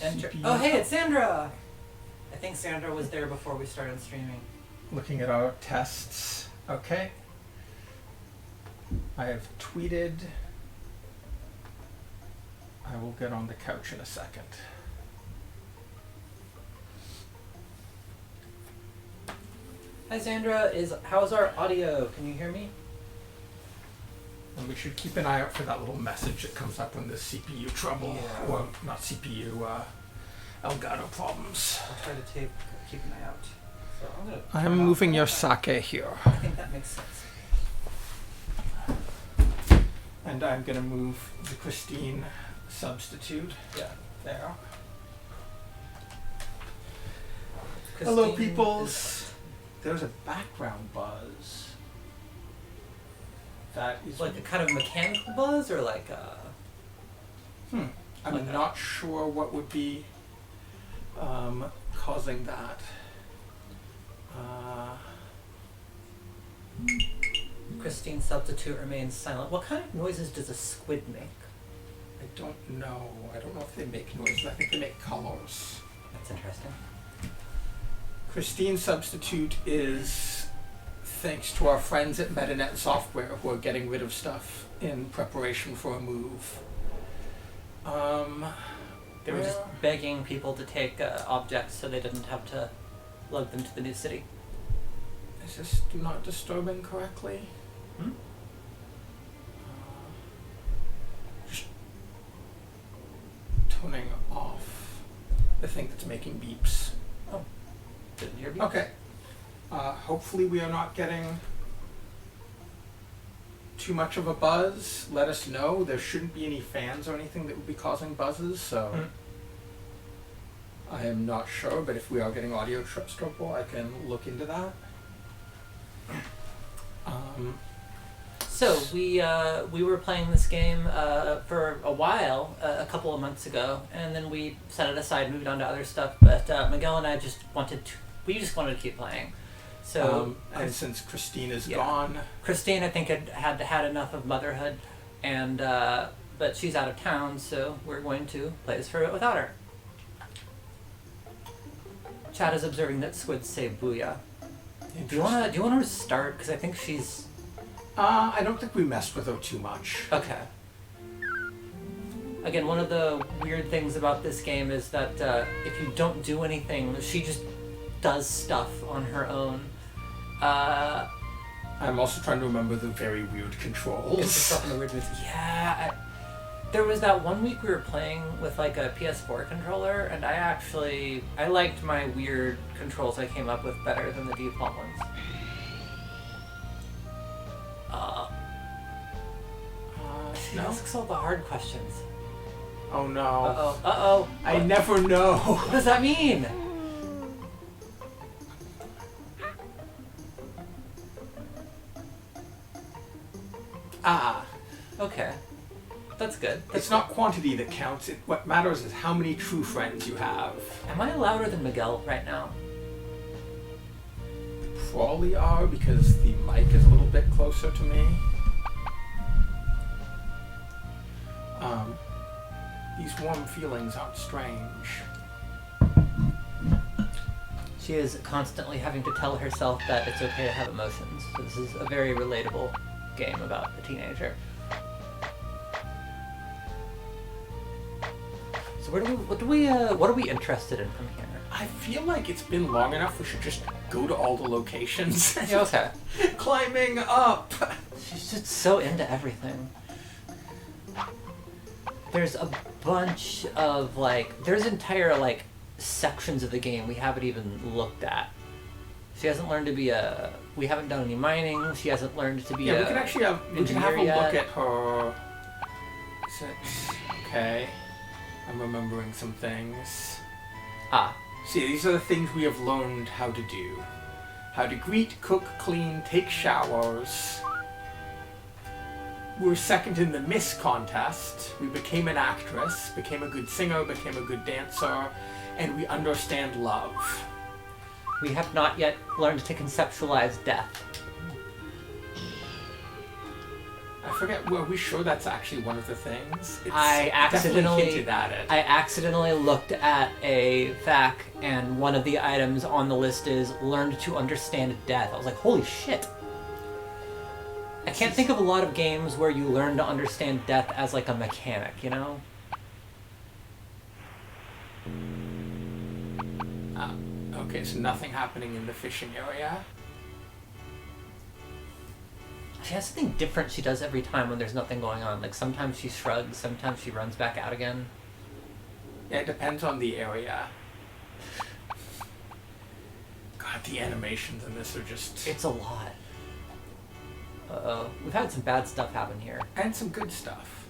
Enter. CPU. Oh, hey, it's Sandra! I think Sandra was there before we started streaming. Looking at our tests. Okay. I have tweeted. I will get on the couch in a second. Hi, Sandra. How's our audio? Can you hear me? And we should keep an eye out for that little message that comes up when there's CPU trouble. Yeah. Well, not CPU, Elgato problems. I'll try to keep an eye out. So I'm gonna I am turn off moving your that. sake here. I think that makes sense. And I'm going to move the Christine substitute. Yeah. There. Hello, Christine peoples. There's a background buzz. That is is like a kind of mechanical buzz, or like a... I'm like not sure what would be causing that. Christine substitute remains silent. What kind of noises does a squid make? I don't know. I don't know if they make noises. I think they make colors. That's interesting. Christine substitute is thanks to our friends at MetaNet Software who are getting rid of stuff in preparation for a move. They were just begging people to take objects so they didn't have to lug them to the new city. Is this do not disturbing correctly? Just turning off the thing that's making beeps. Oh, didn't hear me. Okay. Hopefully we are not getting too much of a buzz. Let us know. There shouldn't be any fans or anything that would be causing buzzes, so I am not sure, but if we are getting audio trouble, I can look into that. So we were playing this game for a while, a couple of months ago, and then we set it aside, moved on to other stuff. But Miguel and I just wanted to keep playing. So and since Christine is yeah. gone, Christine, I think had enough of motherhood, and but she's out of town, so we're going to play this for without her. Chad is observing that squids say "booyah." Do you wanna start? Because I think she's. I don't think we messed with her too much. Okay. Again, one of the weird things about this game is that if you don't do anything, she just does stuff on her own. I'm also trying to remember the very weird controls. It's the stuff in the weird moves. Yeah. There was that one week we were playing with like a PS4 controller, and I liked my weird controls I came up with better than the default ones. She No. asks all the hard questions. Oh no. Uh-oh. I never know. What does that mean? Okay. That's good. It's not quantity that counts. What matters is how many true friends you have. Am I louder than Miguel right now? Probably are, because the mic is a little bit closer to me. These warm feelings aren't strange. She is constantly having to tell herself that it's okay to have emotions. So this is a very relatable game about a teenager. So what are we interested in from here? I feel like it's been long enough. We should just go to all the locations. Yeah, okay. Climbing up. She's just so into everything. There's a bunch of there's entire sections of the game we haven't even looked at. She hasn't learned to be we haven't done any mining. She hasn't learned to be we can actually have a look at her. Okay. I'm remembering some things. See, these are the things we have learned how to do. How to greet, cook, clean, take showers. We were second in the Miss contest. We became an actress, became a good singer, became a good dancer, and we understand love. We have not yet learned to conceptualize death. I forget. Were we sure that's actually one of the things? It's I definitely accidentally hinted at it. I accidentally looked at a FAQ, and one of the items on the list is learned to understand death. I was like, holy shit. I can't think of a lot of games where you learn to understand death as like a mechanic, you know? Okay, so nothing happening in the fishing area. She has something different she does every time when there's nothing going on. Like sometimes she shrugs, sometimes she runs back out again. Yeah, it depends on the area. God, the animations in this are just... It's a lot. Uh-oh. We've had some bad stuff happen here. And some good stuff.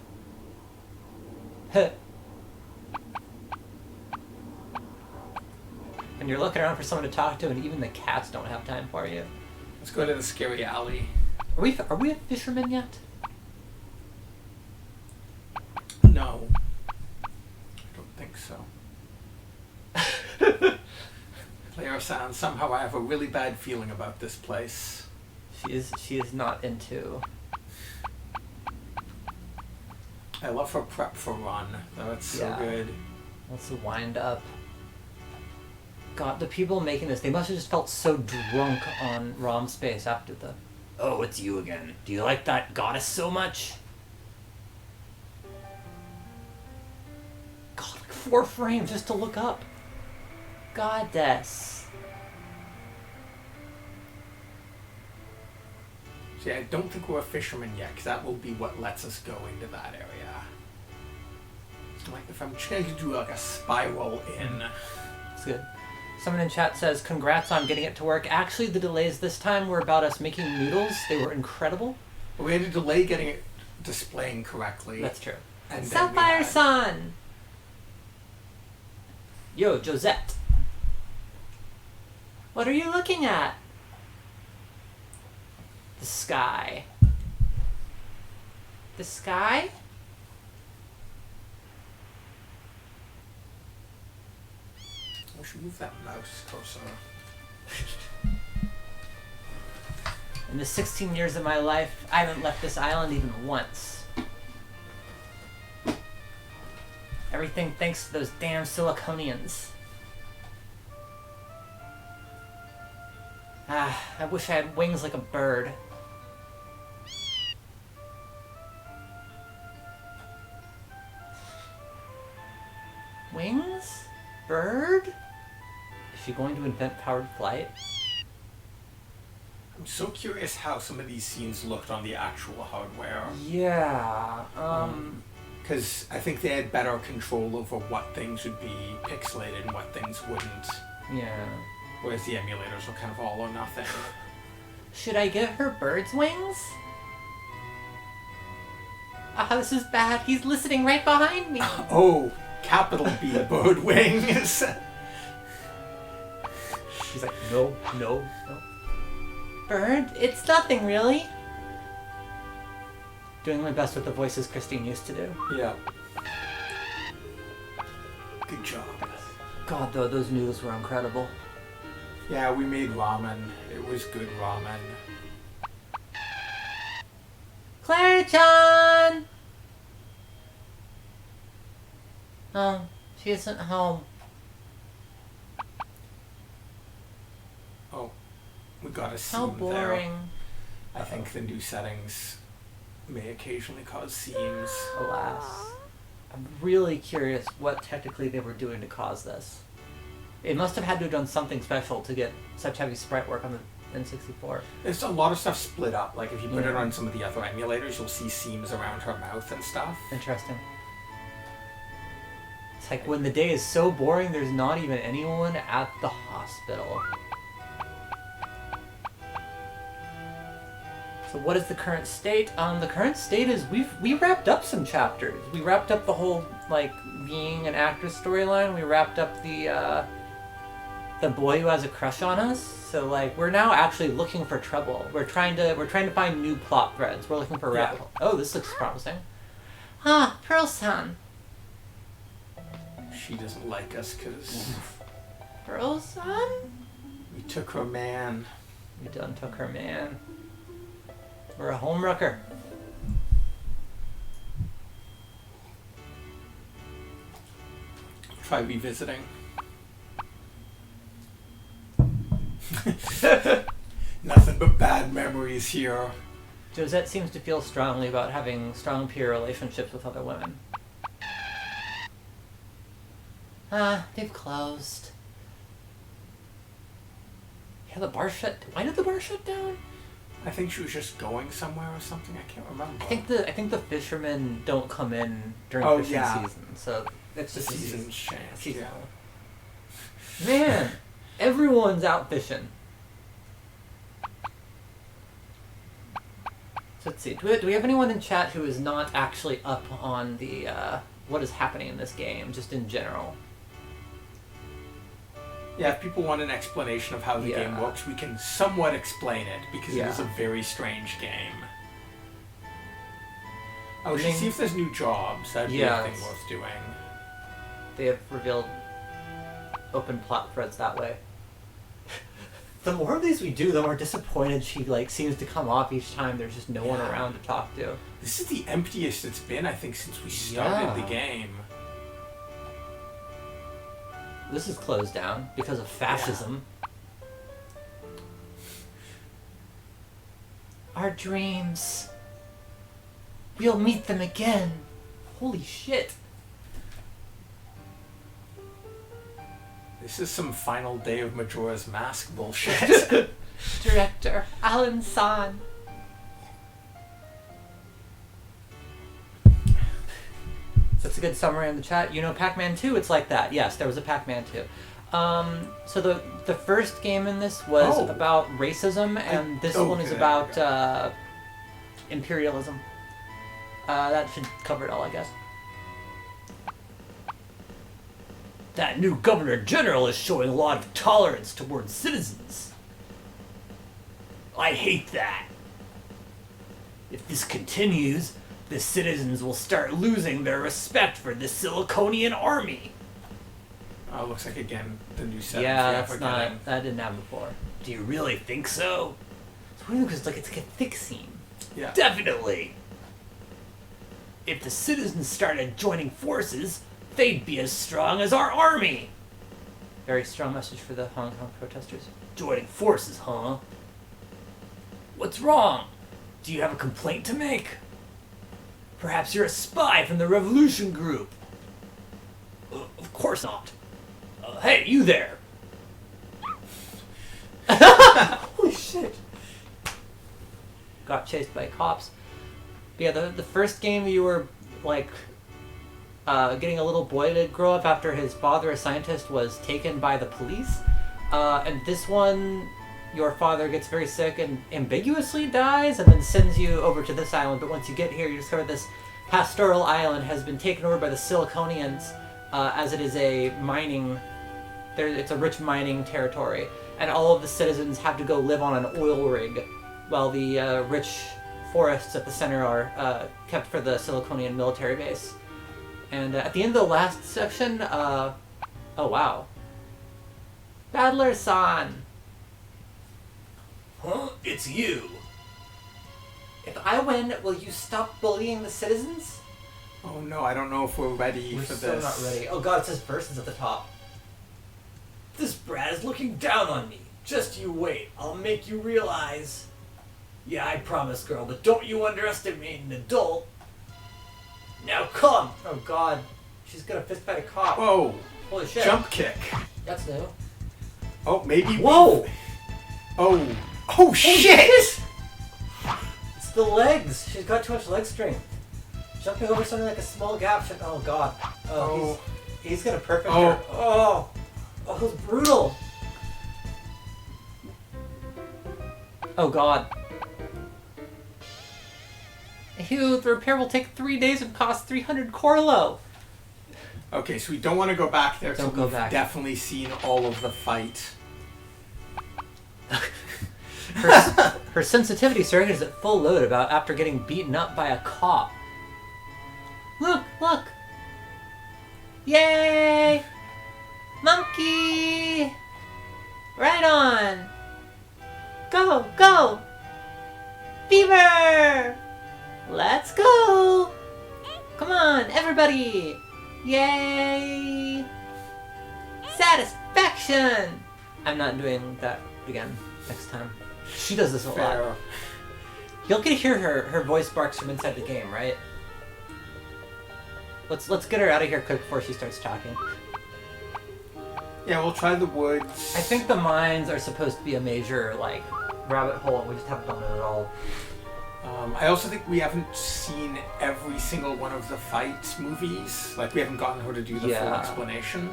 And you're looking around for someone to talk to, and even the cats don't have time for you. Let's go to the scary alley. Are we a fisherman yet? No. I don't think so. Player sounds. Somehow I have a really bad feeling about this place. She is not into. I love her prep for run. Oh, it's so good. Let's wind up. God, the people making this, they must have just felt so drunk on ROM space after the... Oh, it's you again. Do you like that goddess so much? God, like 4 frames just to look up. Goddess. See, I don't think we're a fisherman yet, because that will be what lets us go into that area. So, like, if I'm trying to do, like, a spiral in... That's good. Someone in chat says, congrats on getting it to work. Actually, the delays this time were about us making noodles. They were incredible. We had a delay getting it displaying correctly. That's true. And Sapphire-san! Yo, Josette. What are you looking at? The sky. The sky? We should move that mouse closer. In the 16 years of my life, I haven't left this island even once. Everything thanks to those damn Siliconians. Ah, I wish I had wings like a bird. Wings? Bird? Is she going to invent powered flight? I'm so curious how some of these scenes looked on the actual hardware. Yeah, Because I think they had better control over what things would be pixelated and what things wouldn't. Yeah. Whereas the emulators were kind of all or nothing. Should I get her bird's wings? Ah, this is bad. He's listening right behind me. Oh, capital B, bird wings. He's like, no, no, no. Bird? It's nothing, really. Doing my best with the voices Christine used to do. Yeah. Good job. God, though, those noodles were incredible. Yeah, we made ramen. It was good ramen. Claire-chan! Oh, she isn't home. Oh, we got a seam How there. boring. I think the new settings may occasionally cause seams. Alas. I'm really curious what technically they were doing to cause this. It must have had to have done something special to get such heavy sprite work on the N64. There's a lot of stuff split up. Like if you put it on some of the other emulators, you'll see seams around her mouth and stuff. Interesting. It's like when the day is so boring, there's not even anyone at the hospital. So what is the current state? The current state is we wrapped up some chapters. We wrapped up the whole like being an actress storyline. We wrapped up the boy who has a crush on us. So like we're now actually looking for trouble. We're trying to find new plot threads. We're looking for rabbit hole. Oh, this looks promising. Ah, Pearl-san. She doesn't like us because Pearl-san? we took her man. We done took her man. We're a homewrecker. try revisiting. Nothing but bad memories here. Josette seems to feel strongly about having strong peer relationships with other women. They've closed. Yeah, the bar shut... Why did the bar shut down? I think she was just going somewhere or something. I can't remember. I think the fishermen don't come in during fishing season, so it's the just season's changed. seasonal. Yeah. Man, everyone's out fishing. So let's see. Do we have anyone in chat who is not actually up on the what is happening in this game, just in general? Yeah, if people want an explanation of how the game works, we can somewhat explain it, because it is a very strange game. Oh, we should see if there's new jobs. That'd be a thing worth doing. They have revealed open plot threads that way. The more of these we do, the more disappointed she seems to come off each time there's just no one around to talk to. This is the emptiest it's been, I think, since we started the game. This is closed down because of fascism. Our dreams. We'll meet them again. Holy shit. This is some final day of Majora's Mask bullshit. Director Alan San. That's a good summary in the chat. You know Pac-Man 2, it's like that. Yes, there was a Pac-Man 2. So the first game in this was about racism, and this one is about imperialism. That should cover it all, I guess. That new Governor General is showing a lot of tolerance towards citizens. I hate that. If this continues, the citizens will start losing their respect for the Siliconian army. Oh, looks like, again, the new set. Yeah, that's not... That didn't happen before. Do you really think so? It's weird because, it's like a thick scene. Yeah. Definitely. If the citizens started joining forces, they'd be as strong as our army. Very strong message for the Hong Kong protesters. Joining forces, huh? What's wrong? Do you have a complaint to make? Perhaps you're a spy from the Revolution Group. Of course not. Hey, you there! Holy shit. Got chased by cops. But yeah, the first game you were, getting a little boy to grow up after his father, a scientist, was taken by the police. And this one, your father gets very sick and ambiguously dies and then sends you over to this island. But once you get here, you discover this pastoral island has been taken over by the Siliconians as it is a mining... It's a rich mining territory. And all of the citizens have to go live on an oil rig while the rich forests at the center are kept for the Siliconian military base. And at the end of the last section, oh wow. Battler-san! Huh? It's you! If I win, will you stop bullying the citizens? Oh no, I don't know if we're ready for this. We're so not ready. Oh god, it says versus at the top. This brat is looking down on me. Just you wait. I'll make you realize. Yeah, I promise, girl, but don't you underestimate an adult. Now come! Oh god. She's gonna fist fight a cop. Whoa! Holy shit. Jump kick. That's new. Oh, maybe... Whoa! Oh shit! It's the legs. She's got too much leg strength. Jumping over something like a small gap should... Oh god. Oh. He's gonna perfect her. Oh! Oh, it was brutal. Oh god. Ew, the repair will take 3 days and cost 300 Corlo. Okay, so we don't want to go back there Don't go we've back. Definitely seen all of the fight. Her sensitivity surge is at full load about after getting beaten up by a cop. Look, look! Yay! Monkey! Right on! Go, go! Beaver! Let's go! Come on, everybody! Yay! action! I'm not doing that again next time. She does this a lot. You'll get to hear her voice barks from inside the game, right? Let's get her out of here quick before she starts talking. Yeah, we'll try the woods. I think the mines are supposed to be a major, like, rabbit hole, and we just haven't done it at all. I also think we haven't seen every single one of the fight movies. Like, we haven't gotten her to do the full explanation.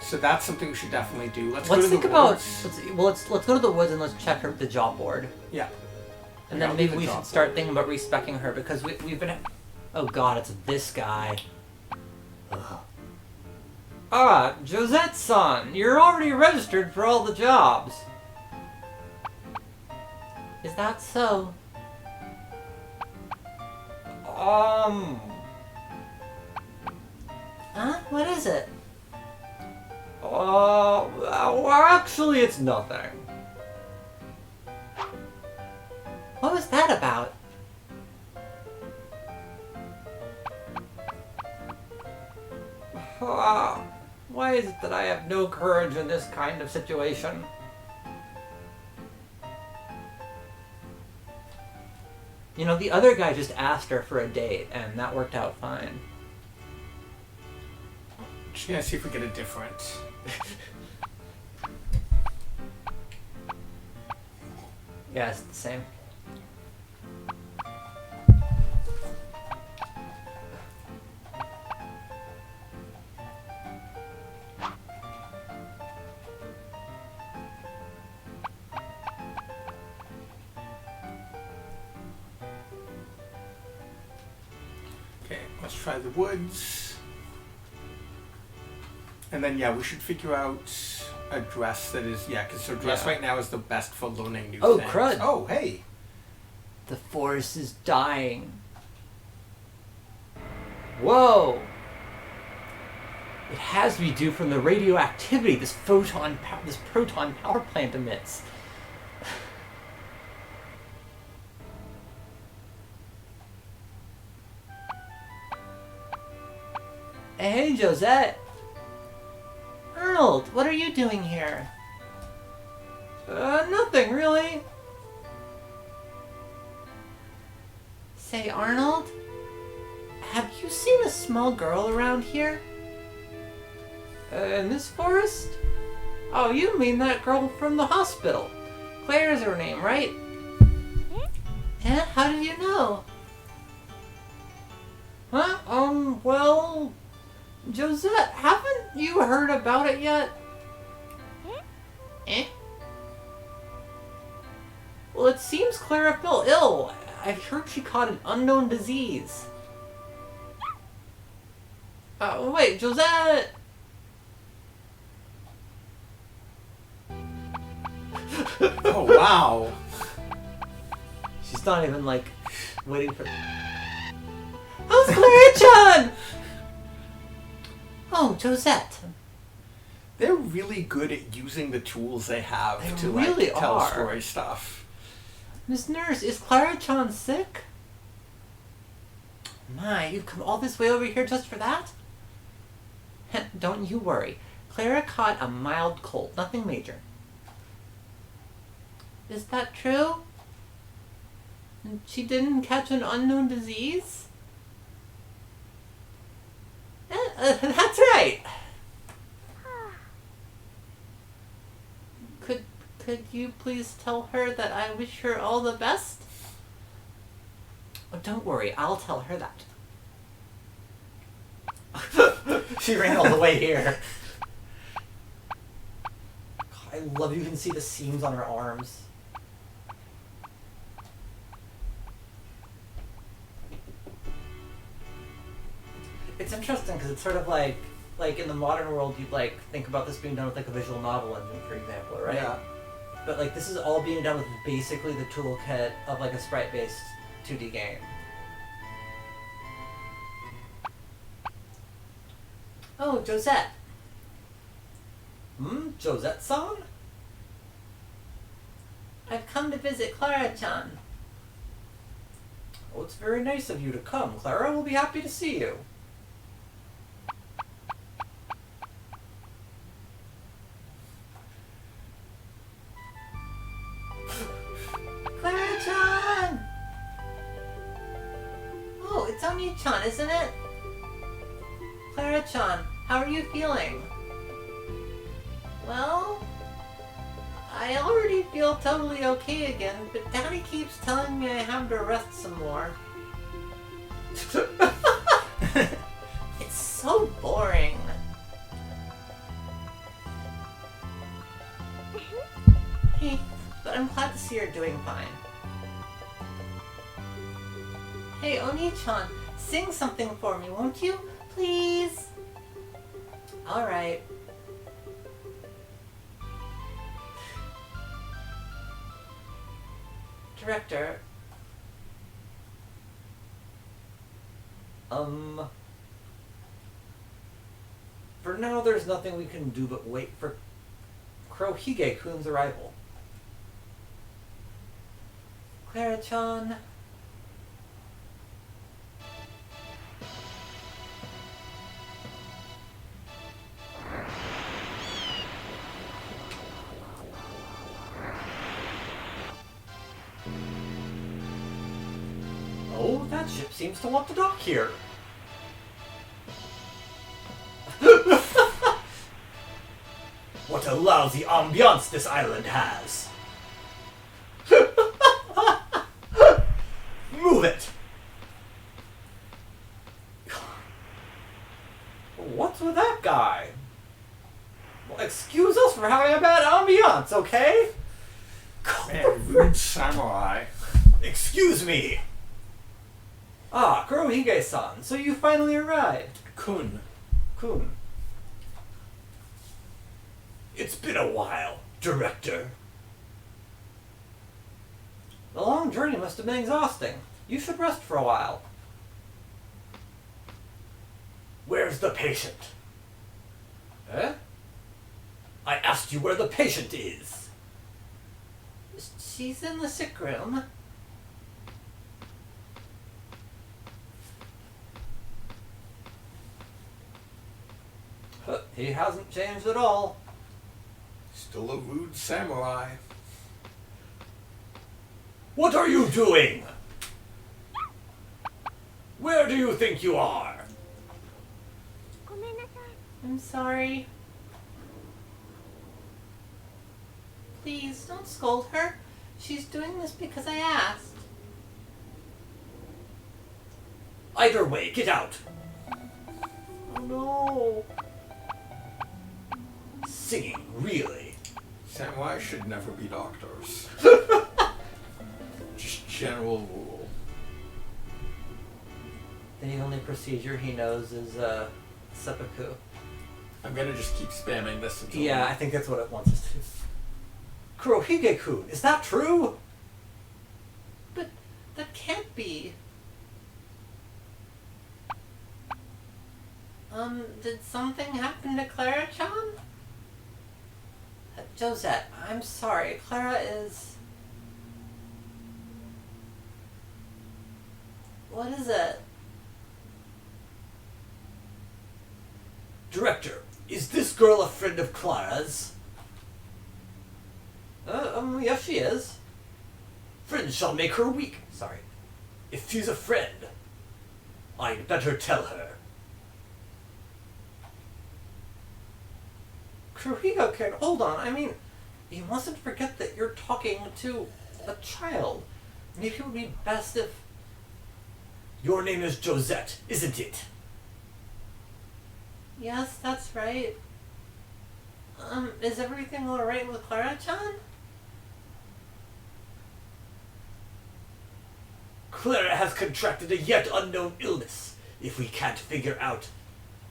So that's something we should definitely do. Let's go to the woods. Let's go to the woods and let's check the job board. Yeah. And then maybe we should start thinking about respecing her, because we've been... Oh god, it's this guy. Ugh. Ah, Josette-san, you're already registered for all the jobs. Is that so? Huh? What is it? Well, actually, it's nothing. What was that about? Why is it that I have no courage in this kind of situation? You know, the other guy just asked her for a date, and that worked out fine. Just gonna see if we get a different. Yeah, it's the same. Okay, let's try the woods. And then, yeah, we should figure out a dress that is, because her dress right now is the best for learning new things. Crud. Oh, hey. The forest is dying. Whoa! It has to be due from the radioactivity this proton power plant emits. Hey, Josette. Arnold, what are you doing here? Nothing, really. Say, Arnold, have you seen a small girl around here? In this forest? Oh, you mean that girl from the hospital. Claire's her name, right? Eh? How did you know? Huh? Well... Josette, haven't you heard about it yet? Eh? Well, it seems Clara fell ill. I've heard she caught an unknown disease. Wait, Josette! Oh, wow. She's not even, like, waiting for... How's Clara-chan? Oh, Josette. They're really good at using the tools they have to really tell are. story stuff. Miss Nurse, is Clara-chan sick? My, you've come all this way over here just for that? Don't you worry. Clara caught a mild cold, nothing major. Is that true? She didn't catch an unknown disease? That's right! Could you please tell her that I wish her all the best? Oh, don't worry, I'll tell her that. She ran all the way here. I love you can see the seams on her arms. It's interesting because it's sort of like in the modern world, you'd like think about this being done with like a visual novel engine, for example, right? Yeah. But like this is all being done with basically the toolkit of like a sprite-based 2D game. Oh, Josette. Josette-san? I've come to visit Clara-chan. Oh, it's very nice of you to come. Clara will be happy to see you. Oni-chan, isn't it? Clara-chan, how are you feeling? Well, I already feel totally okay again, but Daddy keeps telling me I have to rest some more. It's so boring. Hey, but I'm glad to see you're doing fine. Hey, Oni-chan, sing something for me, won't you? Please? Alright. Director. For now, there's nothing we can do but wait for Kurohige-kun's arrival. Clara-chan. Oh, that ship seems to want to dock here. What a lousy ambiance this island has. Move it! What's with that guy? Well, excuse us for having a bad ambiance, okay? Man, rude samurai. Excuse me! Ah, Kurohige-san, so you finally arrived. Kun. Kun. It's been a while, Director. The long journey must have been exhausting. You should rest for a while. Where's the patient? Eh? I asked you where the patient is. She's in the sick room. He hasn't changed at all. Still a rude samurai. What are you doing? Where do you think you are? I'm sorry. Please, don't scold her. She's doing this because I asked. Either way, get out. Oh no. Singing, really? Samurai should never be doctors. Just general rule. The only procedure he knows is seppuku. I'm gonna just keep spamming this until... Yeah, I think that's what it wants us to. Kurohige-kun, is that true? But that can't be. Did something happen to Clara-chan? Josette, I'm sorry. Clara is... What is it? Director, is this girl a friend of Clara's? Yes she is. Friends shall make her weak. Sorry. If she's a friend, I'd better tell her. Kurohige-kun, hold on. I mean, you mustn't forget that you're talking to a child. Maybe it would be best if... Your name is Josette, isn't it? Yes, that's right. Is everything alright with Clara-chan? Clara has contracted a yet unknown illness. If we can't figure out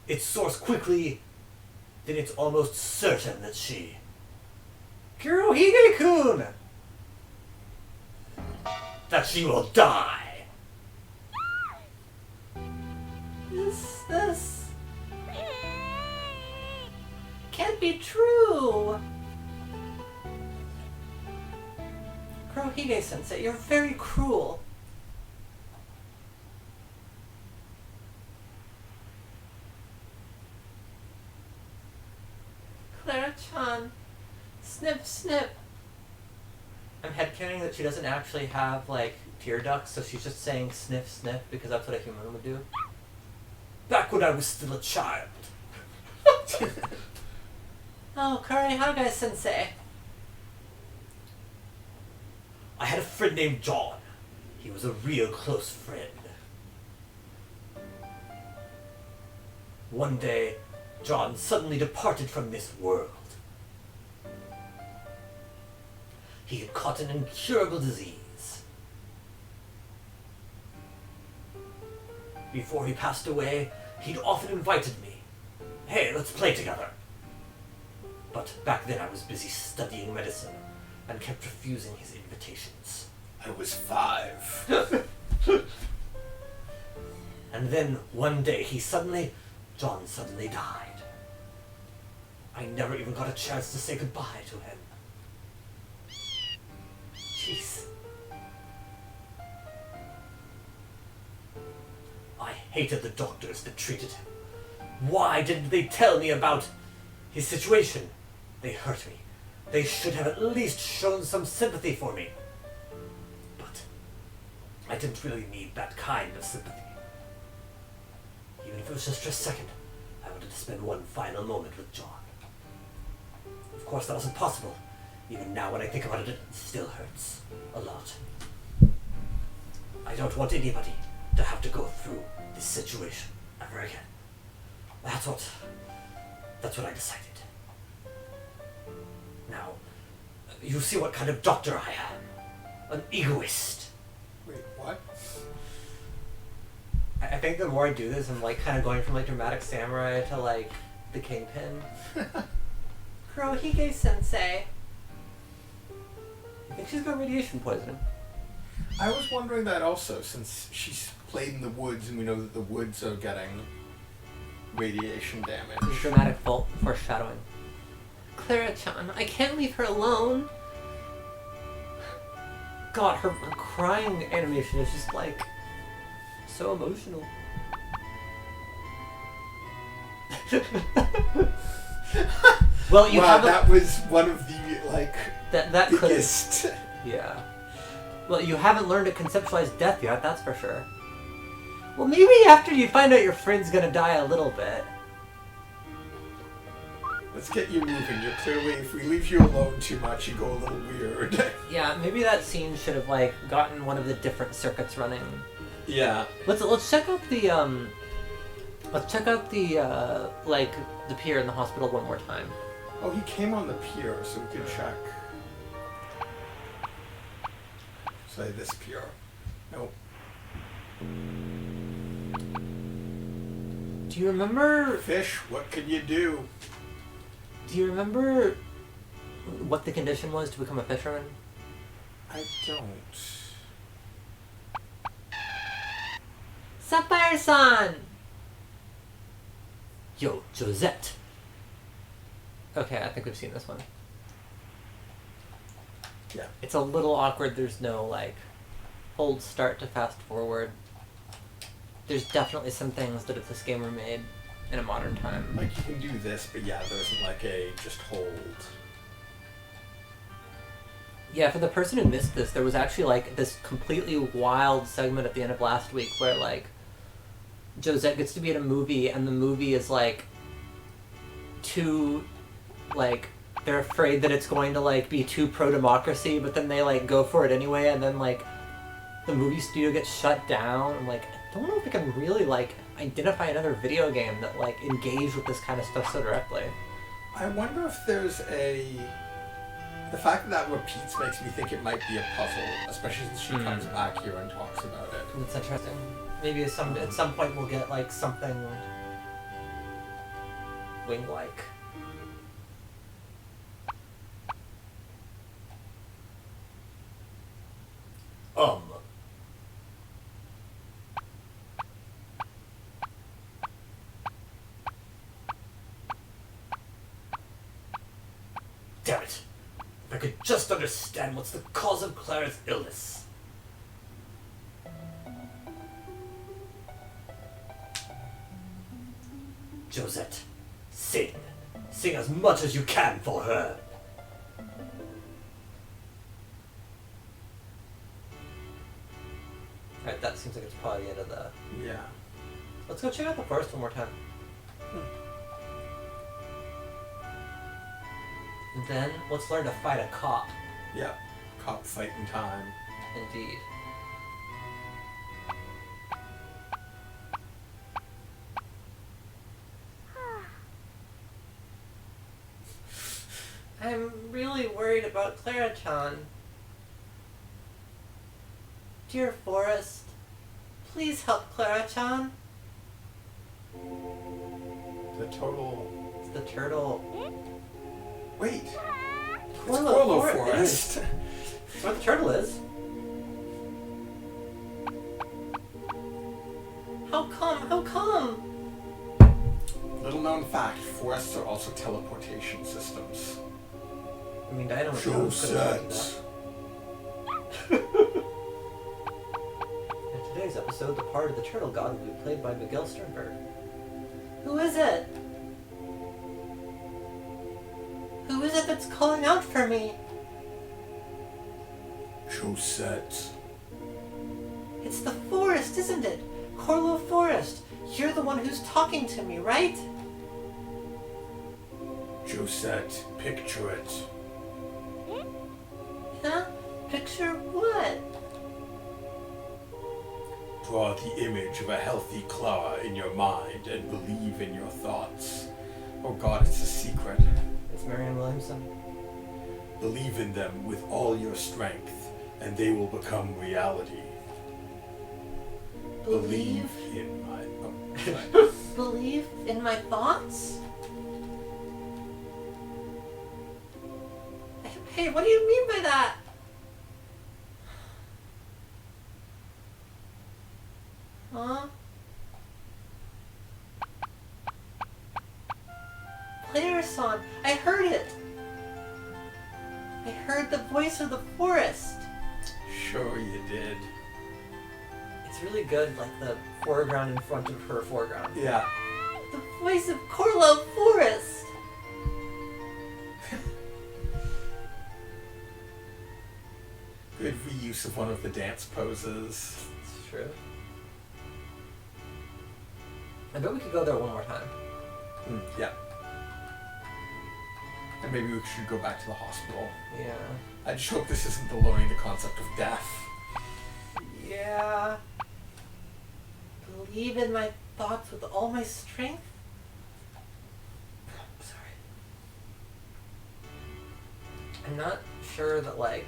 its source quickly, then it's almost certain that she... Kurohige-kun! That she will die! This... can't be true! Kurohige-sensei, you're very cruel. Clara-chan, snip, snip. I'm headcanon that she doesn't actually have, like, tear ducts, so she's just saying sniff, sniff, because that's what a human would do. Back when I was still a child. Oh, Kurihage sensei. I had a friend named John. He was a real close friend. One day, John suddenly departed from this world. He had caught an incurable disease. Before he passed away, he'd often invited me. Hey, let's play together. But back then I was busy studying medicine and kept refusing his invitations. I was 5. And then one day John suddenly died. I never even got a chance to say goodbye to him. Jeez. I hated the doctors that treated him. Why didn't they tell me about his situation? They hurt me. They should have at least shown some sympathy for me. But I didn't really need that kind of sympathy. Even if it was just for a second, I wanted to spend one final moment with John. Of course, that wasn't possible. Even now, when I think about it, it still hurts a lot. I don't want anybody to have to go through this situation ever again. That's what I decided. Now, you see what kind of doctor I am. An egoist. Wait, what? I think the more I do this, I'm like kind of going from like dramatic samurai to like the kingpin. Kurohige sensei. I think she's got radiation poisoning. I was wondering that also, since she's played in the woods and we know that the woods are getting radiation damage. Dramatic foreshadowing. Clara-chan, I can't leave her alone. God, her crying animation is just like so emotional. Well, you wow, that was one of the like that biggest. Yeah. Well, you haven't learned to conceptualize death yet, that's for sure. Well, maybe after you find out your friend's gonna die a little bit. Let's get you moving. You're clearly, if we leave you alone too much, you go a little weird. Yeah, maybe that scene should have like gotten one of the different circuits running. Yeah. Let's check out the like the pier in the hospital one more time. Oh, he came on the pier, so we can check. Say this pier. Nope. Do you remember? Fish, what can you do? Do you remember what the condition was to become a fisherman? I don't. Sapphire-san! Yo, Josette. Okay, I think we've seen this one. Yeah. It's a little awkward. There's no, like, hold start to fast forward. There's definitely some things that if this game were made in a modern time. Like, you can do this, but yeah, there isn't like a just hold. Yeah, for the person who missed this, there was actually, like, this completely wild segment at the end of last week where, like, Josette gets to be in a movie, and the movie is, like, too, like, they're afraid that it's going to, like, be too pro-democracy, but then they, like, go for it anyway, and then, like, the movie studio gets shut down. I'm like, I don't know if I can really, like, identify another video game that, like, engaged with this kind of stuff so directly. I wonder if there's a... The fact that that repeats makes me think it might be a puzzle, especially since she comes back here and talks about it. That's interesting. Maybe at some point we'll get, like, something wing-like. Damn it. If I could just understand what's the cause of Clara's illness. Josette, sing. Sing as much as you can for her. probably the end of the... Yeah. Let's go check out the forest one more time. And then, let's learn to fight a cop. Yep. Cop fighting time. Indeed. I'm really worried about Clara-chan. Dear Forest, please help Clara-chan. The total... It's the turtle. Wait! Corlo Forest! That's where the turtle is. How come? How come? Little known fact, forests are also teleportation systems. I mean, Dynamo Show could have set. In today's episode, the part of the turtle god will be played by Miguel Sternberg. Who is it? Who is it that's calling out for me? Show set. It's the forest, isn't it? Corlo Forest. You're the one who's talking to me, right? Josette, picture it. Huh? Picture what? Draw the image of a healthy Clara in your mind and believe in your thoughts. Oh God, it's a secret. It's Marianne Williamson. Believe in them with all your strength, and they will become reality. Believe in my... Oh, Believe in my thoughts? Hey, what do you mean by that? Huh? Player-son, I heard it! I heard the voice of the forest! sure you did. It's really good, like the foreground in front of her foreground. Yeah. The voice of Corlo Forest! Good reuse of one of the dance poses. It's true. I bet we could go there one more time. Yeah. And maybe we should go back to the hospital. Yeah. I just hope this isn't the lowering the concept of death. Yeah. Believe in my thoughts with all my strength? Sorry. I'm not sure that, like,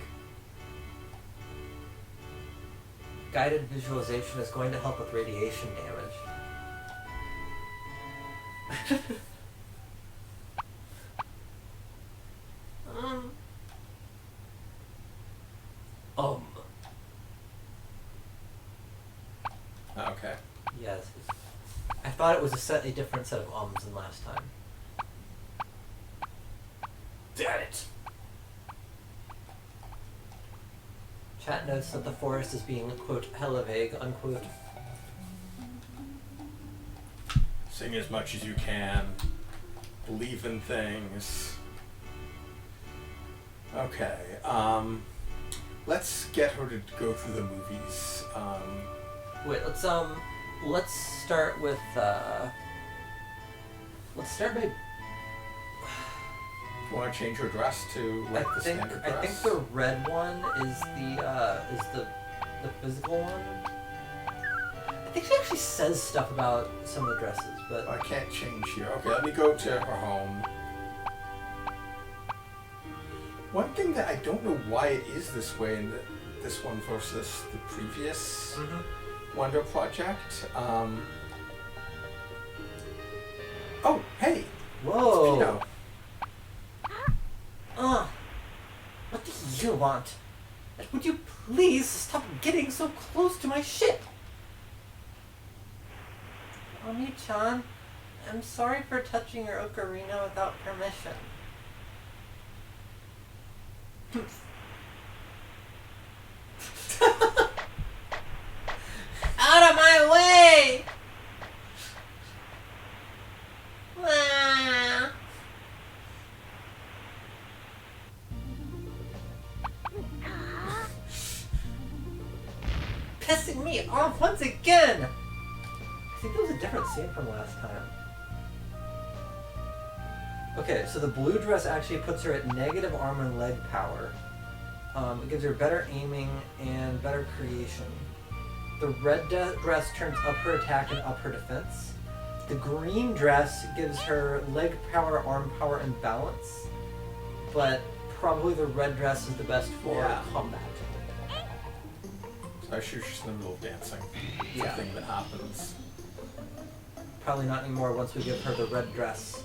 guided visualization is going to help with radiation damage. Um. Okay. Yes. I thought it was a different set of ums than last time. Damn it! Chat notes that the forest is being, quote, hella vague, unquote. Sing as much as you can. Believe in things. Okay, let's get her to go through the movies. Wait, let's start with, let's start by... Want to change her dress to like the standard dress? I think the red one is the physical one. I think she actually says stuff about some of the dresses, but... I can't change here. Okay, let me go to her home. One thing that I don't know why it is this way in this one versus the previous Wonder Project. Oh, hey! Whoa! It's Pino. What do you want? And would you please stop getting so close to my ship? Oni-chan, I'm sorry for touching your ocarina without permission. Out of my way! Ah. pissing me off once again! I think that was a different scene from last time. Okay, so the blue dress actually puts her at negative arm and leg power. It gives her better aiming and better creation. The red dress turns up her attack and up her defense. The green dress gives her leg power, arm power, and balance. But probably the red dress is the best for combat. So I shoot she's in the middle of dancing. It's a thing that happens. Probably not anymore once we give her the red dress.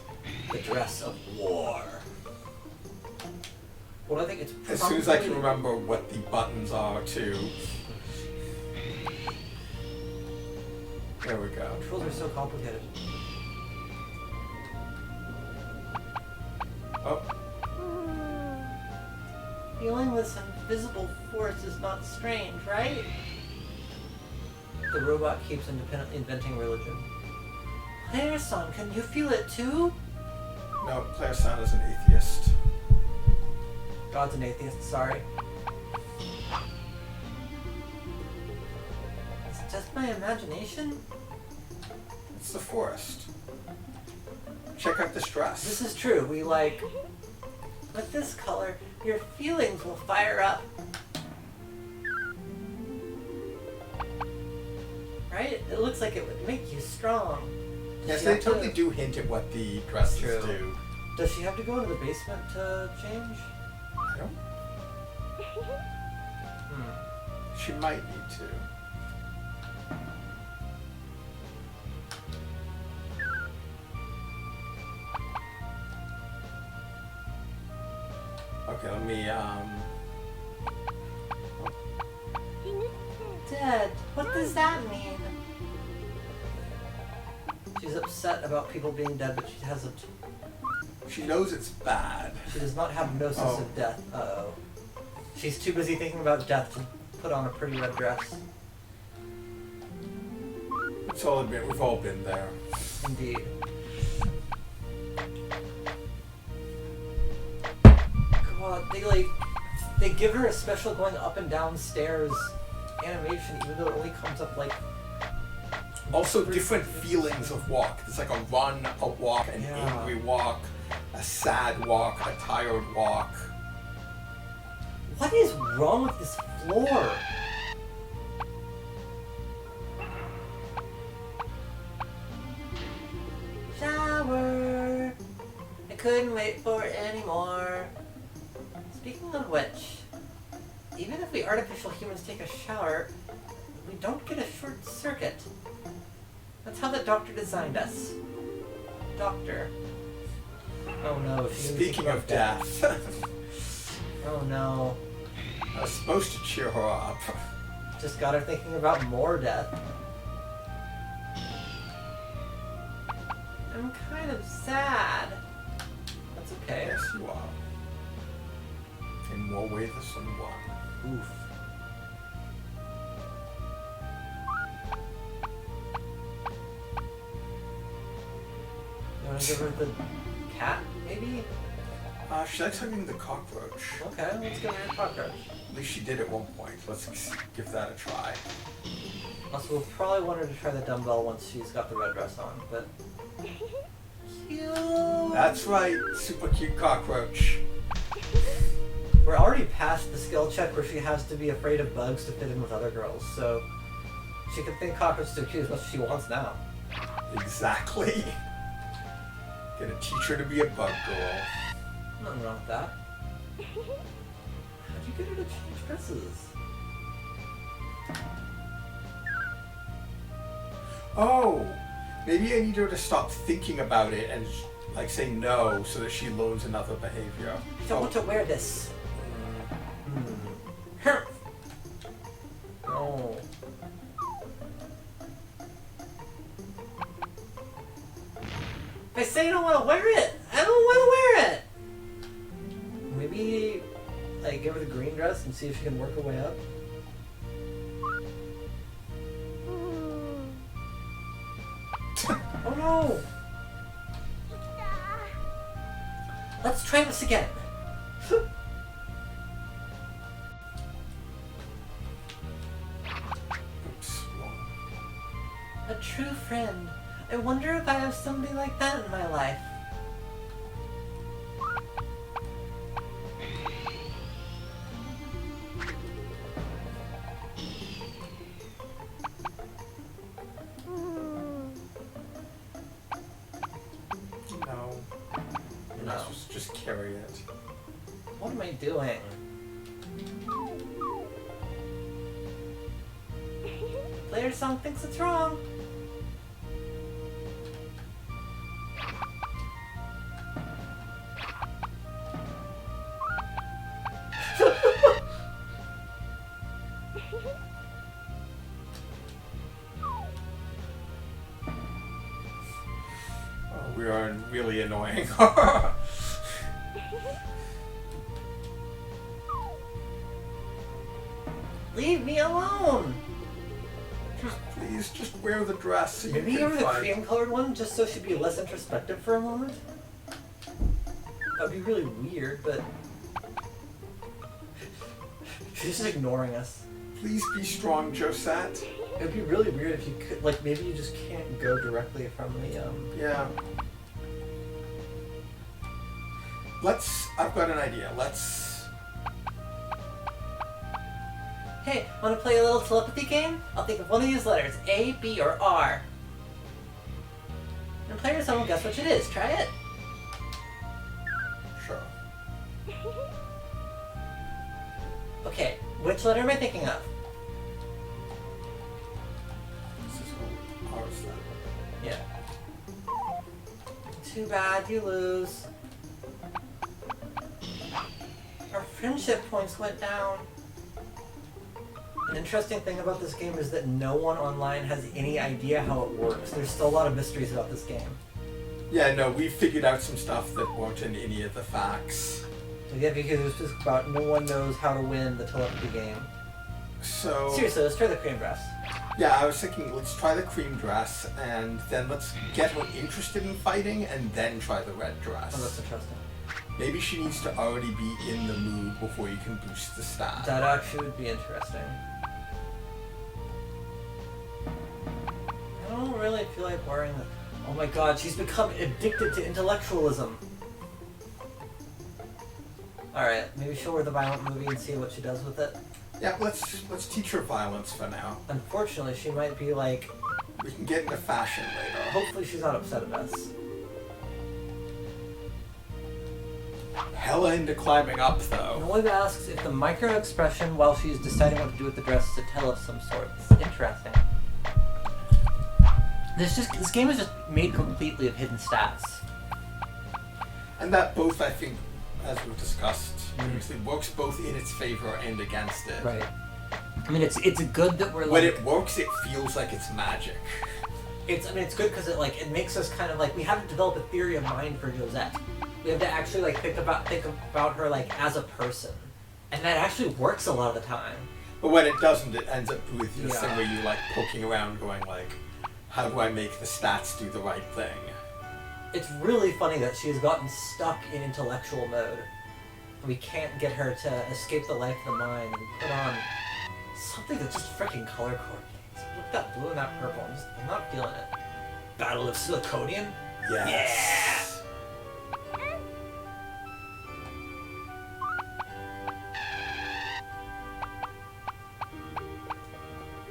The dress of war. Well, I think it's probably... As soon as I can remember what the buttons are, too. There we go. Controls are so complicated. Oh. Feeling this invisible force is not strange, right? The robot keeps independently inventing religion. Claire-san, can you feel it too? No, Claire-san is an atheist. God's an atheist, sorry. It's just my imagination? It's the forest. Check out this dress. This is true. We like... With this color, your feelings will fire up. Right? It looks like it would make you strong. Yes, they totally do hint at what the dresses do. Does she have to go into the basement to change? I don't... She might need to. Okay, let me, Dad, what does that mean? She's upset about people being dead, but she hasn't. She knows it's bad. She does not have gnosis of death. Uh-oh. She's too busy thinking about death to put on a pretty red dress. Let's all admit, we've all been there. Indeed. God, they give her a special going up and down stairs animation, even though it only comes up like... Also different feelings of walk. It's like a run, a walk, an angry walk, a sad walk, a tired walk. What is wrong with this floor? Shower! I couldn't wait for it anymore. Speaking of which, even if we artificial humans take a shower, we don't get a short circuit. That's how the doctor designed us. Doctor. Oh no. Speaking of death. Oh no. I was supposed to cheer her up. Just got her thinking about more death. I'm kind of sad. That's okay. Yes, you are. In more ways than one. Oof. You want to give her the cat, maybe? She likes hugging the cockroach. Okay, let's give her a cockroach. At least she did at one point. Let's give that a try. Also, we'll probably want her to try the dumbbell once she's got the red dress on, but... Cute! That's right, super cute cockroach. We're already past the skill check where she has to be afraid of bugs to fit in with other girls, so... She can think cockroaches are cute as much as she wants now. Exactly. Gonna teach her to be a bug girl. Nothing wrong with that. How'd you get her to change dresses? Oh! Maybe I need her to stop thinking about it and like say no so that she learns another behavior. I don't want to wear this. No. If I say I don't want to wear it, I don't want to wear it! Maybe, like, give her the green dress and see if she can work her way up. Oh no! Let's try this again. I wonder if I have somebody like that in my life. No. No. Just carry it. What am I doing? Player song thinks it's wrong. Oh, we are really annoying. Leave me alone! Please, just wear the dress. So Maybe you you're can the fight. cream-colored one, just so she'd be less introspective for a moment? That would be really weird, but... She's just ignoring us. Please be strong, Josette. It would be really weird if you could, like, maybe you just can't go directly from the, Yeah. I've got an idea. Hey, wanna play a little telepathy game? I'll think of one of these letters, A, B, or R. And players will guess which it is. Try it. Sure. Okay, which letter am I thinking of? This is what ours then. Yeah. Too bad, you lose. Our friendship points went down. An interesting thing about this game is that no one online has any idea how it works. There's still a lot of mysteries about this game. Yeah, no, we figured out some stuff that weren't in any of the facts. Yeah, because it's just about no one knows how to win the telepathy game. So... Seriously, let's try the cream dress. Yeah, I was thinking, let's try the cream dress, and then let's get her interested in fighting, and then try the red dress. Oh, that's interesting. Maybe she needs to already be in the mood before you can boost the stat. That actually would be interesting. I don't really feel like wearing the... Oh my god, she's become addicted to intellectualism. Alright, maybe she'll wear the violent movie and see what she does with it. Yeah, let's teach her violence for now. Unfortunately, she might be like... We can get into fashion later. Hopefully she's not upset at us. Hella into climbing up, though. Noib asks if the micro-expression while she's deciding what to do with the dress is a tell of some sort. It's interesting. This game is just made completely of hidden stats. And that both, I think, as we've discussed previously, works both in its favor and against it. Right. I mean, it's good that we're like... When it works, it feels like it's magic. It's good because it makes us kind of like, we have to develop a theory of mind for Josette. We have to actually like think about her like as a person, and that actually works a lot of the time. But when it doesn't, it ends up with this Yeah. thing where you're like poking around, going like, "How do I make the stats do the right thing?" It's really funny that she has gotten stuck in intellectual mode. We can't get her to escape the life of the mind and put on something that's just freaking color coordinates. Look at that blue and that purple. I'm not feeling it. Battle of Siliconian? Yes.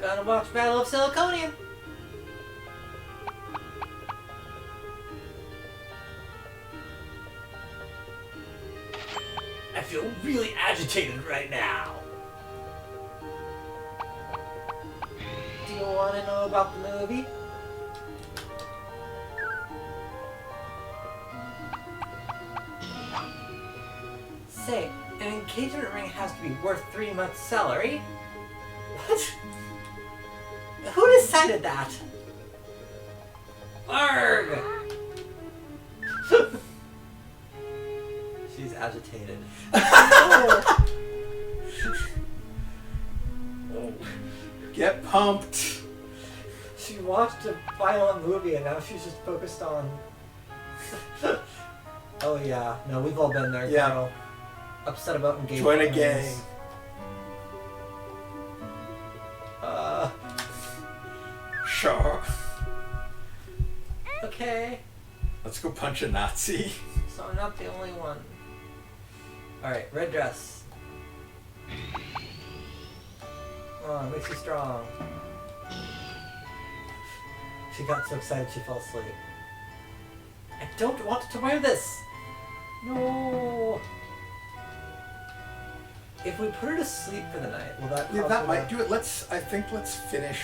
Gonna watch Battle of Siliconian. I feel really agitated right now. Do you want to know about the movie? Say, an engagement ring has to be worth 3 months' salary? What? Who decided that? Arg! She's agitated. Oh. Get pumped. She watched a violent movie and now she's just focused on... Oh yeah, no, we've all been there, Yeah. girl. Upset about engagement Join a rings. gang. Uh, Sure. okay? Let's go punch a Nazi. So I'm not the only one. Alright, red dress. Oh, it makes you strong. She got so excited she fell asleep. I don't want to wear this! No! If we put her to sleep for the night, will that cause Yeah, that her might to... do it. Let's finish.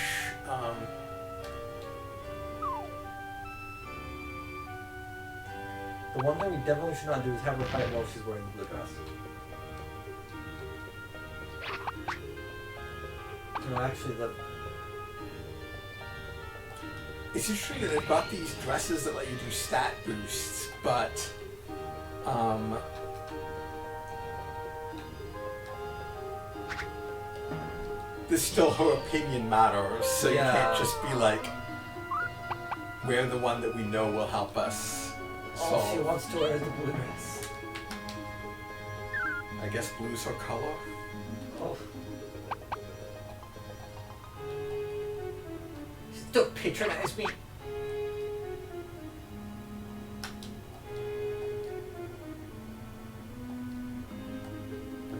The one thing we definitely should not do is have her fight while she's wearing the blue dress. No, actually, It's interesting that they've got these dresses that let you do stat boosts, but this still her opinion matters, so Yeah. you can't just be like, we're the one that we know will help us all solve. she wants to wear is the blue dress. I guess blue's her color. Oh. Don't patronize me.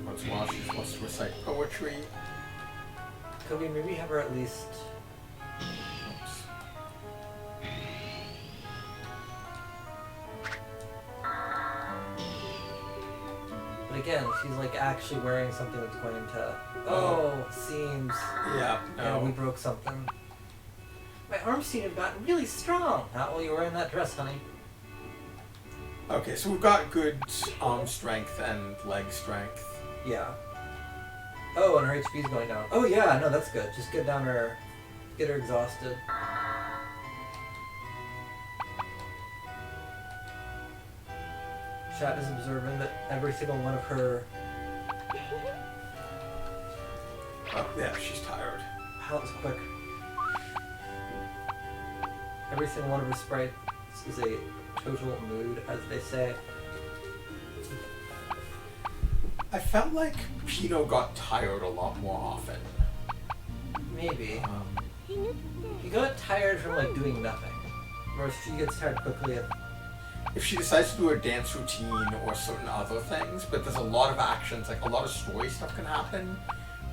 Once in a while she just wants to recite poetry. Could we maybe have her at least... Oops. But again, she's like actually wearing something that's going to... Oh, seams. Yeah, Yeah, we no. broke something. My arms seem to have gotten really strong. Not while you're wearing that dress, honey. Okay, so we've got good arm strength and leg strength. Yeah. Oh, and her HP's going down. Oh yeah, no, that's good. Just get her exhausted. Chat is observing that every single one of her... Oh, yeah, she's tired. Wow, that was quick. Every single one of her sprites is a total mood, as they say. I felt like Pino got tired a lot more often. Maybe. He got tired from like doing nothing. Whereas she gets tired quickly and... If she decides to do a dance routine or certain other things, but there's a lot of actions, like a lot of story stuff can happen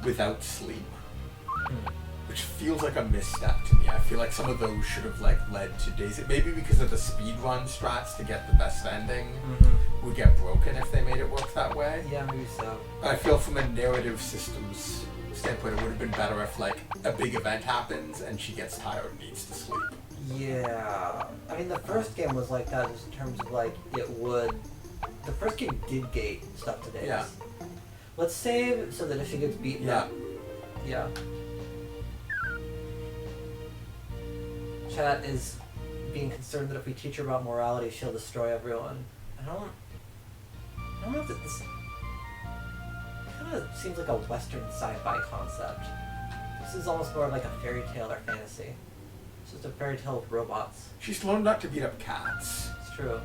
without sleep. Which feels like a misstep to me. I feel like some of those should have like led to days. Maybe because of the speedrun strats to get the best ending would get broken if they made it work that way. Yeah, maybe so. But I feel from a narrative systems standpoint, it would have been better if like a big event happens and she gets tired and needs to sleep. Yeah. I mean, the first game was like that just in terms of like it would... The first game did gate stuff to days. Yeah. Let's save so that if she gets beaten up... Yeah. Chat is being concerned that if we teach her about morality, she'll destroy everyone. I don't know if this kind of seems like a Western sci-fi concept. This is almost more like a fairy tale or fantasy. It's just a fairy tale with robots. She's learned not to beat up cats. It's true.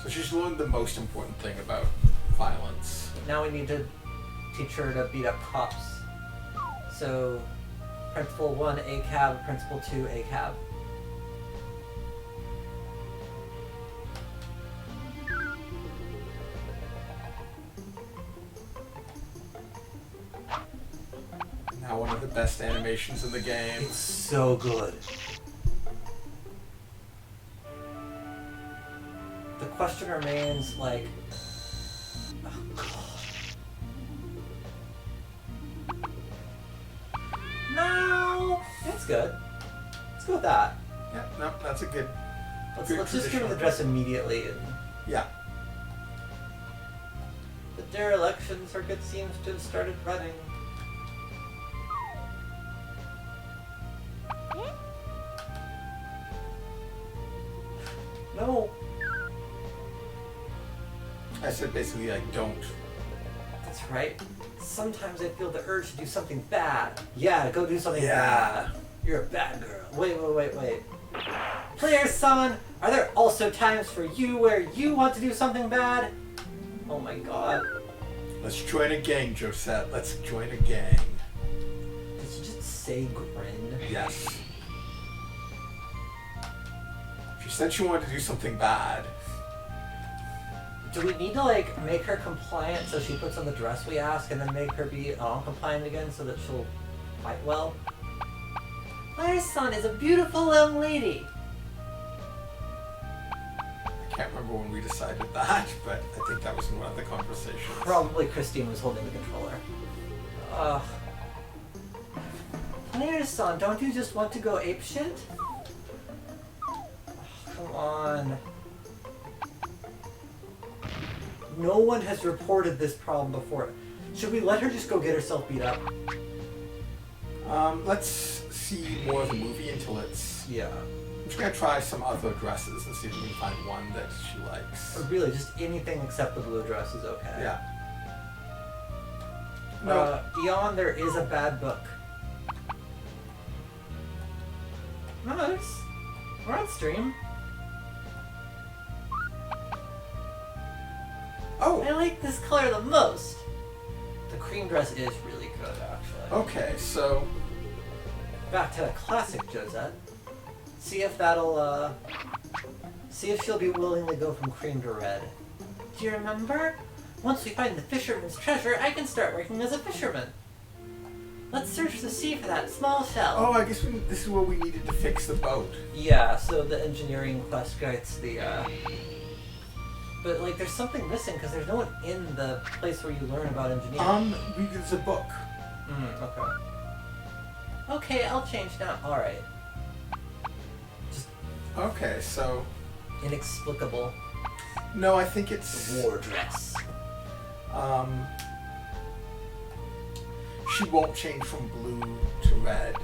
So she's learned the most important thing about violence. Now we need to teach her to beat up cops. So, Principle 1, ACAB, Principle 2, ACAB. Now one of the best animations in the game. It's so good. The question remains, like... Oh, God. No! That's good. Let's go with that. Yeah, no, that's a good... Let's good just give her traditional the dress immediately. And Yeah. the dereliction circuit seems to have started running. No! I said basically like don't. That's right. Sometimes I feel the urge to do something bad. Yeah, go do something Yeah. bad. You're a bad girl. Wait. Player summon, are there also times for you where you want to do something bad? Oh my god. Let's join a gang, Josette. Let's join a gang. Did you just say grin? Yes. She said she wanted to do something bad. Do we need to, like, make her compliant so she puts on the dress we ask and then make her be compliant again so that she'll fight well? Maya-san is a beautiful young lady. I can't remember when we decided that, but I think that was in one of the conversations. Probably Christine was holding the controller. Ugh. Maya-san, don't you just want to go apeshit? Come on. No one has reported this problem before. Should we let her just go get herself beat up? Let's see more of the movie until it's... Yeah. I'm just gonna try some other dresses and see if we can find one that she likes. Or really, just anything except the blue dress is okay. Yeah. No. Eon, there is a bad book. Nice. We're on stream. Oh! I like this color the most. The cream dress is really good, actually. Okay, so... Back to the classic Josette. See if that'll, see if she'll be willing to go from cream to red. Do you remember? Once we find the fisherman's treasure, I can start working as a fisherman. Let's search the sea for that small shell. Oh, I guess this is where we needed to fix the boat. Yeah, so the engineering quest gets the, But, like, there's something missing because there's no one in the place where you learn about engineering. There's a book. Okay. Okay, I'll change now. Alright. Just Okay, so... inexplicable. No, I think it's... War dress. She won't change from blue to red.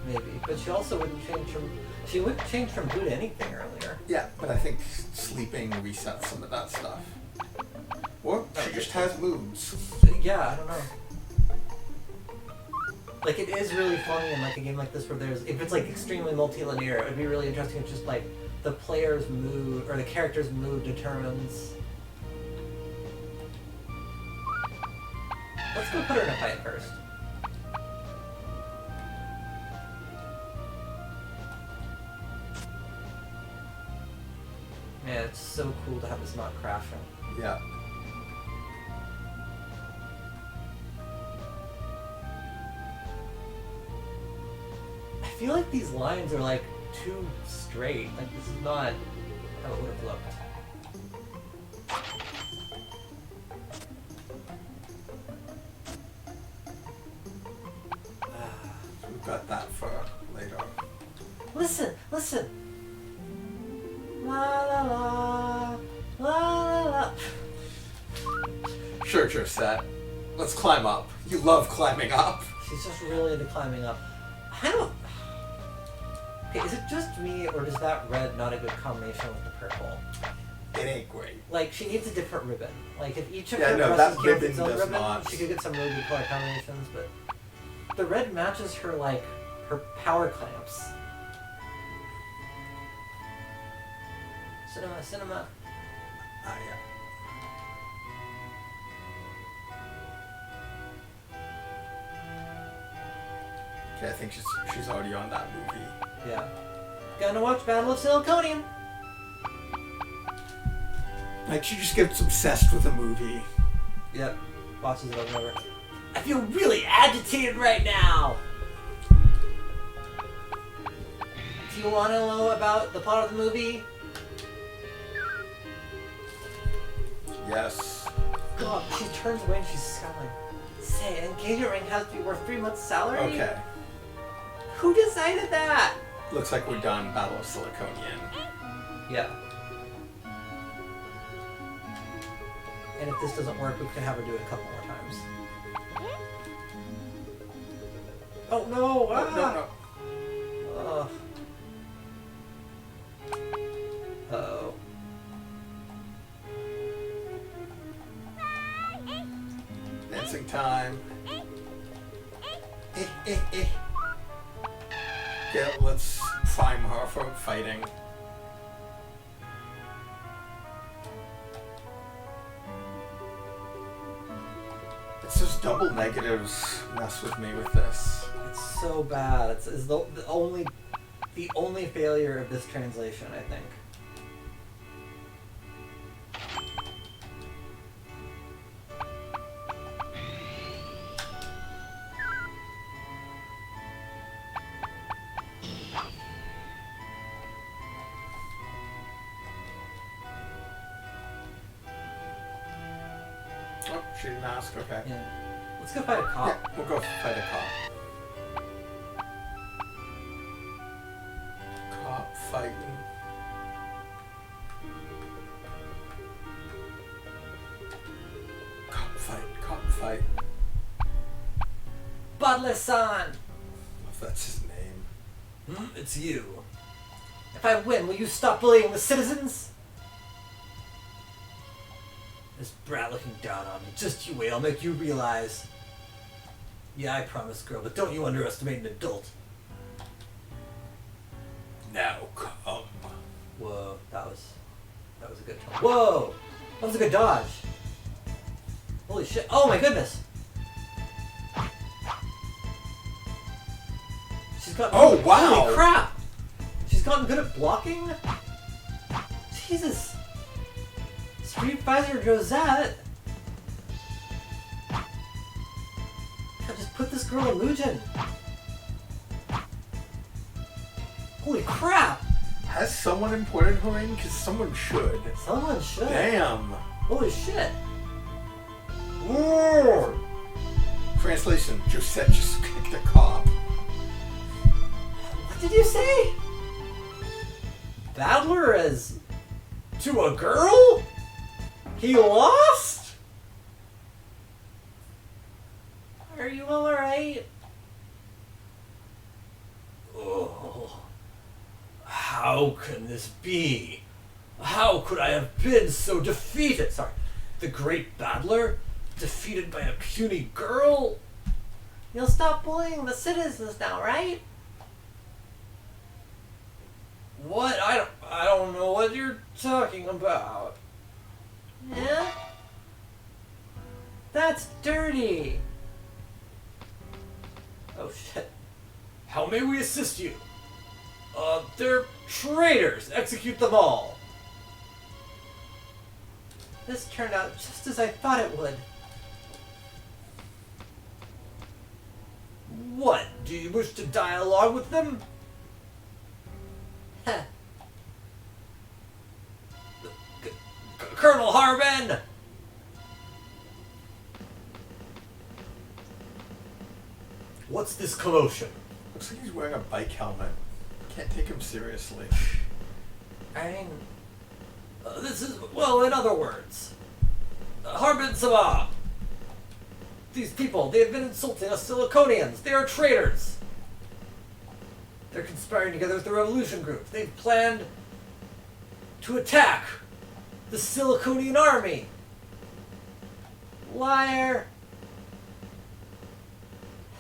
Maybe, but she also wouldn't change from... She wouldn't change from blue to anything earlier. Yeah, but I think sleeping resets some of that stuff. Or she just has moods. Yeah, I don't know. Like, it is really funny in, like, a game like this where there's... If it's, like, extremely multi-linear, it would be really interesting if just, like, the player's mood, or the character's mood determines... Let's go put her in a fight first. Man, it's so cool to have this not crashing. Yeah. I feel like these lines are like too straight. Like this is not how it would have looked. We've got that for later. Listen, listen. La la la, la la la. Sure, Josette. Let's climb up. You love climbing up. She's just really into climbing up. I don't... Okay, is it just me, or is that red not a good combination with the purple? It ain't great. Like, she needs a different ribbon. Like, if each of Yeah, her no, dresses that came with ribbon its own does ribbon, not. she could get some really good color combinations, but... The red matches her, like, her power clamps. Cinema, cinema. Ah, yeah. Okay, I think she's already on that movie. Yeah. Gonna watch Battle of Siliconium. Like, she just gets obsessed with a movie. Yep. Watches it over and over. I feel really agitated right now! Do you want to know about the plot of the movie? Yes. God, she turns away and she's scowling. Say, an engagement ring has to be worth 3 months' salary? Okay. Who decided that? Looks like we're done Battle of Siliconian. Yeah. And if this doesn't work, we can have her do it a couple more times. Oh no! Ah! No. Ugh. Uh-oh. Dancing time. Okay, let's prime her for fighting. It's just double negatives mess with me with this. It's so bad. It's the only failure of this translation, I think. Oh, she didn't ask. Okay. Yeah. Let's go fight a cop. Yeah, we'll go fight a cop. Cop fighting. Cop fight. Butler-san! If that's his name. It's you. If I win, will you stop bullying the citizens? This brat looking down on me. Just you wait, I'll make you realize. Yeah, I promise, girl, but don't you underestimate an adult. Now come. Whoa, that was a good tone. Whoa! That was a good dodge. Holy shit. Oh my goodness! She's got. Oh wow! Holy crap! She's gotten good at blocking? Jesus. Street Fighter Rosette. God, just put this girl in Mugen. Holy crap! Has someone imported her in? Because someone should. Someone should. Damn. Holy shit. Whoa. Translation, Josette just kicked a cop. What did you say? Battler as to a girl? He lost? Are you alright? Oh, how can this be? How could I have been so defeated? Sorry, the great battler defeated by a puny girl? You'll stop bullying the citizens now, right? What? I don't know what you're talking about. Yeah? That's dirty. Oh shit. How may we assist you? They're traitors. Execute them all. This turned out just as I thought it would. What? Do you wish to dialogue with them? Heh. Colonel Harbin! What's this commotion? Looks like he's wearing a bike helmet. Can't take him seriously. I mean, this is, well, in other words, Harbin-sama, these people, they have been insulting us Siliconians. They are traitors. They're conspiring together with the revolution group. They've planned to attack the Siliconian army. Liar.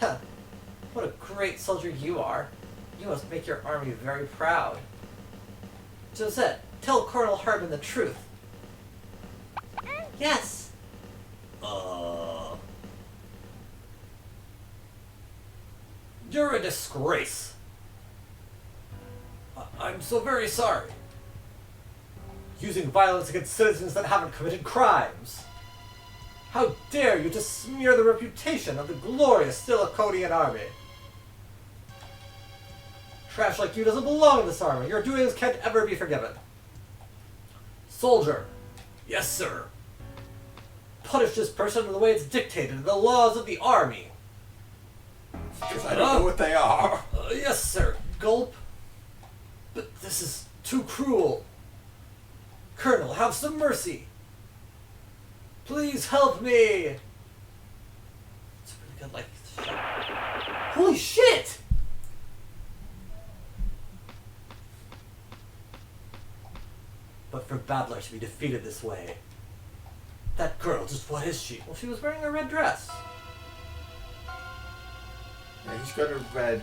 Huh. What a great soldier you are. You must make your army very proud. Josette, tell Colonel Harbin the truth. Yes. You're a disgrace. I'm so very sorry. Using violence against citizens that haven't committed crimes. How dare you to smear the reputation of the glorious Siliconian army? Trash like you doesn't belong in this army. Your doings can't ever be forgiven. Soldier. Yes, sir. Punish this person in the way it's dictated in the laws of the army. Because I don't know what they are. Yes, sir. Gulp. But this is too cruel. Colonel, have some mercy. Please help me. It's really good, like... Holy shit! But for Battler to be defeated this way... That girl, just what is she? Well, she was wearing a red dress. Yeah, he's got a red...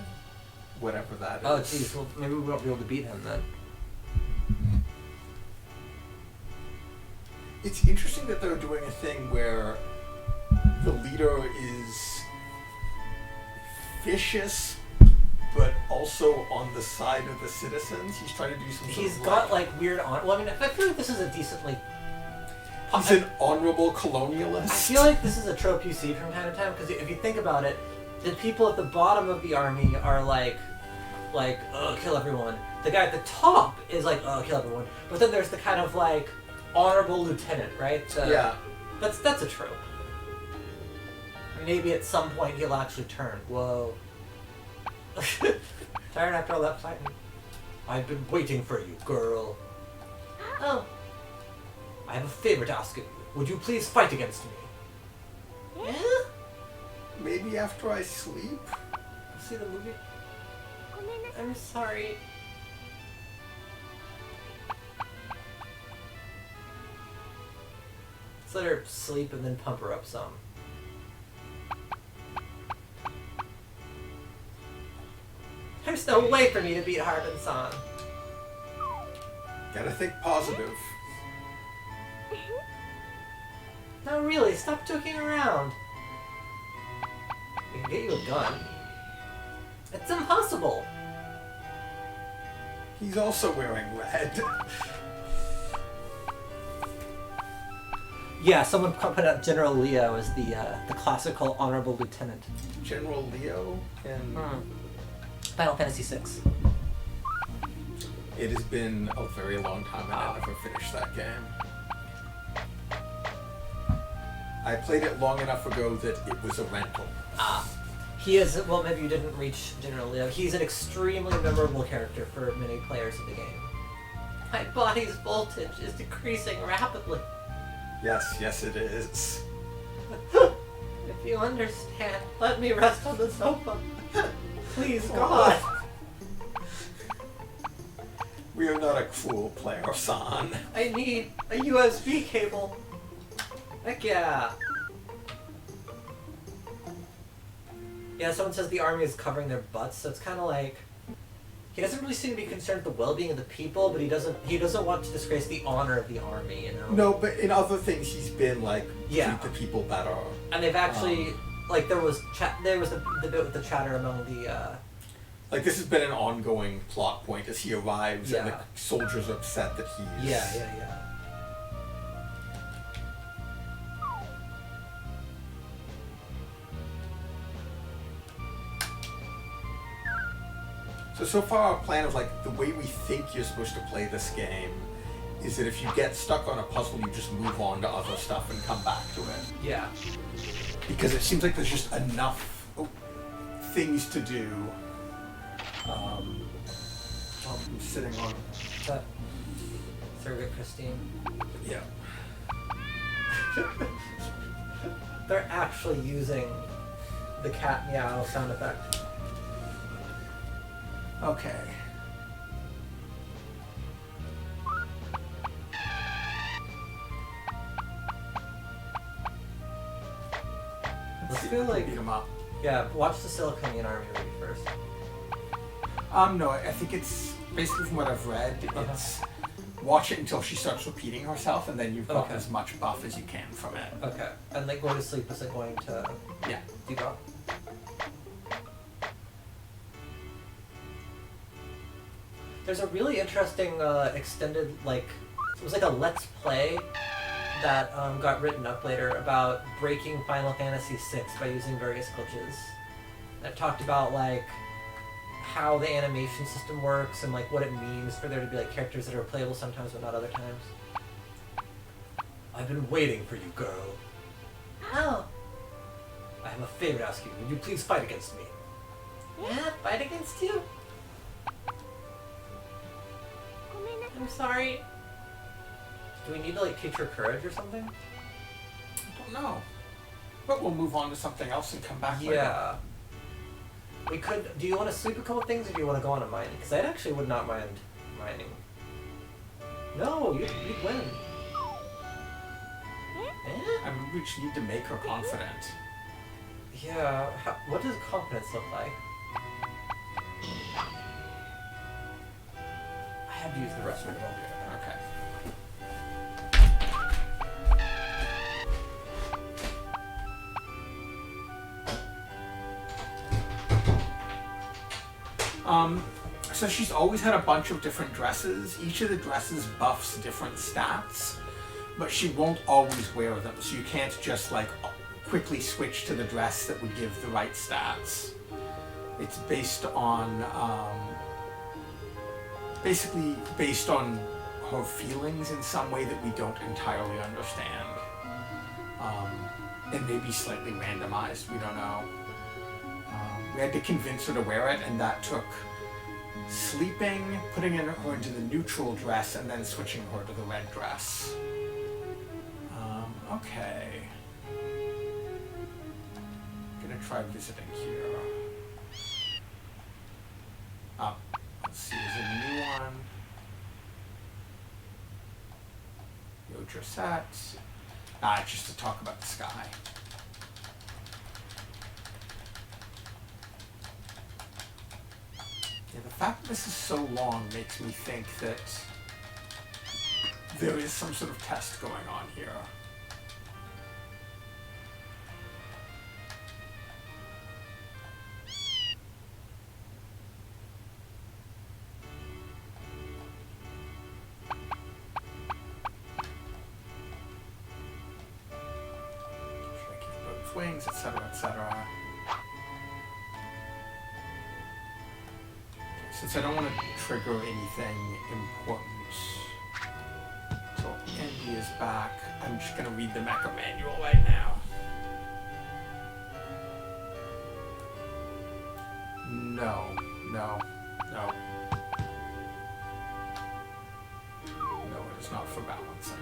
whatever that is. Oh, jeez. Well, maybe we won't be able to beat him then. It's interesting that they're doing a thing where the leader is vicious, but also on the side of the citizens. He's trying to do some. He's got like weird on. Well, I mean, I feel like this is a decently. He's an honorable colonialist. I feel like this is a trope you see from time to time because if you think about it, the people at the bottom of the army are like, kill everyone. The guy at the top is like, kill everyone. But then there's the kind of like honorable lieutenant, right? Yeah. That's a trope. Maybe at some point he'll actually turn. Whoa. Tired after all that fighting? I've been waiting for you, girl. Oh. I have a favor to ask of you. Would you please fight against me? Yeah? Maybe after I sleep? See the movie? I'm sorry. Let's let her sleep and then pump her up some. There's no way for me to beat Harbin-san. Gotta think positive. No, really, stop joking around. We can get you a gun. It's impossible. He's also wearing red. Yeah, someone put out General Leo as the classical honorable lieutenant. General Leo in Final Fantasy VI. It has been a very long time and I never finished that game. I played it long enough ago that it was a rental. He is, well, maybe you didn't reach General Leo. He's an extremely memorable character for many players of the game. My body's voltage is decreasing rapidly. Yes it is. If you understand, let me rest on the sofa. Please, God. We are not a cruel player, son. I need a USB cable. Heck yeah. Yeah, someone says the army is covering their butts, so it's kind of like he doesn't really seem to be concerned with the well-being of the people, but he doesn't want to disgrace the honor of the army, you know. No, but in other things he's been like Yeah. treat the people better. And they've actually like there was the bit with the chatter among the Like this has been an ongoing plot point as he arrives and the Yeah. soldiers are upset that he's yeah. So far our plan of like the way we think you're supposed to play this game is that if you get stuck on a puzzle you just move on to other stuff and come back to it. Yeah. Because it seems like there's just enough things to do. I'm sitting on But Surrogate Christine. Yeah. They're actually using the cat meow sound effect. Okay. Let's do like beat him up. yeah. Watch the Siliconian Army movie first. No, I think it's basically from what I've read, it's watch it until she starts repeating herself and then you've got Okay. as much buff as you can from it. Okay, and like going to sleep is like going to Yeah. debuff. There's a really interesting extended like it was like a let's play that got written up later about breaking Final Fantasy VI by using various glitches. That talked about like how the animation system works and like what it means for there to be like characters that are playable sometimes but not other times. I've been waiting for you, girl. Oh. I have a favor to ask you. Would you please fight against me? Yeah, fight against you? I'm sorry. Do we need to like teach her courage or something? I don't know. But we'll move on to something else and come back later. Yeah. We could. Do you want to sleep a couple things, or do you want to go on a mining? Because I actually would not mind mining. No, you'd win. Eh? I mean, we just need to make her confident. Yeah. What does confidence look like? I have to use the restroom. Okay. So she's always had a bunch of different dresses. Each of the dresses buffs different stats, but she won't always wear them. So you can't just like quickly switch to the dress that would give the right stats. It's based on, basically based on her feelings in some way that we don't entirely understand. It may be slightly randomized, we don't know. We had to convince her to wear it, and that took sleeping, putting her into the neutral dress, and then switching her to the red dress. Okay. Gonna try visiting here. Oh, let's see, there's a new one. Yo Dressette. It's just to talk about the sky. Yeah, the fact that this is so long makes me think that there is some sort of test going on here. Should I keep both wings, etc., etc.? Since I don't want to trigger anything important until Andi is back, I'm just going to read the mecha manual right now. No. No, it is not for balancing.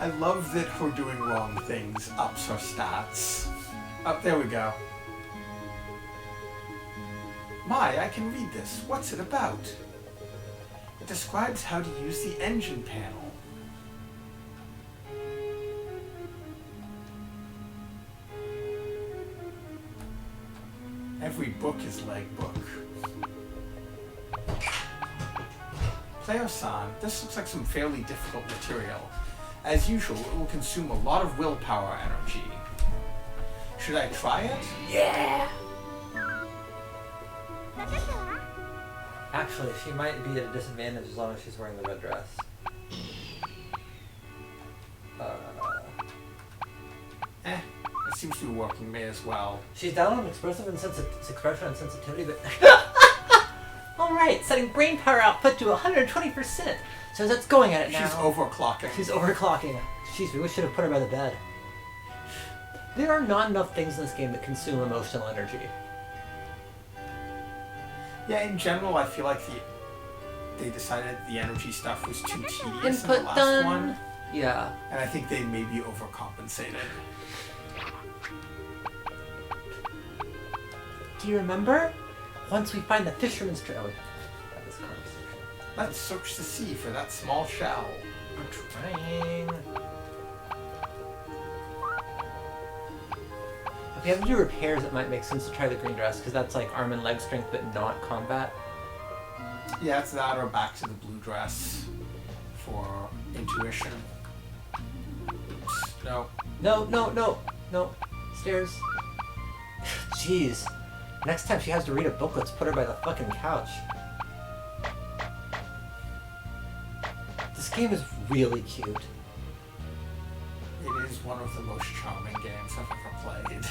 I love that her doing wrong things ups her stats. Oh, there we go. I can read this. What's it about? It describes how to use the engine panel. Every book is leg book. Player-san, this looks like some fairly difficult material. As usual, it will consume a lot of willpower energy. Should I try it? Yeah! Actually, she might be at a disadvantage as long as she's wearing the red dress. It seems to be working me as well. She's down on expressive and expression and sensitivity, but... Alright, setting brain power output to 120%. So that's going at it now. She's overclocking. She's overclocking. Jeez, we should have put her by the bed. There are not enough things in this game that consume emotional energy. Yeah, in general, I feel like they decided the energy stuff was too tedious in Input the last done. one. Yeah. And I think they maybe overcompensated. Do you remember? Once we find the fisherman's trail. Oh, we had this conversation. Let's search the sea for that small shell. I'm trying. If we have to do repairs, it might make sense to try the green dress, because that's like arm and leg strength, but not combat. Yeah, it's that or back to the blue dress for intuition. Oops, no. No. Stairs. Jeez. Next time she has to read a book, let's put her by the fucking couch. This game is really cute. It is one of the most charming games I've ever played.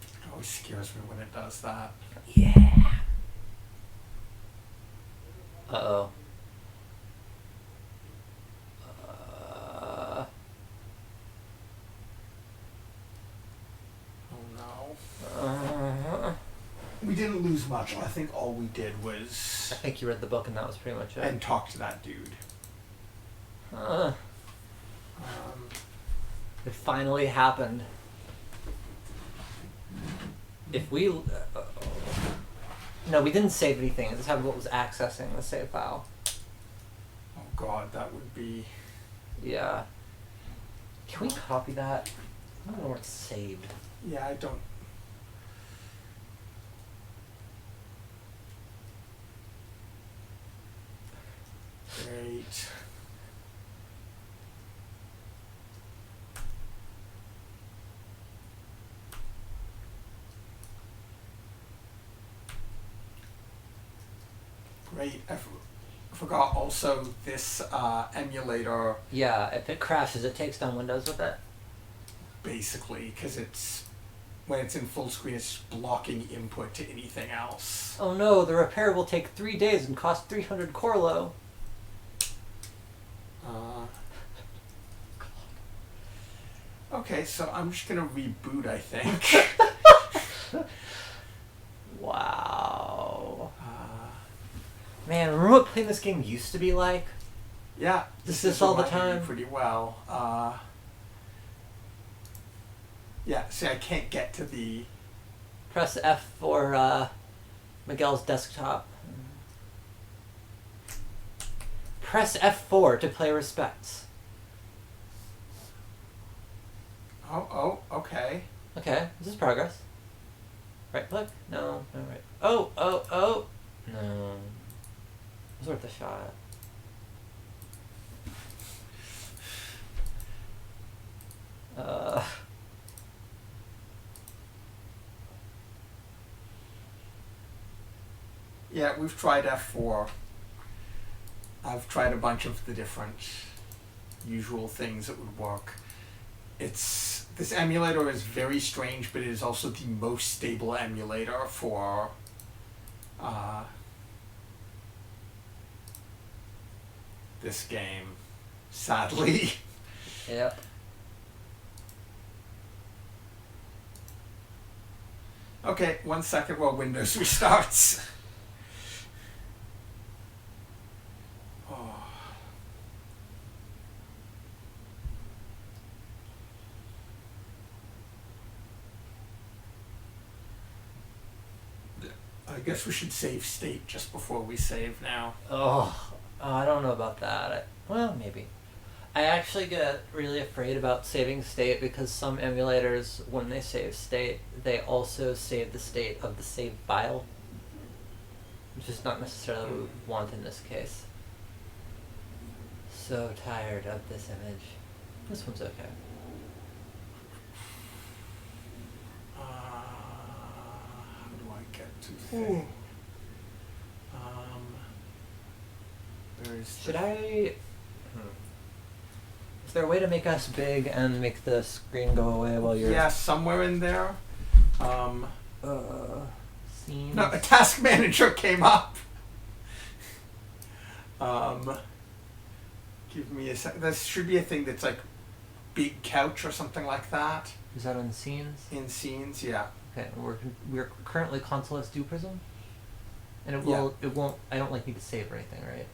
It always scares me when it does that. Yeah. Uh-oh. We didn't lose much. I think all we did was... I think you read the book and that was pretty much it. And talk to that dude. It finally happened. If we... No, we didn't save anything. It just had what was accessing the save file. Oh god, that would be... Yeah. Can we copy that? I don't know where it's saved. Yeah, I don't... Great. Great. I forgot also this emulator. Yeah, if it crashes, it takes down Windows with it. Basically, because when it's in full screen, it's blocking input to anything else. Oh no, the repair will take 3 days and cost 300 Corlo. Okay, so I'm just gonna reboot, I think. Wow. Man, remember what playing this game used to be like? Yeah. This all the time? Pretty well. Yeah, see, I can't get to the... Press F for Miguel's desktop. Press F4 to play respects. Oh, okay. Okay, this is progress. Right click? No, no right. Oh! No. It's worth a shot. Yeah, we've tried F4. I've tried a bunch of the different usual things that would work. This emulator is very strange, but it is also the most stable emulator for this game, sadly. Yep. Okay, 1 second while Windows restarts. I guess we should save state just before we save now. Oh, I don't know about that. Well, maybe. I actually get really afraid about saving state because some emulators, when they save state, they also save the state of the saved file, which is not necessarily what we would want in this case. So tired of this image. This one's okay. How do I get to the thing? Should I... Is there a way to make us big and make the screen go away while you're... Yeah, somewhere in there. Scenes? No, a task manager came up. Give me a sec. There should be a thing that's like big couch or something like that. Is that on scenes? In scenes, yeah. Okay, we're currently console as do Prism, and it won't. I don't need to save or anything, right?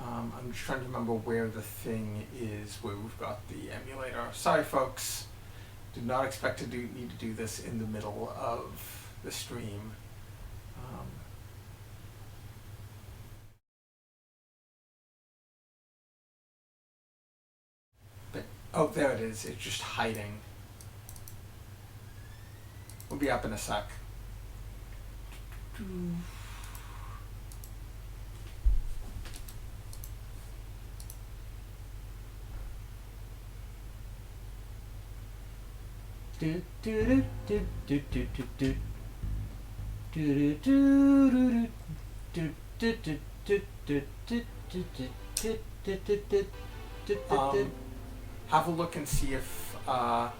I'm just trying to remember where the thing is where we've got the emulator. Sorry, folks. Did not expect to need to do this in the middle of the stream. Oh, there it is. It's just hiding. We'll be up in a sec. Have a look and see if are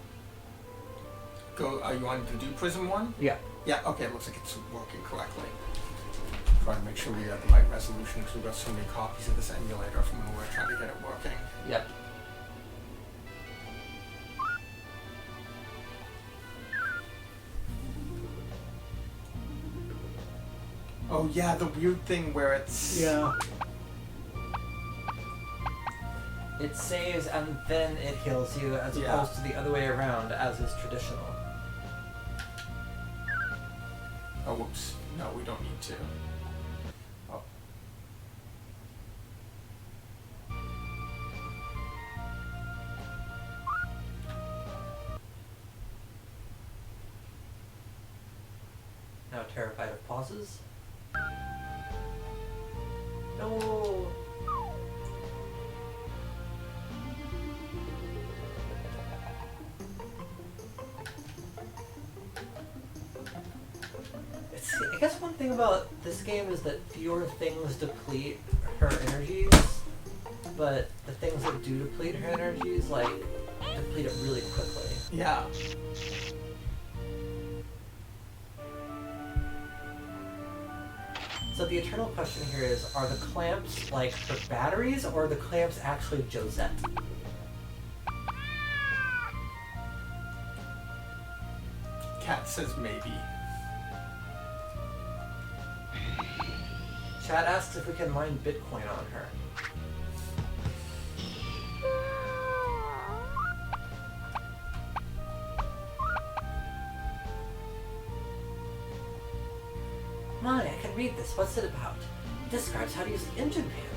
you on the do Prism one? Yeah. Yeah, okay, it looks like it's working correctly. Trying to make sure we got the right resolution because we've got so many copies of this emulator from when we were trying to get it working. Yep. Oh yeah, the weird thing where it's... Yeah. It saves and then it heals you as opposed to the other way around as is traditional. Oh, whoops. No, we don't need to. Oh. Now terrified of pauses. No. It guess one thing about this game is that fewer things deplete her energies, but the things that do deplete her energies, like, deplete it really quickly. Yeah. So the eternal question here is, are the clamps like her batteries, or are the clamps actually Josette? Cat says maybe. Chat asks if we can mine Bitcoin on her. Molly, I can read this. What's it about? It describes how to use the engine panel.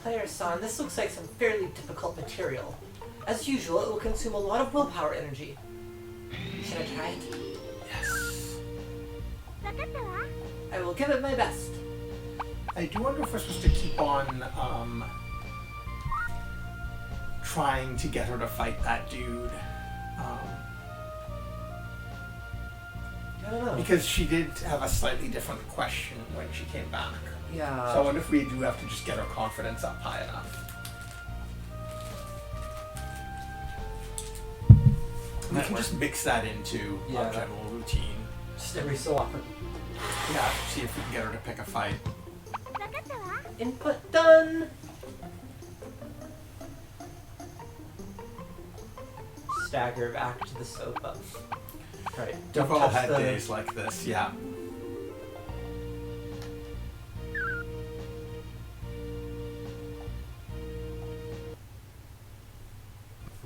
Player-san, this looks like some fairly difficult material. As usual, it will consume a lot of willpower energy. Should I try it? Yes. I will give it my best. I do wonder if we're supposed to keep on trying to get her to fight that dude. I don't know. Because she did have a slightly different question when she came back. Yeah. So I wonder if we do have to just get her confidence up high enough. We can just mix that into our general routine. Just every so often. Yeah, see if we can get her to pick a fight. Input done! Stagger back to the sofa. Right. We've all had days like this, yeah.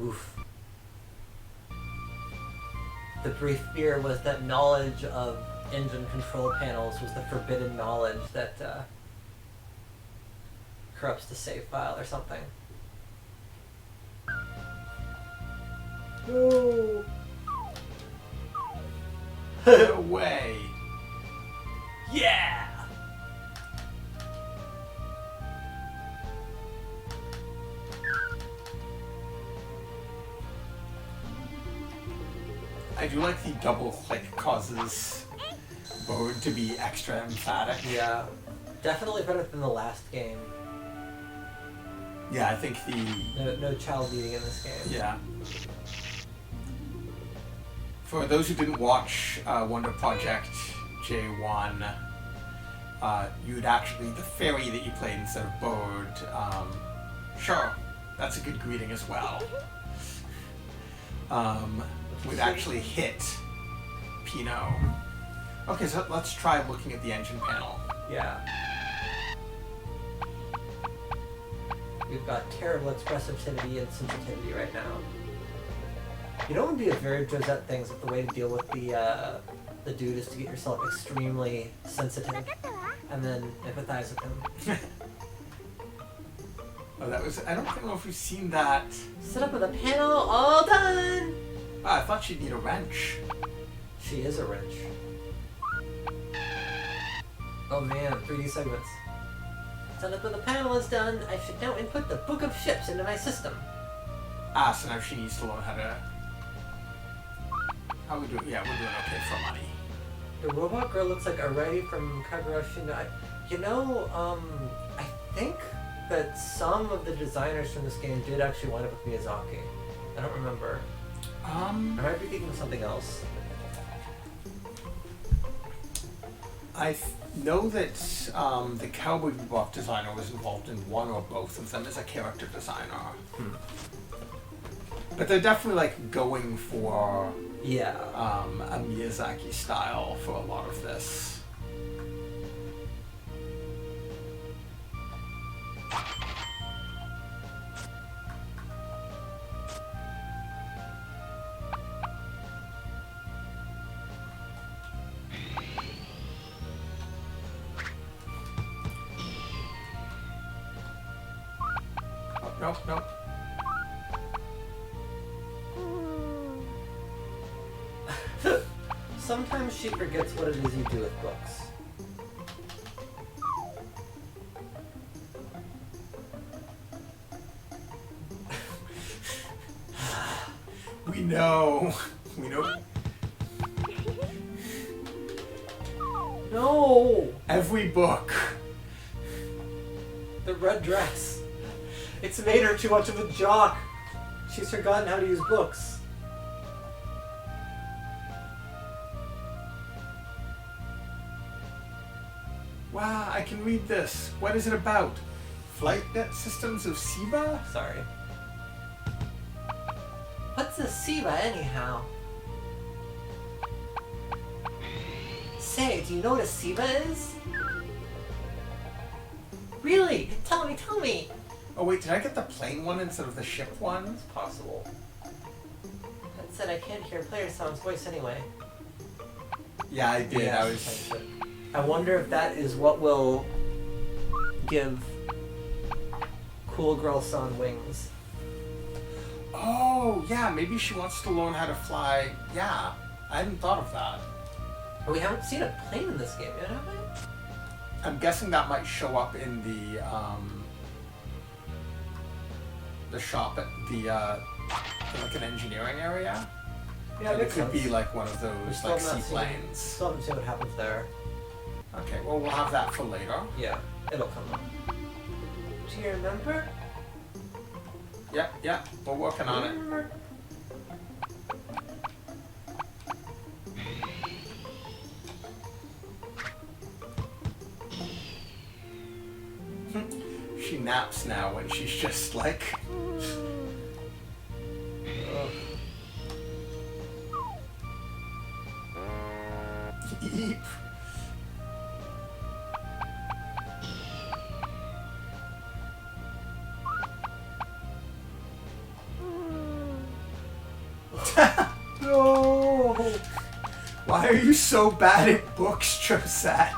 Oof. The brief fear was that knowledge of engine control panels was the forbidden knowledge that corrupts the save file or something. No. No way. Yeah. I do like the double click causes Bode to be extra emphatic. Yeah. Definitely better than the last game. Yeah, I think the... No child beating in this game. Yeah. For those who didn't watch Wonder Project J1, you'd actually, the fairy that you played instead of Bode, sure, that's a good greeting as well, would actually hit Pinot. Okay, so let's try looking at the engine panel. Yeah. We've got terrible expressivity and sensitivity right now. You know what would be a very Josette thing is that the way to deal with the dude is to get yourself extremely sensitive and then empathize with him. Oh, that was... I don't know if we've seen that. Set up with a panel, all done! I thought she'd need a wrench. She is a wrench. Oh man, 3D segments. Set up with a panel is done. I should now input the book of ships into my system. Ah, so now she needs to learn how to... How we doing? Yeah, we're doing okay for money. The robot girl looks like Areti from Kagura Shindo. You know, I think that some of the designers from this game did actually wind up with Miyazaki. I don't remember. I might be thinking of something else. I know that the Cowboy Bebop designer was involved in one or both of them as a character designer. But they're definitely like going for a Miyazaki style for a lot of this. Nope, nope. Sometimes she forgets what it is you do with books. We know. We know. No! Every book. The red dress. It's made her too much of a jock. She's forgotten how to use books. Wow, I can read this. What is it about? Flight net systems of Siva? Sorry. What's a Siva anyhow? Say, do you know what a Siva is? Really? Tell me. Oh wait, did I get the plane one instead of the ship one? It's possible. That said, I can't hear Player Sound's voice anyway. Yeah, I did. Yeah, I wonder if that is what will give Cool Girl Son wings. Oh, yeah, maybe she wants to learn how to fly. Yeah, I hadn't thought of that. We haven't seen a plane in this game yet, have we? I'm guessing that might show up in the shop at like an engineering area. Yeah, and it could be like one of We've those still like not seaplanes. Still haven't seen what happens there. Okay, well we'll have that for later. Yeah, it'll come up. Do you remember? Yeah, we're working on it. She naps now when she's just like... Eep. No! Why are you so bad at books, Josette?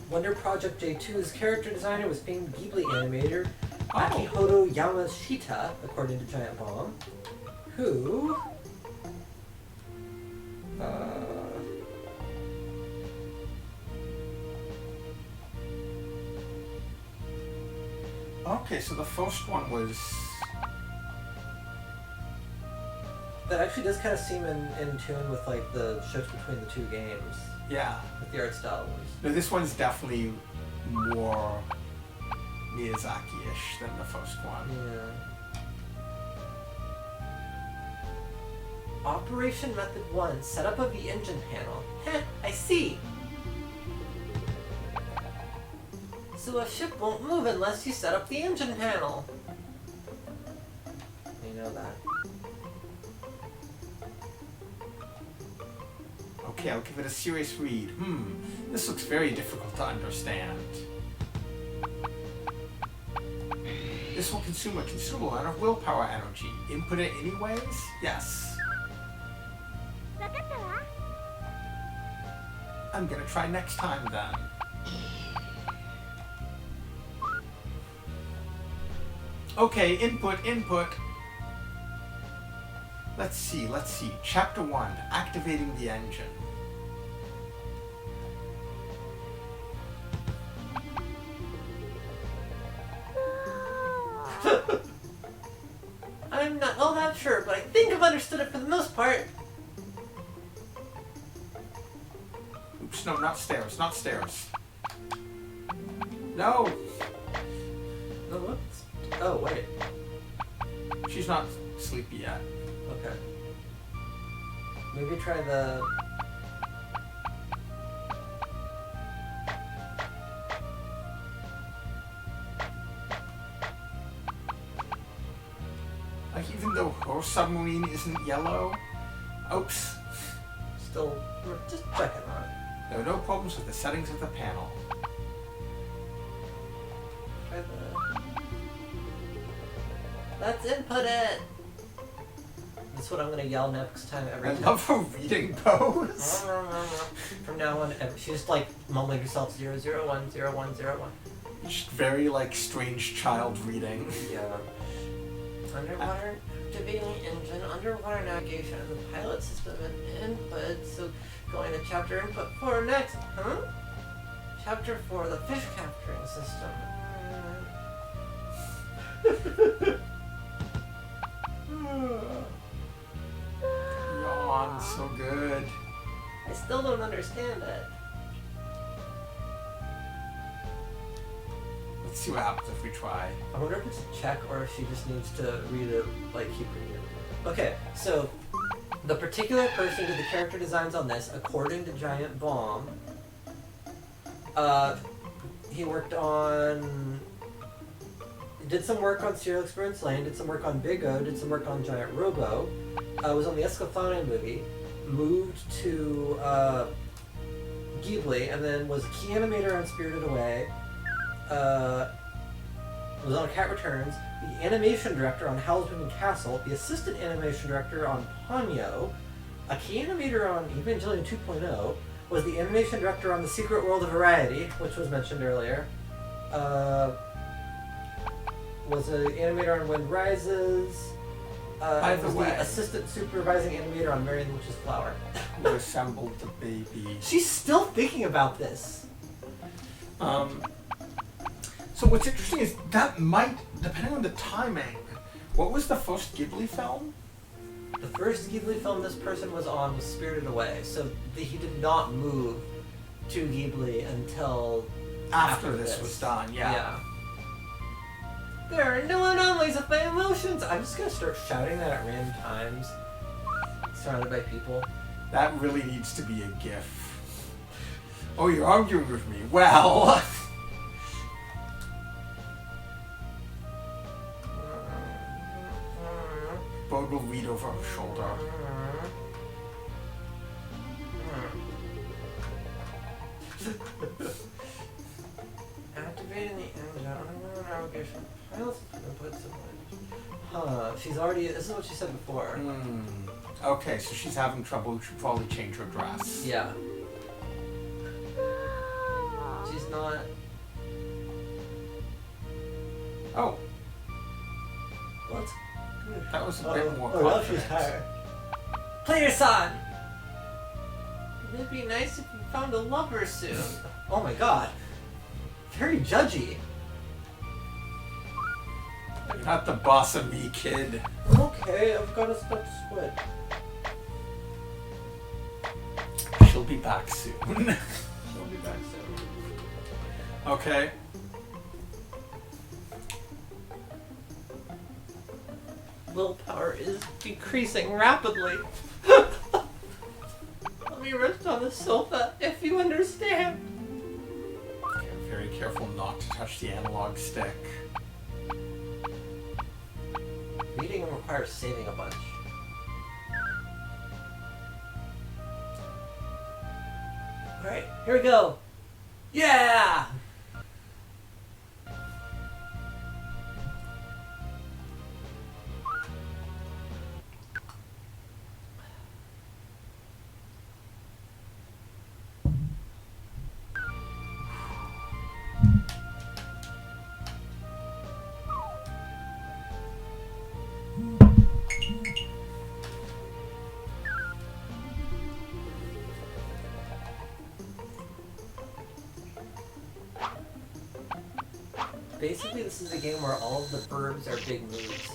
Wonder Project J2's character designer was famed Ghibli animator Akihoto Yamashita, according to Giant Bomb, who... Okay, so the first one was... That actually does kind of seem in tune with like the shifts between the two games, Yeah. with the art styles. No, this one's definitely more Miyazaki-ish than the first one. Yeah. Operation Method 1, setup of the engine panel. Heh, I see! So a ship won't move unless you set up the engine panel. You know that. Okay, I'll give it a serious read. This looks very difficult to understand. This will consume a considerable amount of willpower energy. Input it anyways? Yes. I'm gonna try next time then. Okay, input. Let's see. Chapter 1, activating the engine. I'm not all that sure, but I think I've understood it for the most part. Oops, no, not stairs. No! No, whoops. Oh, wait. She's not sleepy yet. Okay. Maybe try the... Like, even though her submarine isn't yellow. Oops. Still, we're just checking on it. There are no problems with the settings of the panel. Try the... Let's input it! That's what I'm gonna yell next time every I time. love her reading pose. From now on, she's just like mumbling herself 001, 0101. Just very, like, strange child reading. Yeah. Underwater activating engine, underwater navigation, and the pilot system and input. So going to chapter input 4 next. Huh? Chapter 4, the fish capturing system. Yawn, so good. I still don't understand it. Let's see what happens if we try. I wonder if it's a check or if she just needs to read it, like, keep reading it. Okay, so the particular person who did the character designs on this, according to Giant Bomb, he worked on... did some work on Serial Experience Lane, did some work on Big O, did some work on Giant Robo, was on the Escaflowne movie, moved to Ghibli, and then was a key animator on Spirited Away, was on Cat Returns, the animation director on Howl's Moving Castle, the assistant animation director on Ponyo, a key animator on Evangelion 2.0, was the animation director on The Secret World of Variety, which was mentioned earlier, was an animator on Wind Rises, By the way, the assistant supervising animator on Mary and the Witch's Flower. who assembled the baby. She's still thinking about this. So what's interesting is that might, depending on the timing, what was the first Ghibli film? The first Ghibli film this person was on was Spirited Away, so he did not move to Ghibli until After this was done, yeah. There are no anomalies of my emotions! I'm just gonna start shouting that at random times, surrounded by people. That really needs to be a GIF. Oh, you're arguing with me. Well... Bode will read over her shoulder. Activating the engine on navigation pilots inputs. Huh, she's already, this is what she said before. Okay, so she's having trouble. We should probably change her dress. Yeah. She's not... Oh, What? that was a bit more Oh, now confident. she's tired. Player-san! It'd be nice if you found a lover soon. Oh my god. Very judgy. You're not the boss of me, kid. Okay, I've got a stuffed squid. She'll be back soon. She'll be back soon. Okay. Willpower is decreasing rapidly. Let me rest on the sofa, if you understand. Okay, I'm very careful not to touch the analog stick. Reading requires saving a bunch. Alright, here we go. Yeah! Basically, this is a game where all of the verbs are big moods.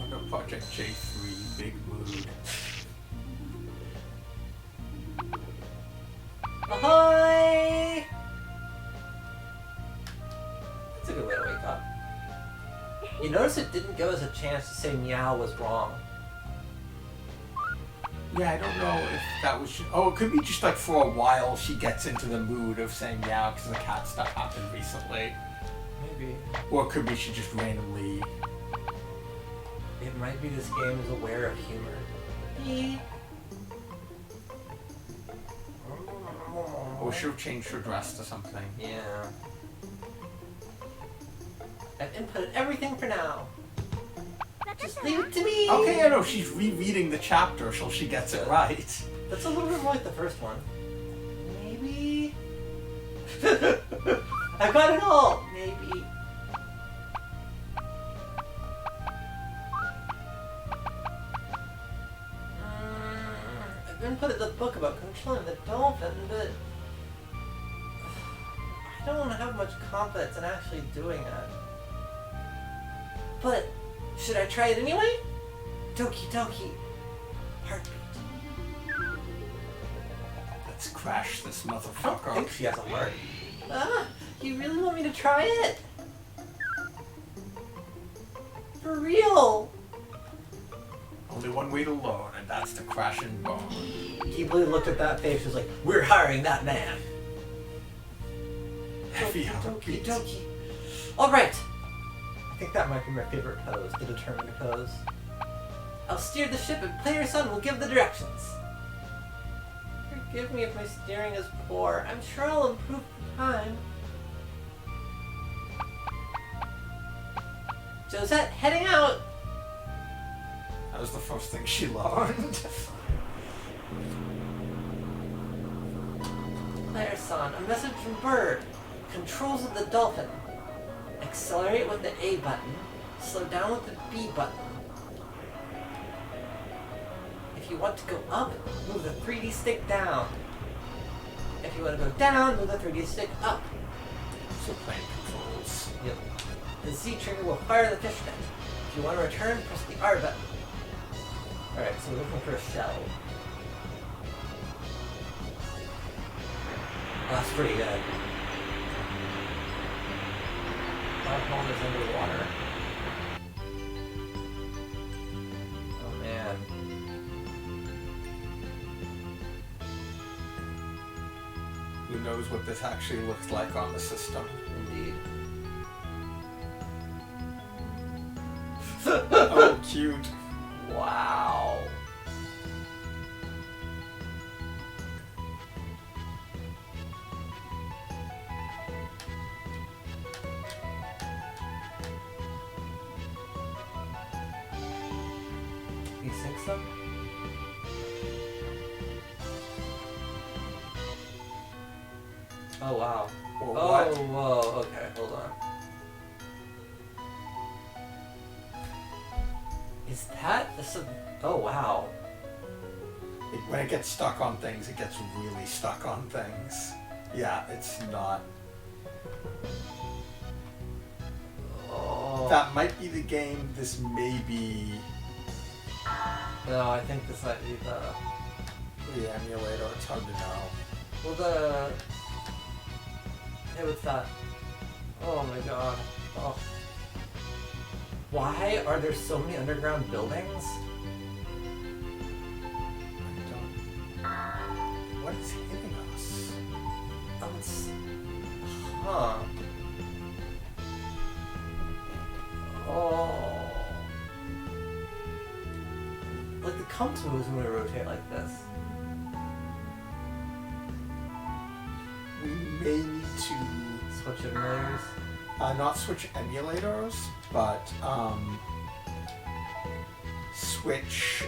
Wonder Project J3, big mood. Ahoy! That's a good way to wake up. You notice it didn't go as a chance to say meow was wrong. Yeah, I don't know if that was... Oh, it could be just like for a while she gets into the mood of saying meow because the cat stuff happened recently. Maybe. Or it could be she just randomly... It might be this game is aware of humor. Or she'll change her dress to something. Yeah. I've inputted everything for now. Just leave it to me! Okay, I know, she's rereading the chapter so she gets it right. That's a little bit more like the first one. Maybe... I've got it all! Maybe. I've inputted dolphin, but I don't have much confidence in actually doing it. But should I try it anyway? Doki doki. Heartbeat. Let's crash this I don't motherfucker. think she has a heart. Ah, you really want me to try it? For real? Only one way to learn, and that's to crash and burn. Ghibli looked at that face and was like, we're hiring that man. Heavy Doki heartbeat. doki. Alright, I think that might be my favorite pose, the determined pose. I'll steer the ship and Player Son will give the directions. Forgive me if my steering is poor. I'm sure I'll improve with time. Josette, heading out! That was the first thing she learned. Player Son, a message from Bird. Controls of the dolphin. Accelerate with the A button. Slow down with the B button. If you want to go up, move the 3D stick down. If you want to go down, move the 3D stick up. So plane controls. Yep. The Z trigger will fire the fishnet. If you want to return, press the R button. Alright, so we're looking for a shell. Oh, that's pretty good. Our home is underwater. Oh man. Who knows what this actually looks like on the system? Indeed. Oh, cute. Wow. You think so? Oh wow. Or Oh, what? whoa. Okay, hold on. Is that the oh wow. When it gets stuck on things, it gets really stuck on things. Yeah, it's not. Oh. That might be the game. This may be No, I think this might be the emulator. It's hard to know. well the hey, what's that? Oh my god. Oh. Why are there so many underground buildings? What is hitting us? Oh, it's huh. Oh. Like the compass moves when we rotate like this. We may need to Switch emulators. not switch emulators, but switch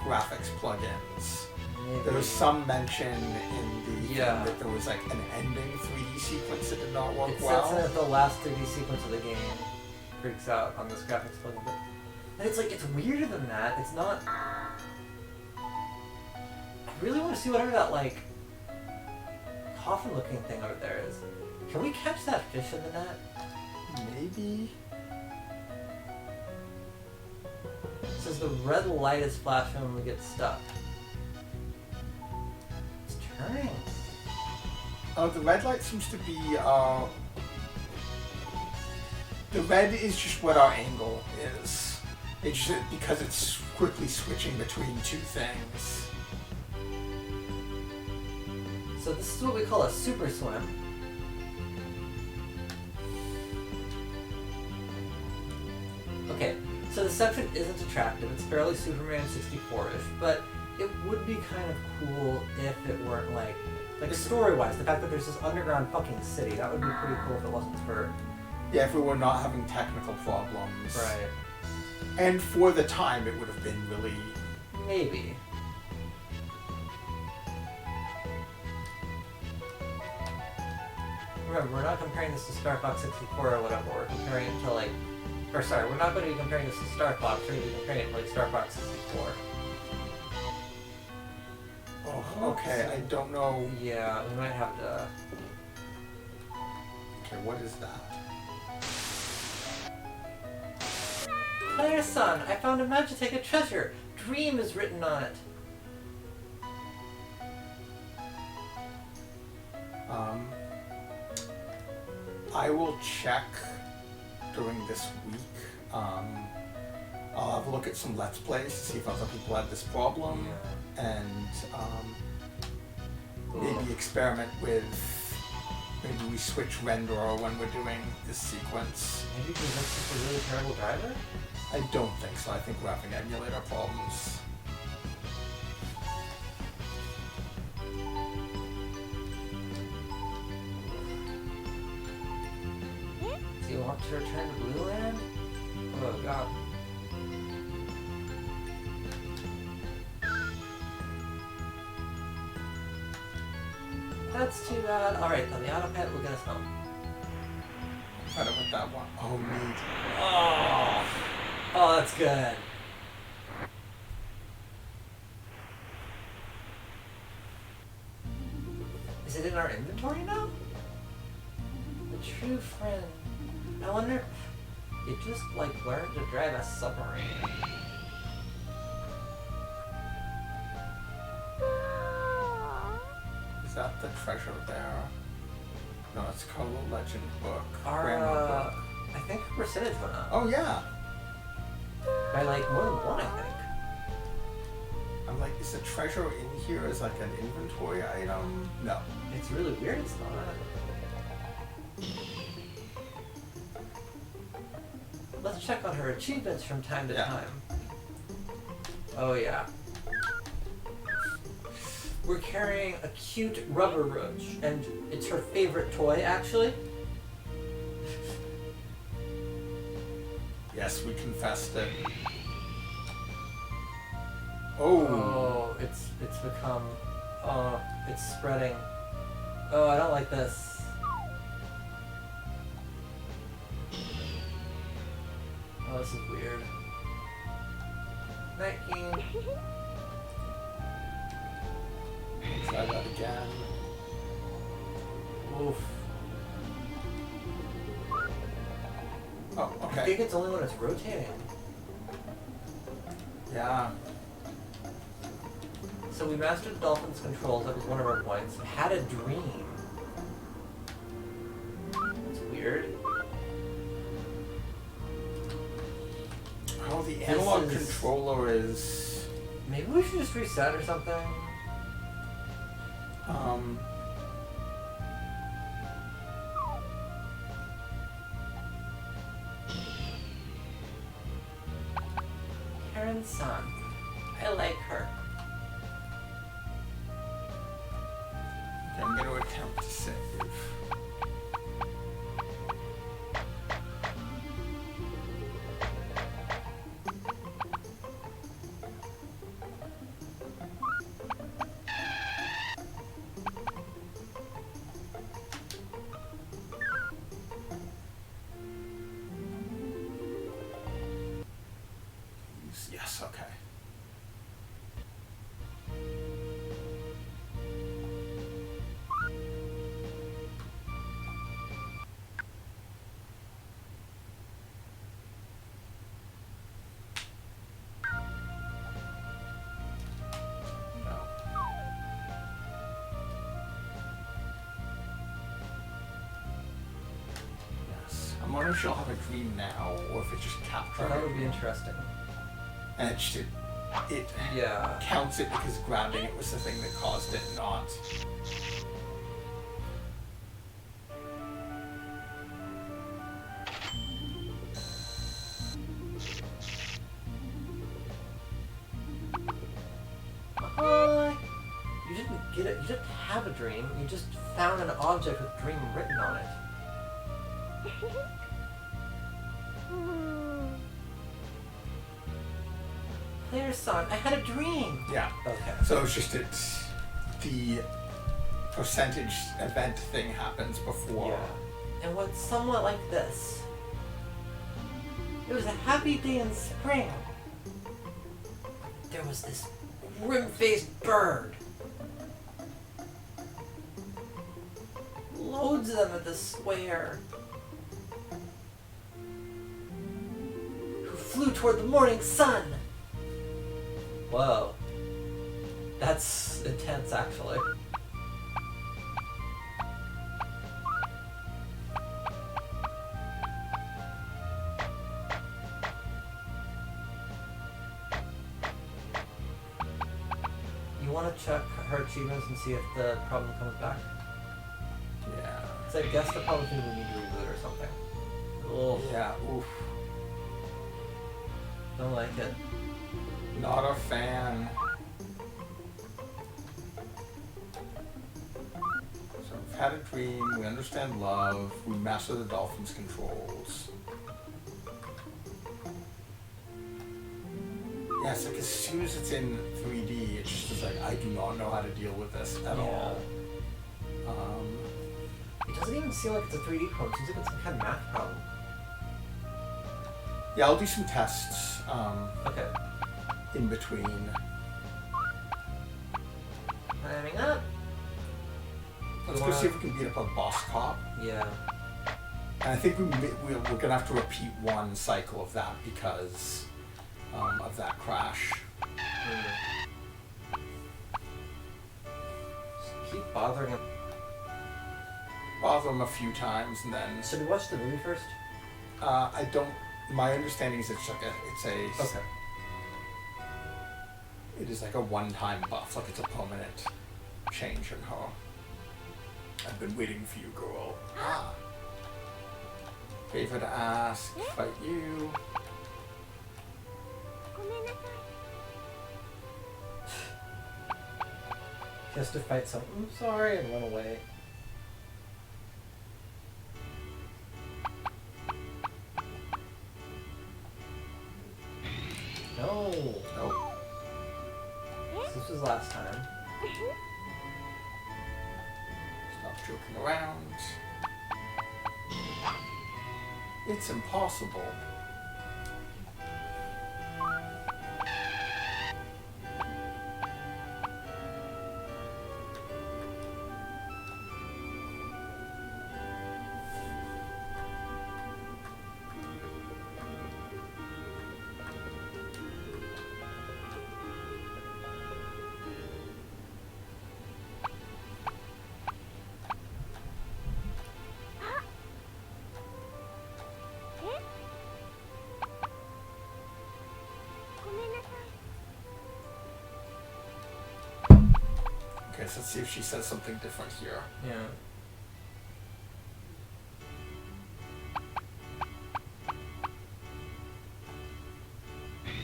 graphics plugins. Maybe. There was some mention in the Yeah. thing that there was like an ending 3D sequence that did not work It well. says that the last 3D sequence of the game freaks out on this graphics plugin, but and it's like it's weirder than that. It's not. I really want to see whatever that like coffin-looking thing over there is. Can we catch that fish in the net? Maybe. It says the red light is flashing when we get stuck. It's turning. Oh, the red light seems to be the red is just what our angle is. It's just because it's quickly switching between two things. So this is what we call a super swim. Okay, so the section isn't attractive. It's fairly Superman 64-ish, but it would be kind of cool if it weren't like story-wise. The fact that there's this underground fucking city, that would be pretty cool if it wasn't for. Yeah, if we were not having technical problems. Right. And for the time, it would have been really. Maybe. Remember, we're not comparing this to Star Fox 64 or whatever. We're comparing it to like. Or sorry, we're not going to be comparing this to Star Fox. We're going to be comparing it to like Star Fox 64. Oh, Okay, I don't know. Yeah, we might have to... Okay, what is that? Player son, I found a Magitech treasure. Dream is written on it. I will check during this week. I'll have a look at some Let's Plays to see if other people have this problem, and maybe experiment with. Maybe we switch renderer when we're doing this sequence. Maybe because that's just a really terrible driver? I don't think so. I think we're having emulator problems. Do you want to return to Blue Land? Oh god. That's too bad. Alright, then the autopilot will get us home. I don't want that one. Oh, neat. Oh, oh, that's good. Is it in our inventory now? A true friend. I wonder if you just like learned to drive a submarine. Is that the treasure there? No, it's called a legend book. Our, Grammar book. I think our percentage went up. Oh yeah. By like more than one, I think. I'm like, is the treasure in here as like an inventory item? No. It's really weird it's not. Let's check on her achievements from time to time. Oh yeah. We're carrying a cute rubber roach, and it's her favorite toy, actually. Yes, we confessed it. Oh. Oh, it's become, it's spreading. Oh, I don't like this. Oh, this is weird. Night King. Try that again. Oof. Oh, I okay. think it's only when it's rotating. Yeah. So we mastered the dolphin's controls, that was one of our points. Had a dream. That's weird. Oh, the analog is- controller is. Maybe we should just reset or something? Karen's son. I like her. Okay, I'm going to attempt to save. Yes, okay. No. Yes. I'm wondering if she'll have a dream now, or if it just captured Oh, that it. would be interesting. And it Yeah. counts it because grabbing it was the thing that caused it, not. You didn't get it. You didn't have a dream. You just found an object with dream written on it. Player son, I had a dream. Yeah. Okay. So it's just the percentage event thing happens before. Yeah. And what's somewhat like this. It was a happy day in spring. There was this grim-faced bird. loads of them at the square. Who flew toward the morning sun. Whoa. That's intense, actually. You want to check her achievements and see if the problem comes back? Yeah. Because I guess the problem is we need to reboot or something. Ugh. Yeah, oof. Don't like it. Not a fan. So we've had a dream, we understand love, we master the dolphin's controls. Yeah, it's like as soon as it's in 3D, it's just like, I do not know how to deal with this at all. It doesn't even seem like it's a 3D problem. It seems like it's some kind of math problem. Yeah, I'll do some tests Okay. in between. Climbing up. Let's go see if we can beat up a boss cop. Yeah. And I think we're going to have to repeat one cycle of that because of that crash. Just keep bothering him. Bother him a few times and then... Should we watch the movie first? I don't... My understanding is it's like Okay. It is like a one-time buff, like it's a permanent change in her. I've been waiting for you, girl. Ah. Favor to ask, fight you. She has to fight something. I'm sorry, and run away. No. Nope. This was last time. Stop joking around. It's impossible. Okay, so let's see if she says something different here. Yeah.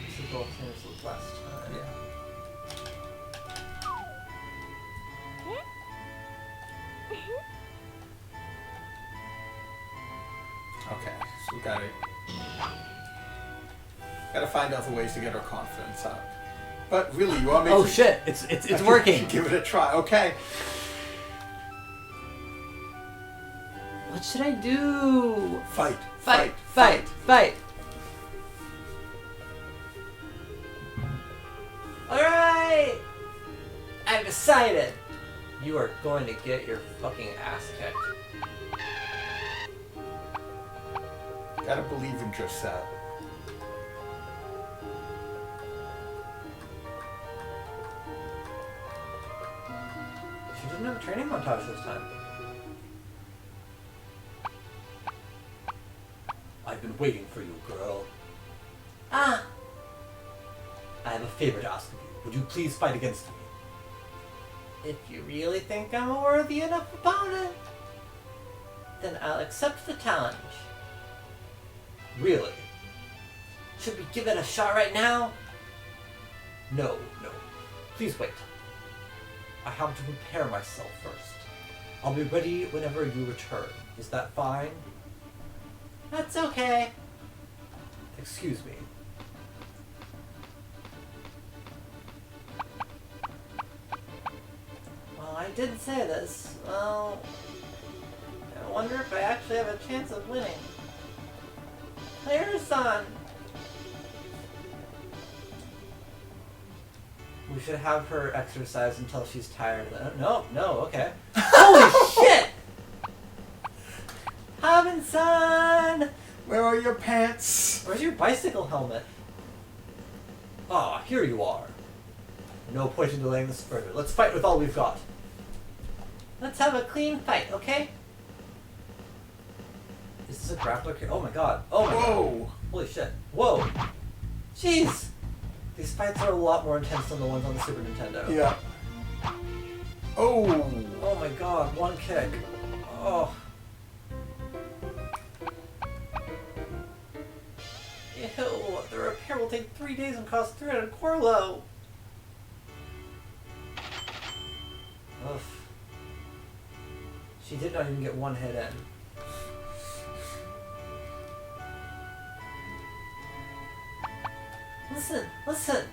This is both things as last time. Yeah. Okay, so we gotta find other ways to get her confidence up. But really, you want to make Oh shit! It's working. Give it a try. Okay. What should I do? Fight. All right. I've decided. You are going to get your fucking ass kicked. Gotta believe in Josette. She didn't have a training montage this time. I've been waiting for you, girl. Ah! I have a favor to ask of you. Would you please fight against me? If you really think I'm a worthy enough opponent, then I'll accept the challenge. Really? Should we give it a shot right now? No. Please wait. I have to prepare myself first. I'll be ready whenever you return. Is that fine? That's okay. Excuse me. Well, I did say this. Well, I wonder if I actually have a chance of winning. Claire-san! We should have her exercise until she's tired. No, okay. Holy shit! Robinson! Where are your pants? Where's your bicycle helmet? Ah, here you are. No point in delaying this further. Let's fight with all we've got. Let's have a clean fight, okay? Is this a grappler? Oh my god. Oh my god. Whoa! Holy shit. Whoa. Jeez. These fights are a lot more intense than the ones on the Super Nintendo. Yeah. Oh! Oh my god. One kick. Oh. Ew. The repair will take 3 days and cost 300 Corlo. Ugh. She did not even get one hit in. Listen, listen.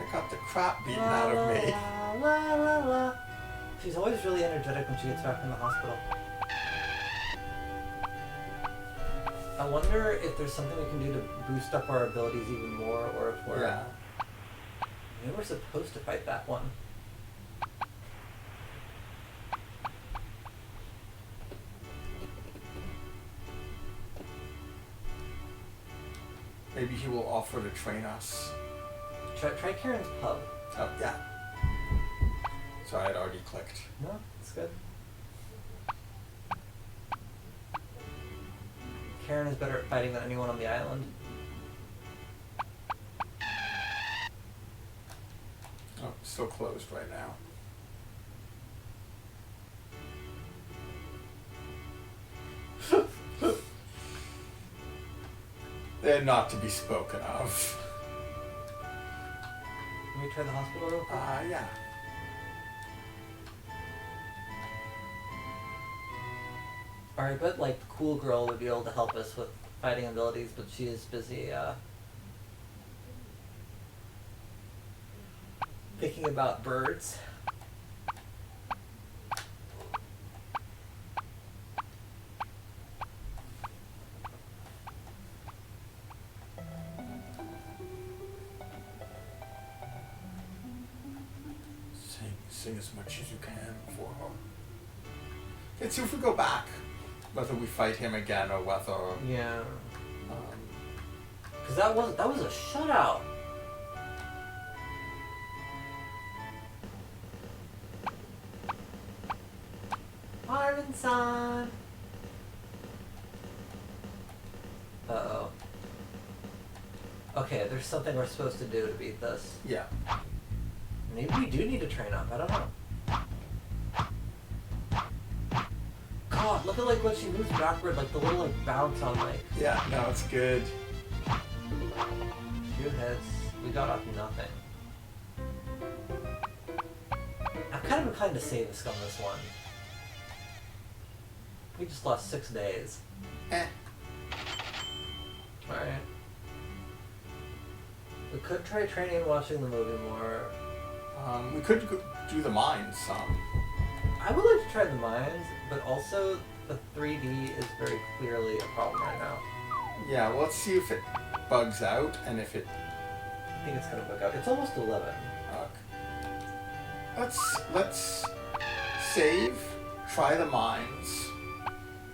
I got the crap beaten out of me. La, la, la. She's always really energetic when she gets back from the hospital. I wonder if there's something we can do to boost up our abilities even more, or if we're... Yeah. Maybe we're supposed to fight that one. Maybe he will offer to train us. Try Karen's pub. Oh, yeah. So I had already clicked. No, it's good. Karen is better at fighting than anyone on the island. Oh, still closed right now. They're not to be spoken of. Can we try the hospital real quick? Yeah. Alright, but like the cool girl would be able to help us with fighting abilities, but she is busy thinking about birds. Sing as much as you can for her. Let's see if we go back. Whether we fight him again or whether... Yeah. Cause that was a shutout. Marvin-san. Uh-oh. Okay, there's something we're supposed to do to beat this. Yeah. Maybe we do need to train up, I don't know. God, look at like when she moves backward, like the little like bounce on like... Yeah, no, it's good. 2 hits, we got off nothing. I'm kind of inclined to save us on this one. We just lost 6 days. Eh. Alright. We could try training and watching the movie more. We could do the mines some. I would like to try the mines, but also the 3D is very clearly a problem right now. Yeah, well, let's see if it bugs out and if it... I think it's gonna bug out. It's almost 11. Let's save, try the mines,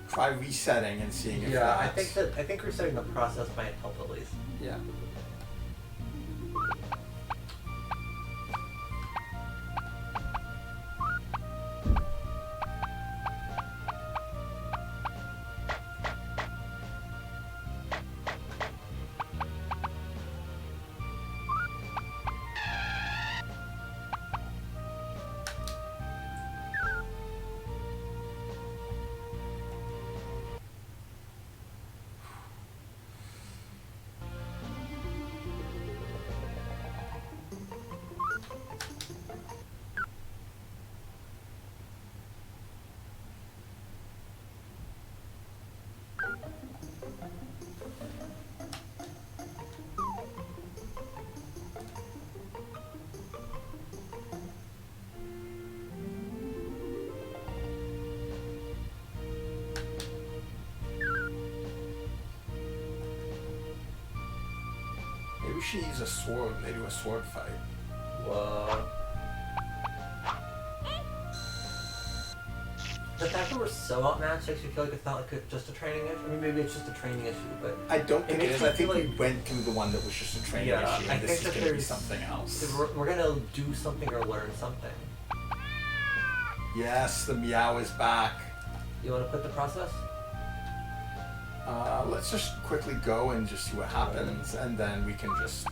try resetting and seeing if Yeah, that's... I think resetting the process might help at least. Yeah. Maybe she uses a sword and they do a sword fight. Whoa. The fact that we're so outmatched makes me feel like it's not like just a training issue. I mean, maybe it's just a training issue, but I don't think it makes is. me I think feel we like- went through the one that was just a training Yeah, issue, I and this think is that going to be there's- something else. we're gonna do something or learn something. Yes, the meow is back. You want to put the process? Let's just quickly go and just see what happens, and then we can just...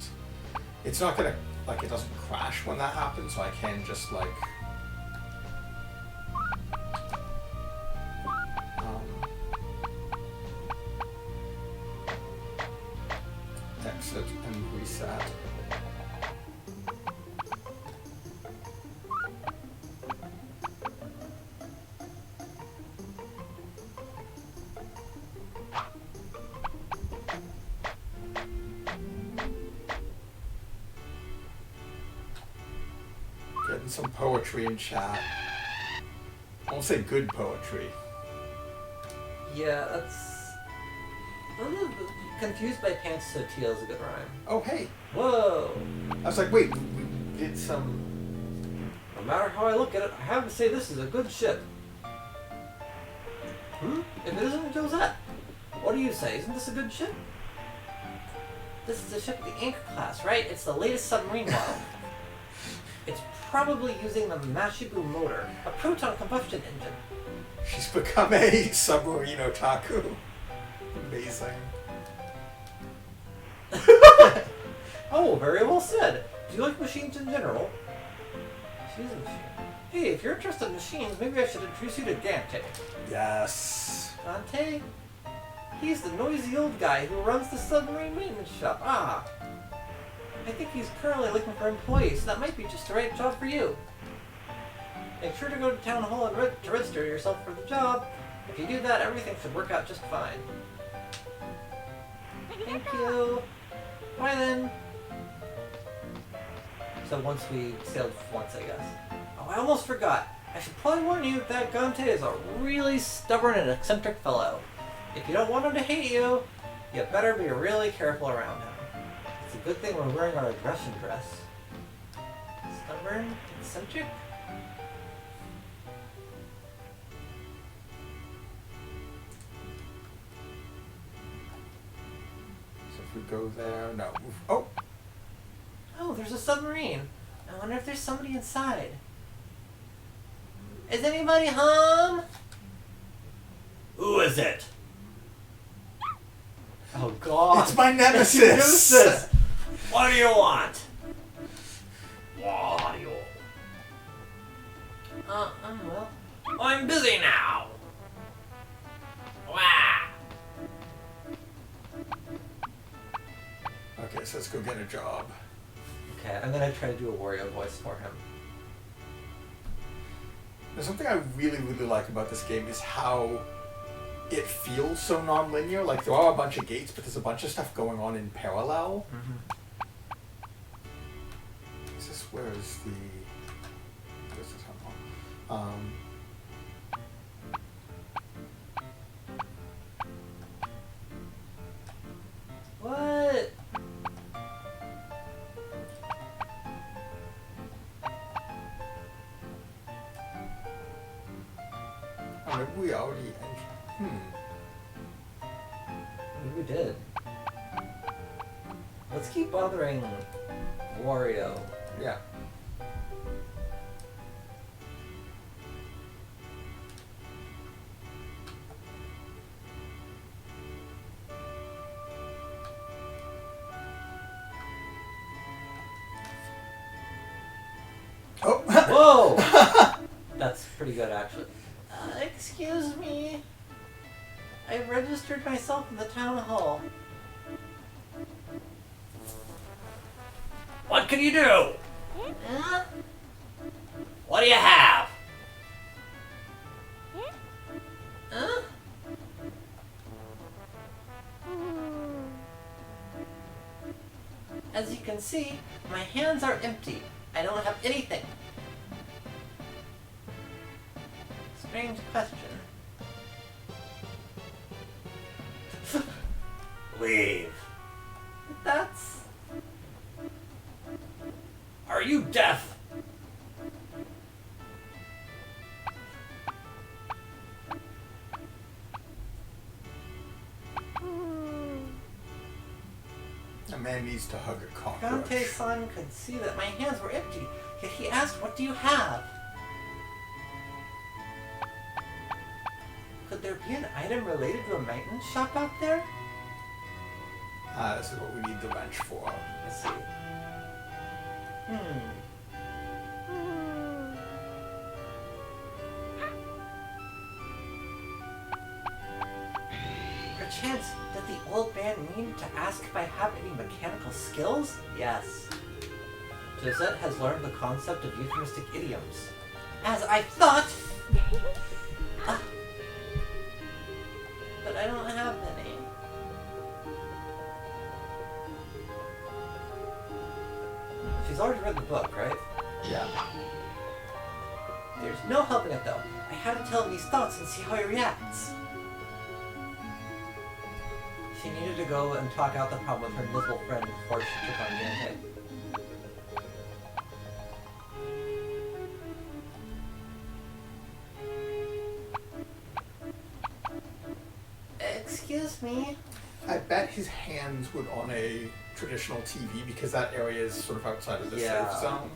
It's not gonna, like, it doesn't crash when that happens, so I can just, like... Exit and reset. Getting some poetry in chat. I won't say good poetry. Yeah, that's. I'm a little confused by pants so teal is a good rhyme. Oh, hey. Whoa! I was like, wait, we did some... No matter how I look at it, I have to say this is a good ship. If it isn't, Josette, what do you say? Isn't this a good ship? This is a ship of the Anchor class, right? It's the latest submarine model. It's probably using the Mashibu motor, a proton combustion engine. She's become a submarine otaku. Amazing. Oh, very well said. Do you like machines in general? She's a machine. Hey, if you're interested in machines, maybe I should introduce you to Dante. Yes. Dante? He's the noisy old guy who runs the submarine maintenance shop. Ah. I think he's currently looking for employees, so that might be just the right job for you. Make sure to go to town hall and to register yourself for the job. If you do that, everything should work out just fine. Thank you. Bye then. So once we sailed once, I guess. Oh, I almost forgot. I should probably warn you that Gante is a really stubborn and eccentric fellow. If you don't want him to hate you, you better be really careful around him. It's a good thing we're wearing our aggression dress. Stubborn? Eccentric? So if we go there, no. Oh, Oh, there's a submarine. I wonder if there's somebody inside. Is anybody home? Who is it? Oh God! it's my nemesis. What do you want? What do you want? Well, I'm busy now. Wah! Okay, so let's go get a job. Okay, I'm gonna try to do a Wario voice for him. There's something I really, really like about this game is how it feels so non-linear. Like, there are a bunch of gates, but there's a bunch of stuff going on in parallel. Is this, where's the town hall? What? Oh, maybe we already Maybe we did. Let's keep bothering Wario. Yeah. Oh! Whoa! That's pretty good, actually. Excuse me. I registered myself in the town hall. What can you do? Huh? What do you have? Huh? As you can see, my hands are empty. I don't have anything. Strange question. Leave. That's... Are you deaf? A man needs to hug a cockroach. Dante-san could see that my hands were empty, yet he asked, "What do you have?" Could there be an item related to a maintenance shop out there? This is what we need the wrench for. I see. Perchance, did the old man mean to ask if I have any mechanical skills? Yes. Josette has learned the concept of euphemistic idioms. As I thought! But I don't have any. She's already read the book, right? Yeah. There's no helping it though. I have to tell him these thoughts and see how he reacts. She needed to go and talk out the problem with her miserable friend before she took on Dante. Excuse me? I bet his hands would on a traditional TV because that area is sort of outside of the safe zone.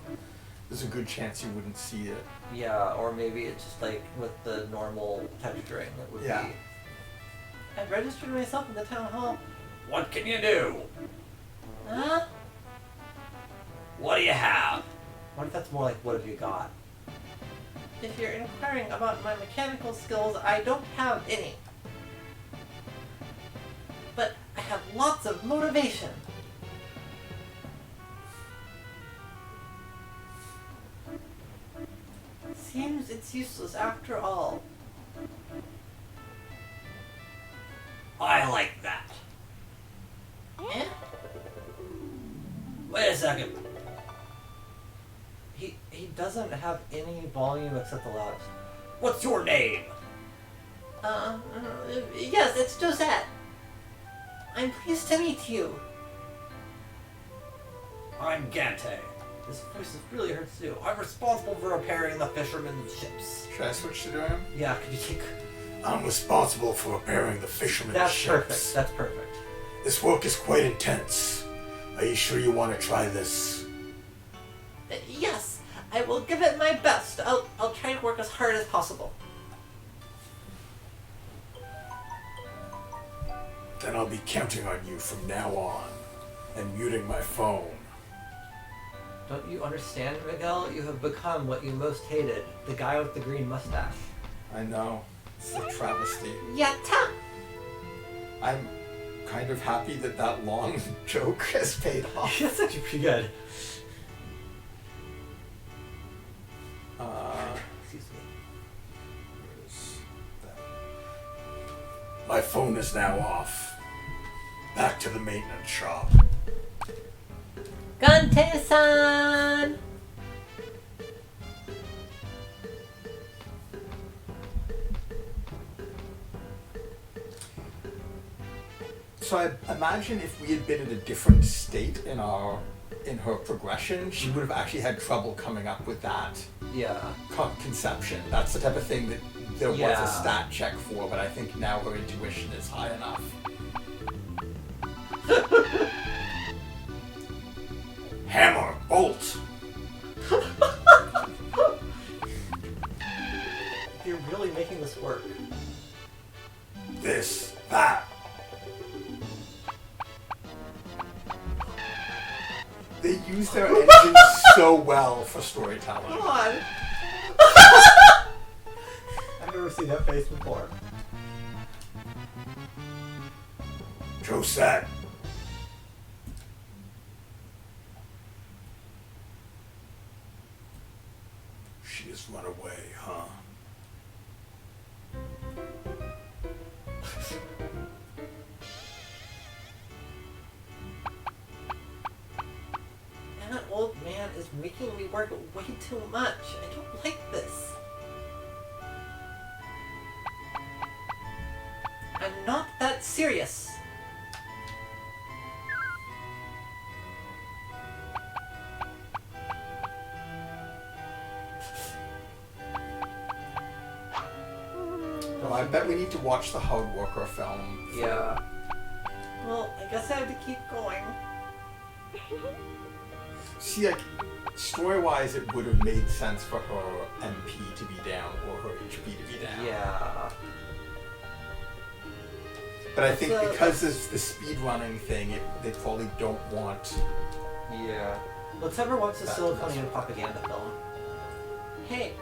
There's a good chance you wouldn't see it. Yeah, or maybe it's just like with the normal texturing it would be. I registered myself in the town hall. What can you do? Huh? What do you have? What if that's more like, what have you got? If you're inquiring about my mechanical skills, I don't have any. But I have lots of motivation. Seems it's useless after all. I like that. Eh? Wait a second. He doesn't have any volume except the loudest. What's your name? Yes, it's Josette. I'm pleased to meet you. I'm Gante. This voice really hurts to do. I'm responsible for repairing the fishermen's ships. Should I switch to him? Yeah, could you take... I'm responsible for repairing the fisherman's That's ships. perfect. That's perfect. This work is quite intense. Are you sure you want to try this? Yes, I will give it my best. I'll try to work as hard as possible. Then I'll be counting on you from now on and muting my phone. Don't you understand, Miguel? You have become what you most hated, the guy with the green mustache. I know. It's a travesty. Yatta! I'm kind of happy that that long joke has paid off. That's actually pretty good. Excuse me. Where's that? My phone is now off. Back to the maintenance shop. Gante-san! So I imagine if we had been in a different state in her progression, she would have actually had trouble coming up with that Yeah. conception. That's the type of thing that there was Yeah. a stat check for, but I think now her intuition is high enough. Hammer, bolt. You're really making this work. This, that. They use their engine so well for storytelling. Come on! I've never seen that face before. Josette. She has run away, huh? That old man is making me work way too much. I don't like this. I'm not that serious. So I bet we need to watch the Hard Worker film. Yeah. Well, I guess I have to keep going. See, like, story-wise, it would have made sense for her MP to be down or her HP to be down. Yeah. But I think because it's the speedrunning thing, they probably don't want... Yeah. Let's ever watch the Siliconian propaganda film. Hey,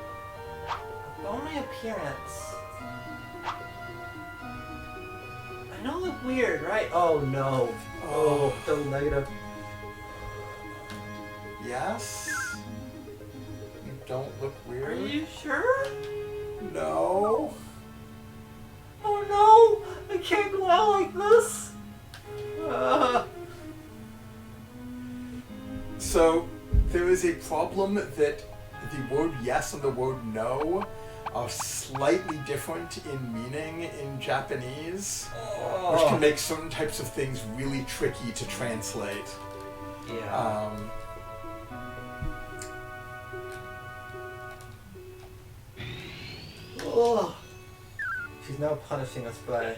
about my appearance. I know I look weird, right? Oh no. Oh, so negative. Yes? You don't look weird? Are you sure? No. Oh no! I can't go out like this! So, there is a problem that the word yes and the word no are slightly different in meaning in Japanese, which can make certain types of things really tricky to translate. Yeah. Oh. She's now punishing us by...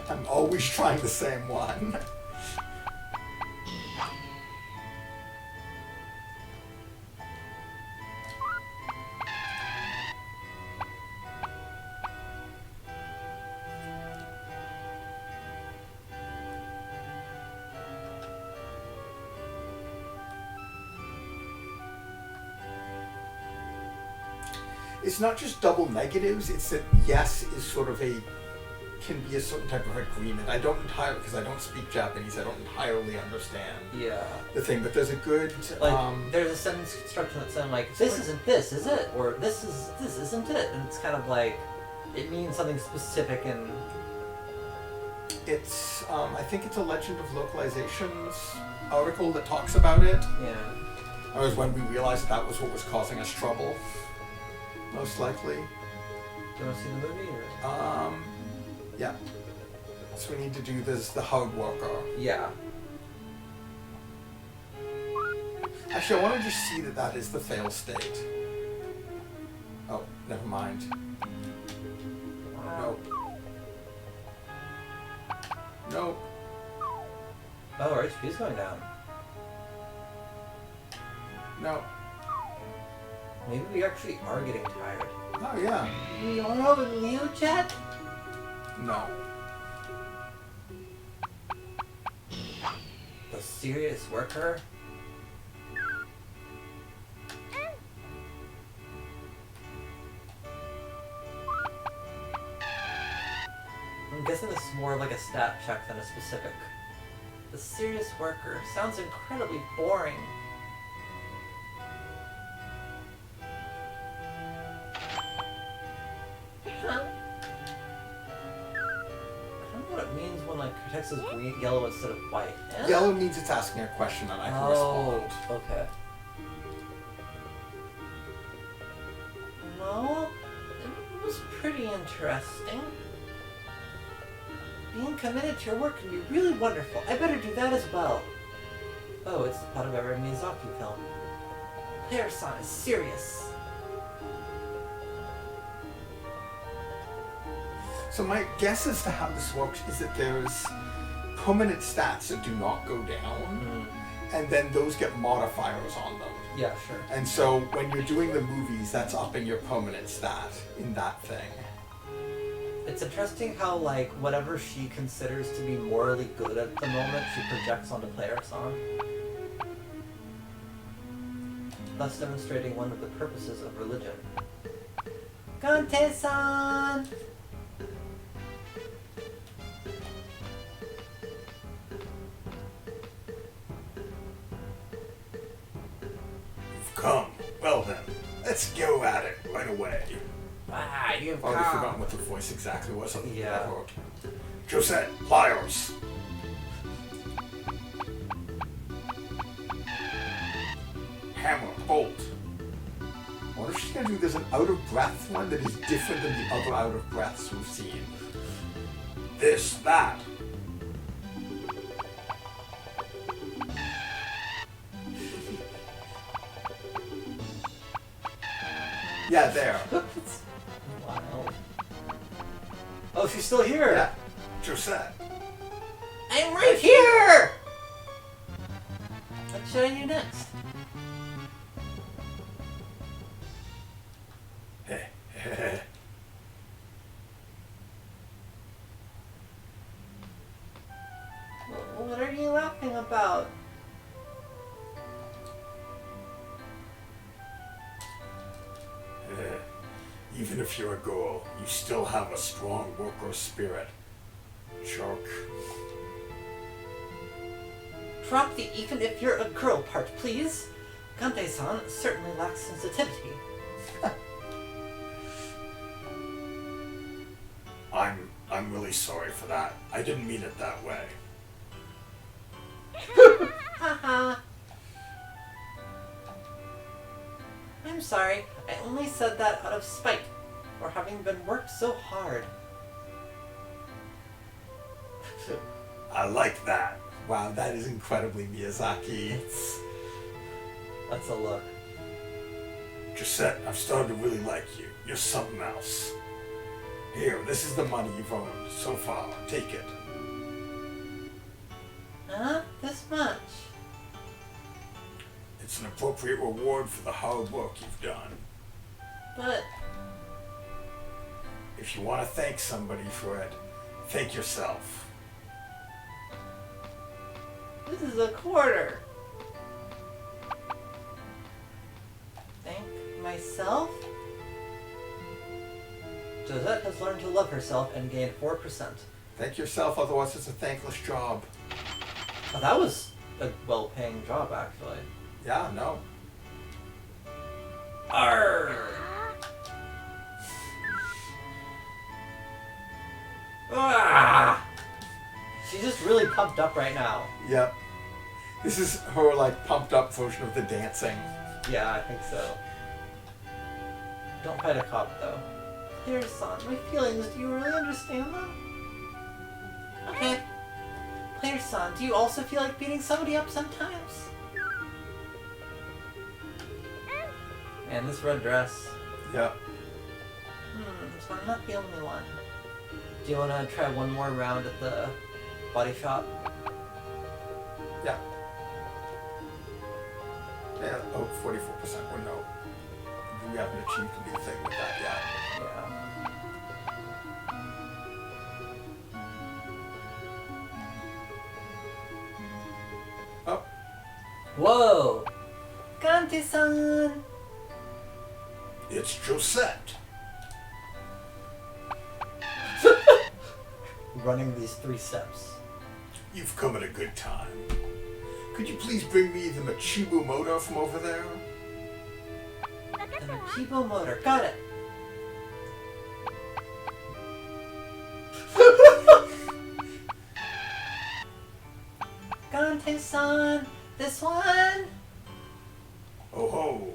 I'm always trying the same one. It's not just double negatives, it's that yes is sort of can be a certain type of agreement. I don't entirely, because I don't speak Japanese, I don't entirely understand the thing, but there's a good... there's a sentence construction that's saying like, this isn't this, is it? Or this isn't it? And it's kind of like, it means something specific and... It's, I think it's a Legend of Localizations article that talks about it. Yeah. That was when we realized that was what was causing us trouble. Most likely. Do you want to see the movie? Or? Yeah. So we need to do this, the hard worker. Yeah. Actually, I want to just see that is the fail state. Oh, never mind. Nope. Nope. Oh, our HP's going down. No. Maybe we actually are getting tired. Oh, yeah. You want to have a meal, chat? No. The serious worker? I'm guessing this is more of like a stat check than a specific. The serious worker sounds incredibly boring. Text is green, yellow instead of white. Yeah? Yellow means it's asking a question and I can respond. Okay. No, it was pretty interesting. Being committed to your work can be really wonderful. I better do that as well. Oh, it's the plot of every Miyazaki film. Player-san is serious. So my guess as to how this works is that there's permanent stats that do not go down, and then those get modifiers on them. Yeah, sure. And so when you're doing the movies, that's upping your permanent stat in that thing. It's interesting how, like, whatever she considers to be morally good at the moment, she projects onto player-san. Thus demonstrating one of the purposes of religion. Gante-san! Come. Well then, let's go at it right away. Ah, you've I've already forgotten what the voice exactly was. Yeah. Josette, pliers. Hammer, bolt. I wonder if she's gonna do. There's an out of breath one that is different than the other out of breaths we've seen. This, that. Yeah, there. Wow. Oh, she's still here! Yeah. Josette. I'm right here! What should I do next? What are you laughing about? Even if you're a ghoul, you still have a strong worker spirit. Jerk. Drop the even if you're a girl part, please. Gante-san certainly lacks sensitivity. I'm really sorry for that. I didn't mean it that way. Haha. I'm sorry. I only said that out of spite, or having been worked so hard. I like that. Wow, that is incredibly Miyazaki. That's a look. Josette, I've started to really like you. You're something else. Here, this is the money you've earned so far. Take it. Huh? This much? It's an appropriate reward for the hard work you've done. But... If you want to thank somebody for it, thank yourself. this is a quarter. Thank myself? Josette has learned to love herself and gained 4%. Thank yourself, otherwise it's a thankless job. Oh, that was a well-paying job, actually. Yeah, no. Arr! Ah! She's just really pumped up right now. Yep. This is her, like, pumped up version of the dancing. Yeah, I think so. Don't fight a cop, though. Player-san, my feelings, do you really understand them? Okay. Player-san, do you also feel like beating somebody up sometimes? Man, this red dress. Yep. So I'm not the only one. Do you want to try one more round at the body shop? Yeah. Yeah, oh, 44% were no. We haven't achieved anything with that yet. Yeah. Oh, Whoa! Gante-san! it's Josette. Running these 3 steps. You've come at a good time. Could you please bring me the Machibu motor from over there? And a Chibo motor. Got it. Gante-san! This one? Oh ho!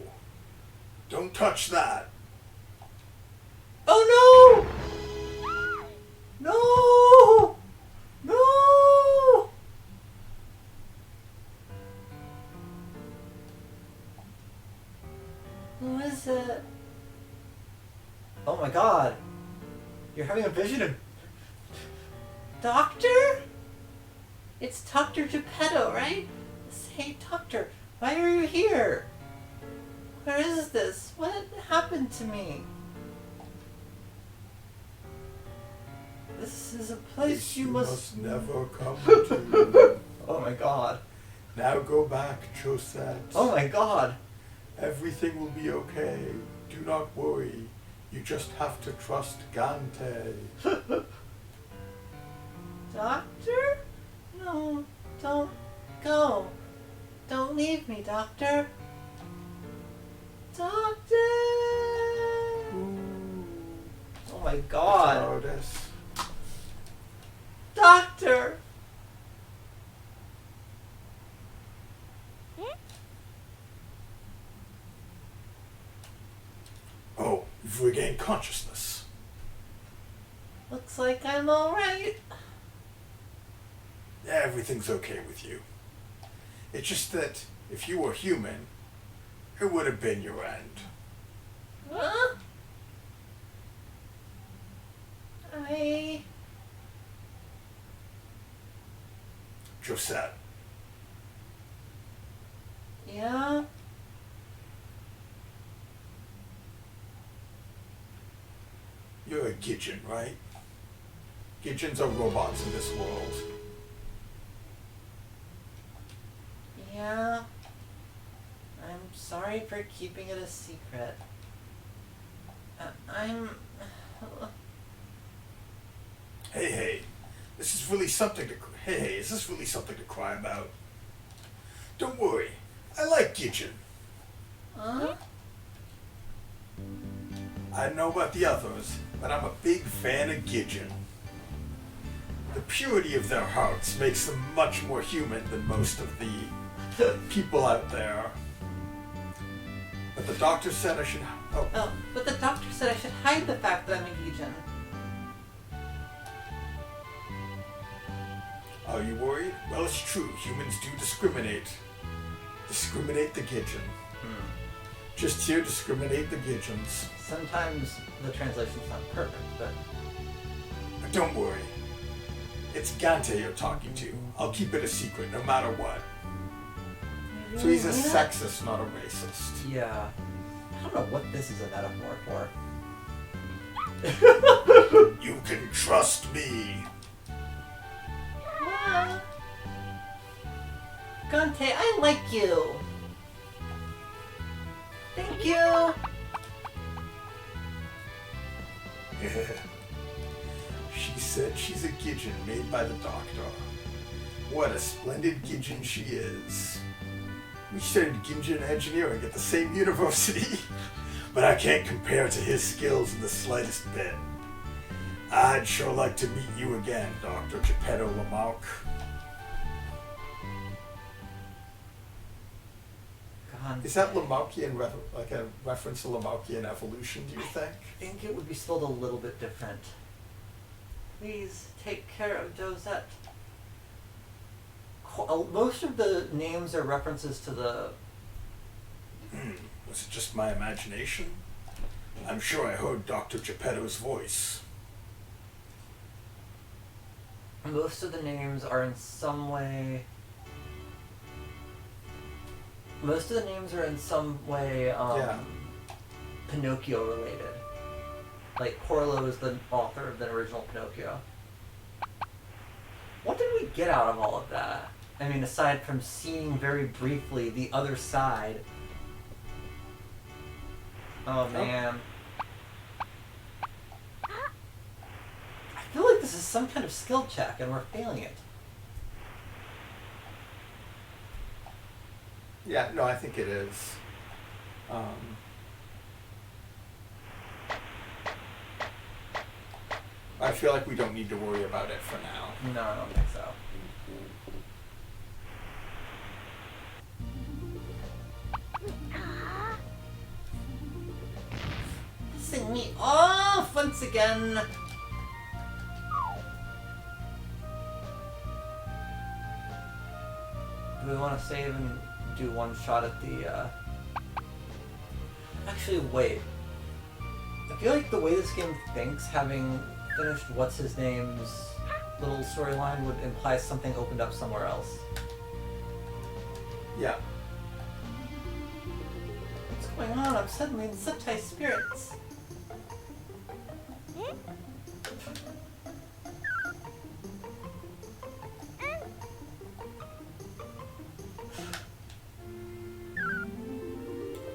Don't touch that. Oh no! No! No! Who is it? Oh my god! You're having a vision of... Doctor? It's Dr. Geppetto, right? Say, Doctor, why are you here? Where is this? What happened to me? This is a place This you must... never come to. Oh my god. Now go back, Josette. Oh my god. Everything will be okay. Do not worry. You just have to trust Gante. Doctor? No, don't go. Don't leave me, Doctor. Doctor! Oh my god. Cowardice. Doctor! Oh, you've regained consciousness. Looks like I'm alright. Yeah, everything's okay with you. It's just that if you were human, it would have been your end. Josette. Yeah? You're a Gidgeon, right? Gidgeons are robots in this world. Yeah. I'm sorry for keeping it a secret. I'm... Hey, this is really something to... Hey, is this really something to cry about? Don't worry, I like Gidgeon. Huh? I don't know about the others, but I'm a big fan of Gidgeon. The purity of their hearts makes them much more human than most of the people out there. But the doctor said I should... Oh, but the doctor said I should hide the fact that I'm a Gijan. Are you worried? Well, it's true. Humans do discriminate. Discriminate the Gidgeon. Just here, discriminate the Gidgeons. Sometimes the translation's not perfect, but... But don't worry. It's Gante you're talking to. I'll keep it a secret, no matter what. So he's a sexist, not a racist. Yeah. I don't know what this is a metaphor for. You can trust me. Gante, I like you. Thank you. She said she's a Gidgeon made by the doctor. What a splendid Gidgeon she is. We studied Gidgeon engineering at the same university, but I can't compare to his skills in the slightest bit. I'd sure like to meet you again, Dr. Geppetto Lamarck. Is that Lamarckian, like a reference to Lamarckian evolution, do you think? I think it would be spelled a little bit different. Please take care of Josette. Most of the names are references to the... Was it just my imagination? I'm sure I heard Dr. Geppetto's voice. Most of the names are in some way... Most of the names are in some way Pinocchio related. Like Corlo is the author of the original Pinocchio. What did we get out of all of that? I mean, aside from seeing very briefly the other side. Oh man. I feel like this is some kind of skill check and we're failing it. Yeah, no, I think it is. I feel like we don't need to worry about it for now. No, I don't think so. Pissing me off once again. Do we want to save and do one shot at the, Actually, wait. I feel like the way this game thinks, having finished What's-His-Name's little storyline would imply something opened up somewhere else. Yeah. What's going on? I'm suddenly in such high spirits.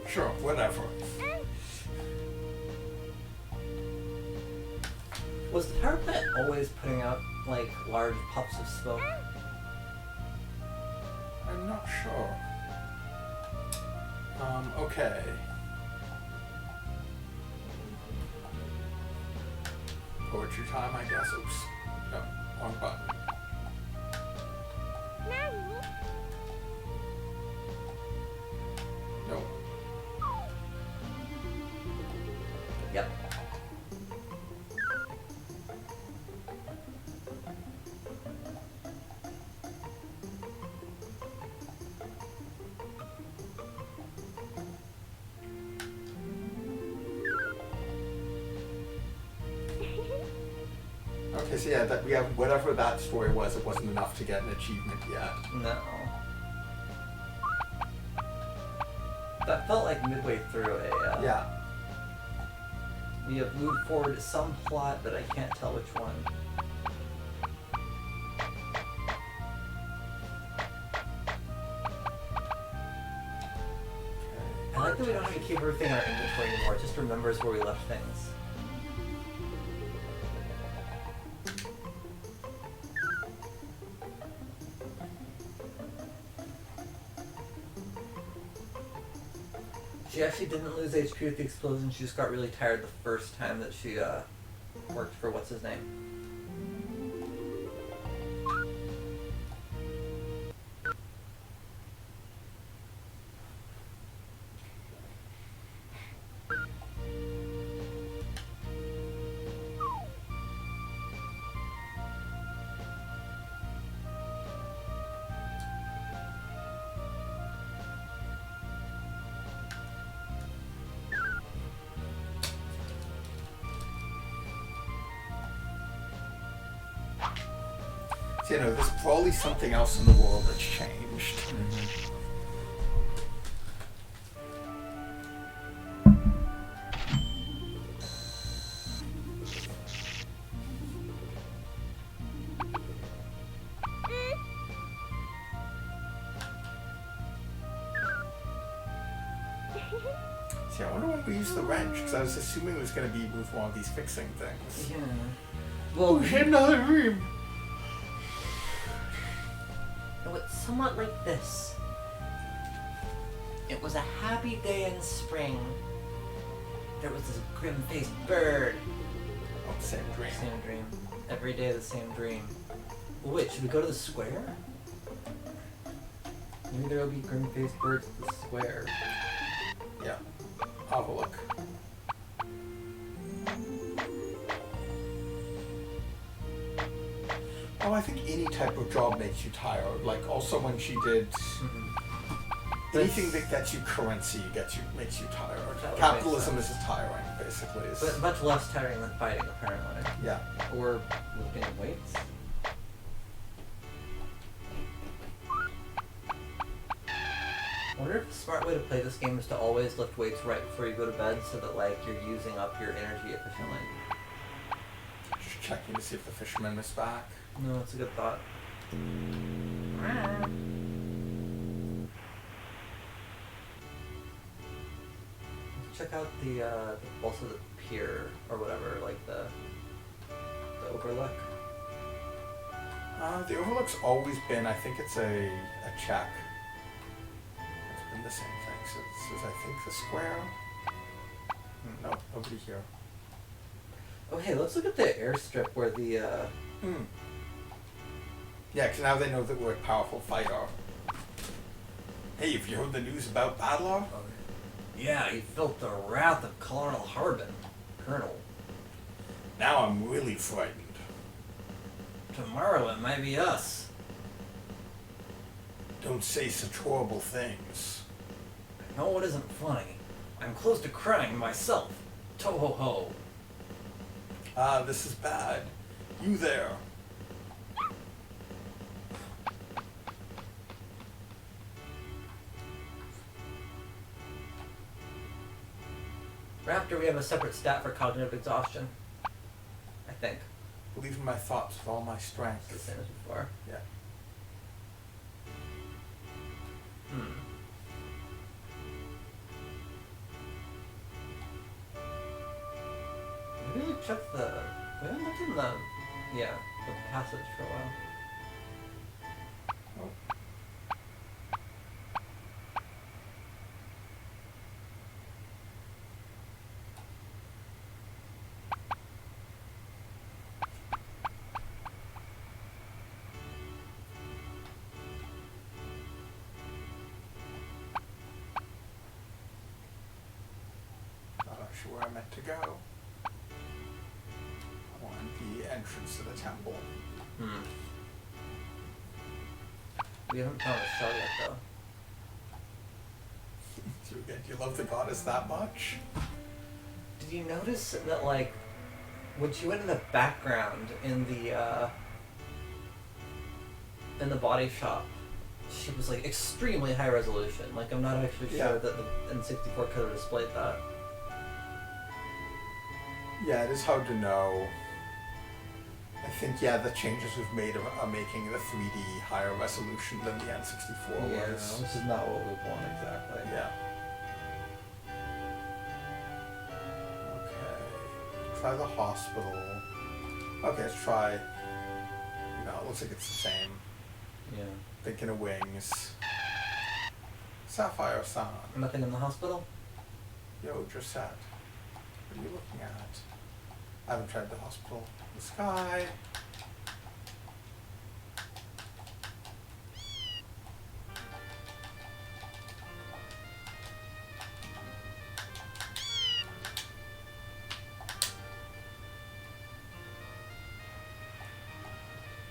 Sure, whatever. Was the power plant always putting out, like, large puffs of smoke? I'm not sure. Okay. Poetry time, I guess. Oops. No, wrong button. No. Yep. Okay, so yeah, that we have whatever that story was. It wasn't enough to get an achievement yet. No. That felt like midway through a. Yeah. We have moved forward to some plot, but I can't tell which one. I like that we don't have to keep everything in our inventory anymore. It just remembers where we left things. She actually didn't lose HP with the explosion. She just got really tired the first time that she worked for what's his name. So, there's probably something else in the world that's changed. See, I wonder when we use the wrench, because I was assuming it was going to be with one of these fixing things. Yeah. Well, we had another room. Oh, it's somewhat like this. It was a happy day in spring. There was this grim-faced bird. Oh, same dream. Same dream. Every day the same dream. Wait, should we go to the square? Maybe there'll be grim-faced birds at the square. Yeah. I'll have a look. Oh, I think any type of job makes you tired. Like, also when she did anything that gets you currency makes you tired. Capitalism is tiring, basically. But much less tiring than fighting, apparently. Yeah. Or lifting weights. I wonder if the smart way to play this game is to always lift weights right before you go to bed, so that like you're using up your energy efficiently. Just checking to see if the fisherman is back. No, it's a good thought. Check out the also the pier or whatever, like the overlook. The overlook's always been, I think it's a check. It's been the same thing since I think the square. No, nobody here. Oh hey, let's look at the airstrip where the Yeah, because now they know that we're a powerful fighter. Hey, have you heard the news about Badlar? Yeah, he felt the wrath of Colonel Harbin. Colonel. Now I'm really frightened. Tomorrow it might be us. Don't say such horrible things. No, it isn't funny. I'm close to crying myself. Toho-ho. Ah, this is bad. You there. Raptor, we have a separate stat for cognitive exhaustion. I think. Believe in my thoughts with all my It's the strength. same as before. Yeah. Maybe we check the. We haven't looked in the. Yeah, the passage for a while. Not sure where I meant to go. I want the entrance to the temple. We haven't found a shell yet, though. So again, do you love the goddess that much? Did you notice that, like, when she went in the background in the body shop, she was like extremely high resolution. Like I'm not actually sure that the N64 could have displayed that. Yeah, it is hard to know. I think, the changes we've made are making the 3D higher resolution than the N64 was. Which is not what we want exactly. Yeah. Okay. Try the hospital. Okay, let's try. No, it looks like it's the same. Yeah. Thinking of wings. Sapphire-san. Nothing in the hospital? Yo, Dressette. What are you looking at? I haven't tried the hospital. The sky.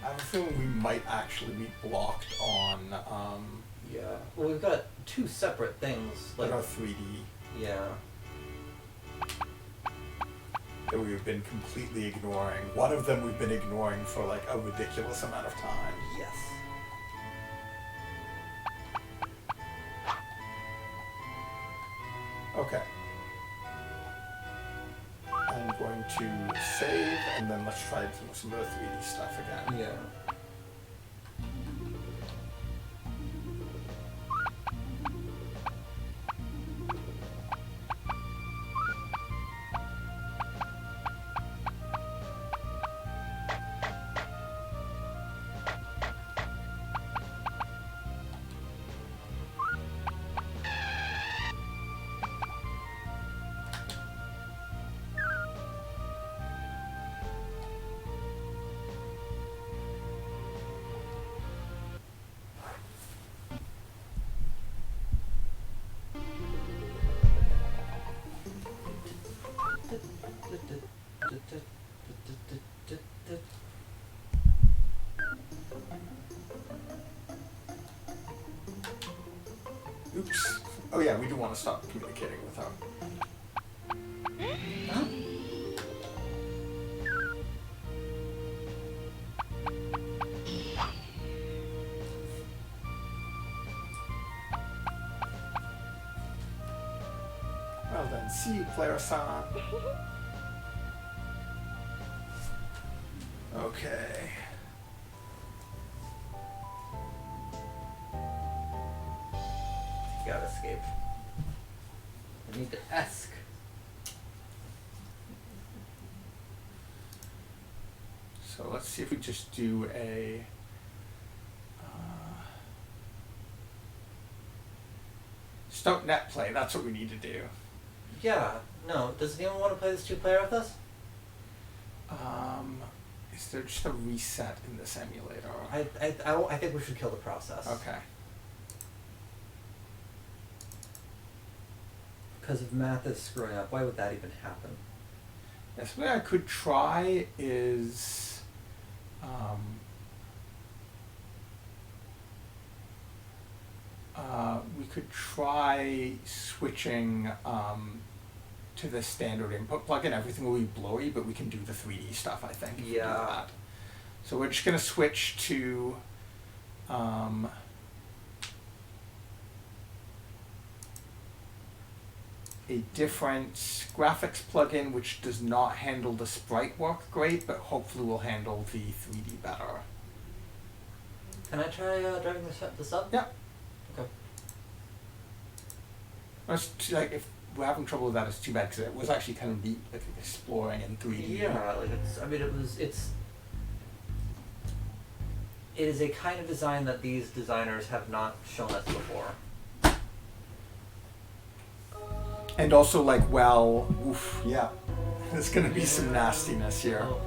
I have a feeling we might actually be blocked on Yeah. Well, we've got two separate things. that are 3D Yeah. that we've been completely ignoring. One of them we've been ignoring for like a ridiculous amount of time. Yes. Okay. I'm going to save and then let's try some of the 3D stuff again. Yeah. Oops. Oh yeah, we do want to stop communicating with her. Huh? Well then, see you, player-san. Okay. Gotta escape. I need to ask. So let's see if we just do a... start net play, that's what we need to do. Yeah. No. Does anyone want to play this two-player with us? Is there just a reset in this emulator? I think we should kill the process. Okay. Because if math is screwing up, why would that even happen? Yes, what I could try is... we could try switching to the standard input plugin. Everything will be blurry, but we can do the 3D stuff, I think. If we do Yeah. that. So we're just going to switch to a different graphics plugin which does not handle the sprite work great, but hopefully will handle the 3D better. Can I try driving this up? Yeah. Okay. Like, if we're having trouble with that, it's too bad because it was actually kind of neat, like exploring in 3D. Yeah, like it's. I mean, it is a kind of design that these designers have not shown us before. And also, like, well, oof, yeah, there's gonna be some nastiness here. Oh.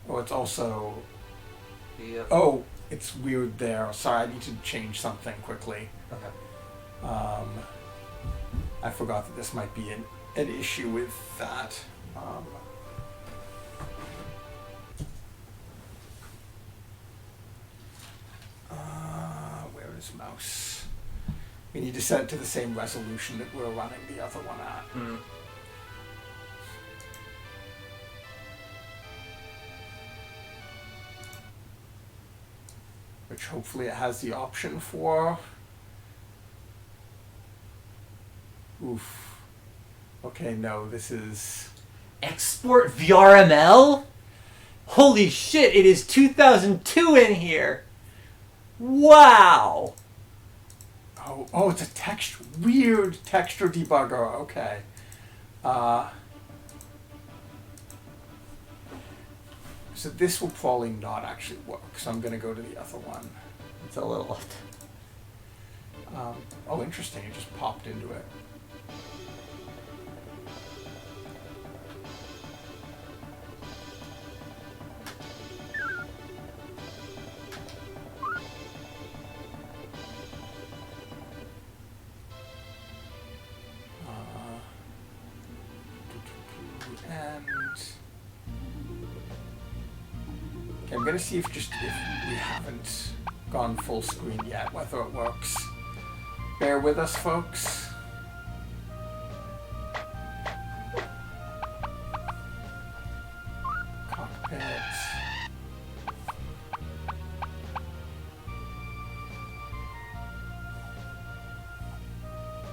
Oh, it's also. Yep. Oh, it's weird there. Sorry, I need to change something quickly. Okay. I forgot that this might be an issue with that. Where is mouse? We need to set it to the same resolution that we're running the other one at. Mm. Which hopefully it has the option for. Oof. Okay, no, this is... Export VRML? Holy shit, it is 2002 in here! Wow! Oh, it's a weird texture debugger. Okay. So this will probably not actually work, so I'm going to go to the other one. It's a little... Oh, interesting. It just popped into it. And okay, I'm gonna see if we haven't gone full screen yet, whether it works. Bear with us, folks. Cockpit.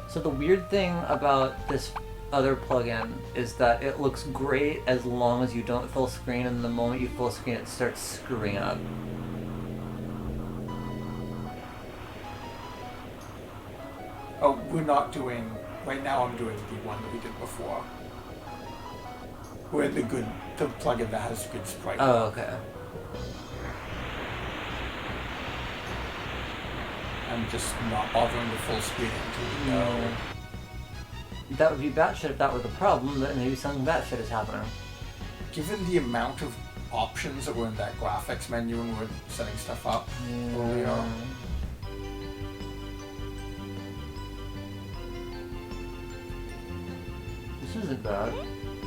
So the weird thing about this other plugin is that it looks great as long as you don't full screen, and the moment you full screen it starts screwing up. Oh, we're not doing... Right now I'm doing the one that we did before. We're in the plugin that has good sprite. Oh, okay. I'm just not bothering to full screen until we know. That would be batshit if that were the problem, but maybe something batshit is happening. Given the amount of options that were in that graphics menu when we're setting stuff up earlier. This isn't bad.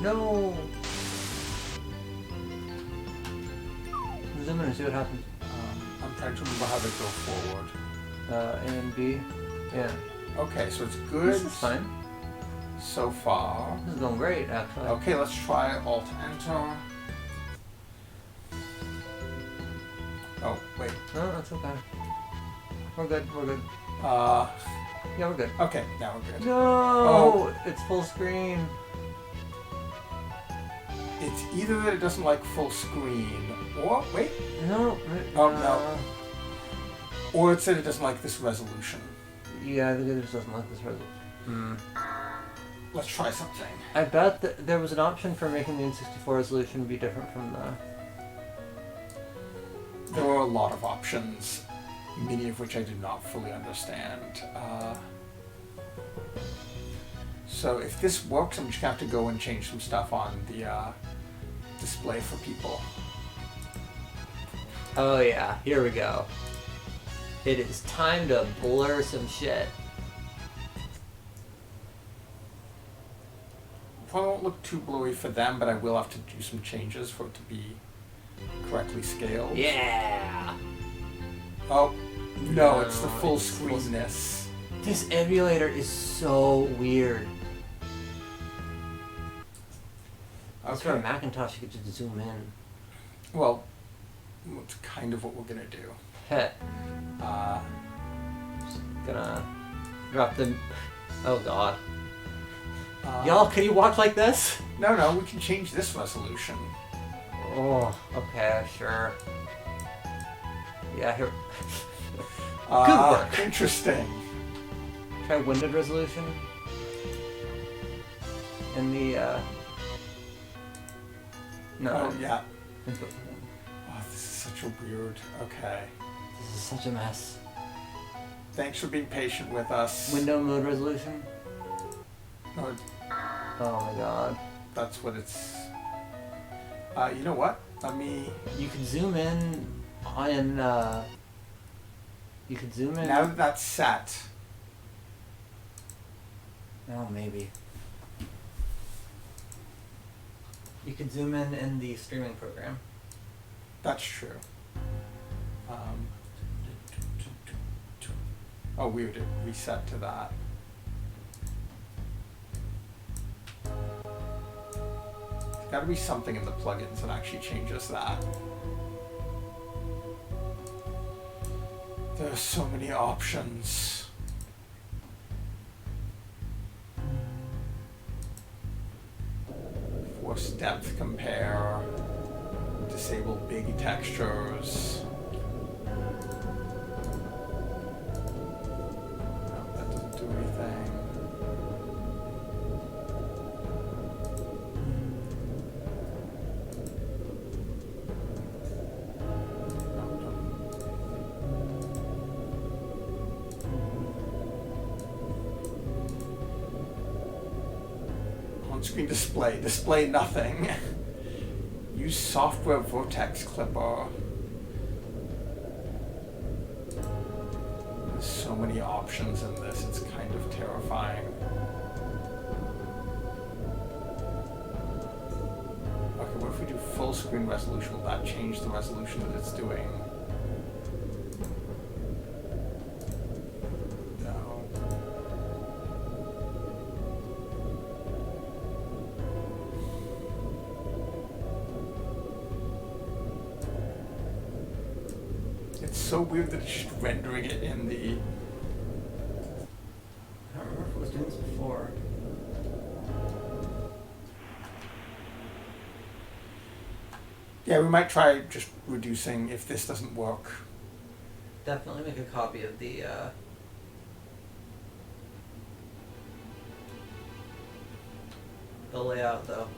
No! Zoom in and see what happens. I'm trying to remember how to go forward. A and B. Yeah. Okay, so it's good. This is fine. So far. This is going great, actually. Okay, let's try Alt-Enter. Oh, wait. No, that's okay. We're good, we're good. Yeah, we're good. Okay, now we're good. No! Oh. It's full screen. It's either that it doesn't like full screen, or, wait. No. Oh, no. Or it's that it doesn't like this resolution. Yeah, I think it just doesn't like this resolution. Let's try something. I bet that there was an option for making the N64 resolution be different from the... There are a lot of options, many of which I do not fully understand. So if this works, I'm just going to have to go and change some stuff on the display for people. Oh yeah, here we go. It is time to blur some shit. Probably won't look too blurry for them, but I will have to do some changes for it to be correctly scaled. Yeah! Oh, no, it's the full it's full screenness. This emulator is so weird. That's for a Okay. Macintosh, you could just zoom in. Well, it's kind of what we're going to do. Heh. Just gonna drop the... Oh god. Y'all, can you watch like this? No, we can change this resolution. Oh, okay, sure. Yeah, here. Good work. Interesting. Try windowed resolution. In the, No. Oh, yeah. This Oh, this is such a weird... Okay. is such a mess. Thanks for being patient with us. Window mode resolution. No, Oh my god. that's what it's... you know what? Let me... You could zoom in on, you could zoom in... Now that that's set... Oh, maybe. You could zoom in the streaming program. That's true. Oh, weird, it reset to that. There's gotta be something in the plugins that actually changes that. There are so many options. Force depth compare. Disable big textures. No, that doesn't do anything. On-screen display nothing. Use software vortex clipper. There's so many options in this, it's kind of terrifying. Okay, what if we do full screen resolution? Will that change the resolution that it's doing? No. It's so weird that it's just rendering it in the... I don't remember if it was doing this before. Yeah, we might try just reducing if this doesn't work. Definitely make a copy of the layout though.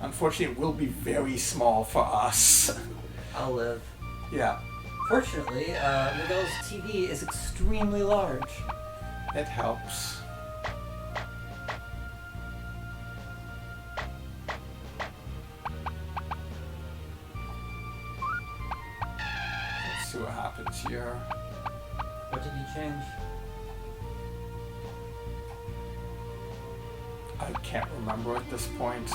Unfortunately, it will be very small for us. I'll live. Yeah, Fortunately, Miguel's TV is extremely large. it helps. Let's see what happens here. What did you change? I can't remember at this point.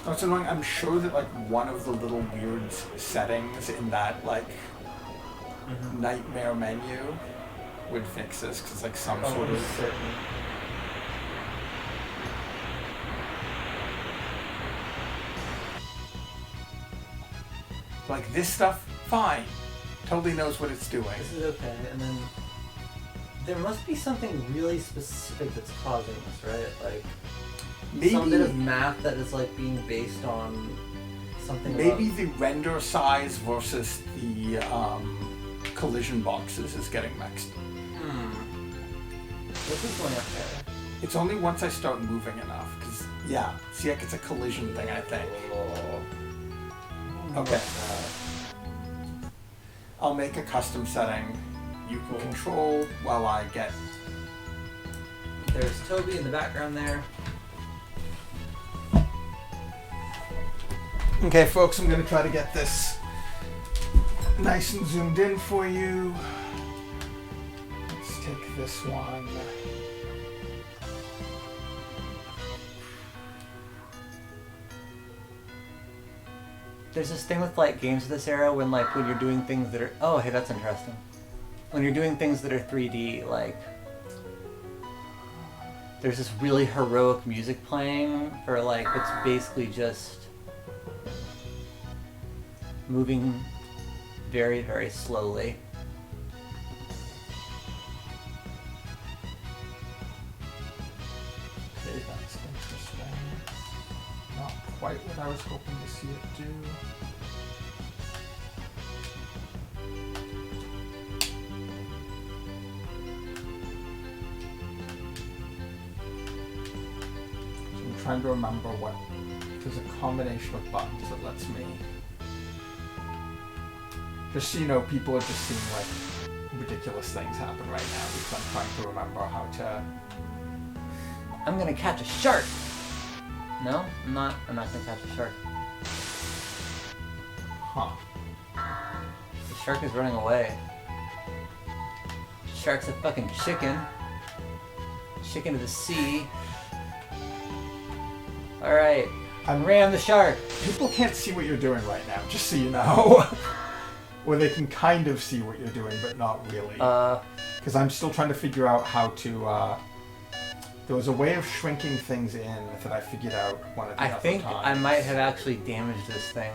Oh, it's annoying. I'm sure that like one of the little weird settings in that like nightmare menu would fix this because it's like some sort of certain. like this stuff. Fine, totally knows what it's doing. This is okay, and then there must be something really specific that's causing this, right? Like some bit of Maybe math that is like being based on something. maybe about... the render size versus the collision boxes is getting mixed. This is going okay. It's only once I start moving enough, because, yeah, see, like it's a collision thing, I think. Okay. I'll make a custom setting. You can control while I get... There's Toby in the background there. Okay, folks, I'm going to try to get this nice and zoomed in for you. Let's take this one. There's this thing with like games of this era when you're doing things that are, oh hey, that's interesting. When you're doing things that are 3D, like there's this really heroic music playing for like it's basically just moving very, very slowly. Okay, that's interesting. Not quite what I was hoping to see it do. So I'm trying to remember what. There's a combination of buttons that lets me. Just so you know, people are just seeing like ridiculous things happen right now because I'm trying to remember how to I'm gonna catch a shark. No, I'm not gonna catch a shark. Huh. The shark is running away. Shark's a fucking chicken. Chicken of the sea. Alright. Ram the shark. People can't see what you're doing right now, just so you know. Or they can kind of see what you're doing, but not really. Because I'm still trying to figure out how to, there was a way of shrinking things in that I figured out one of the other think times. I might have actually damaged this thing.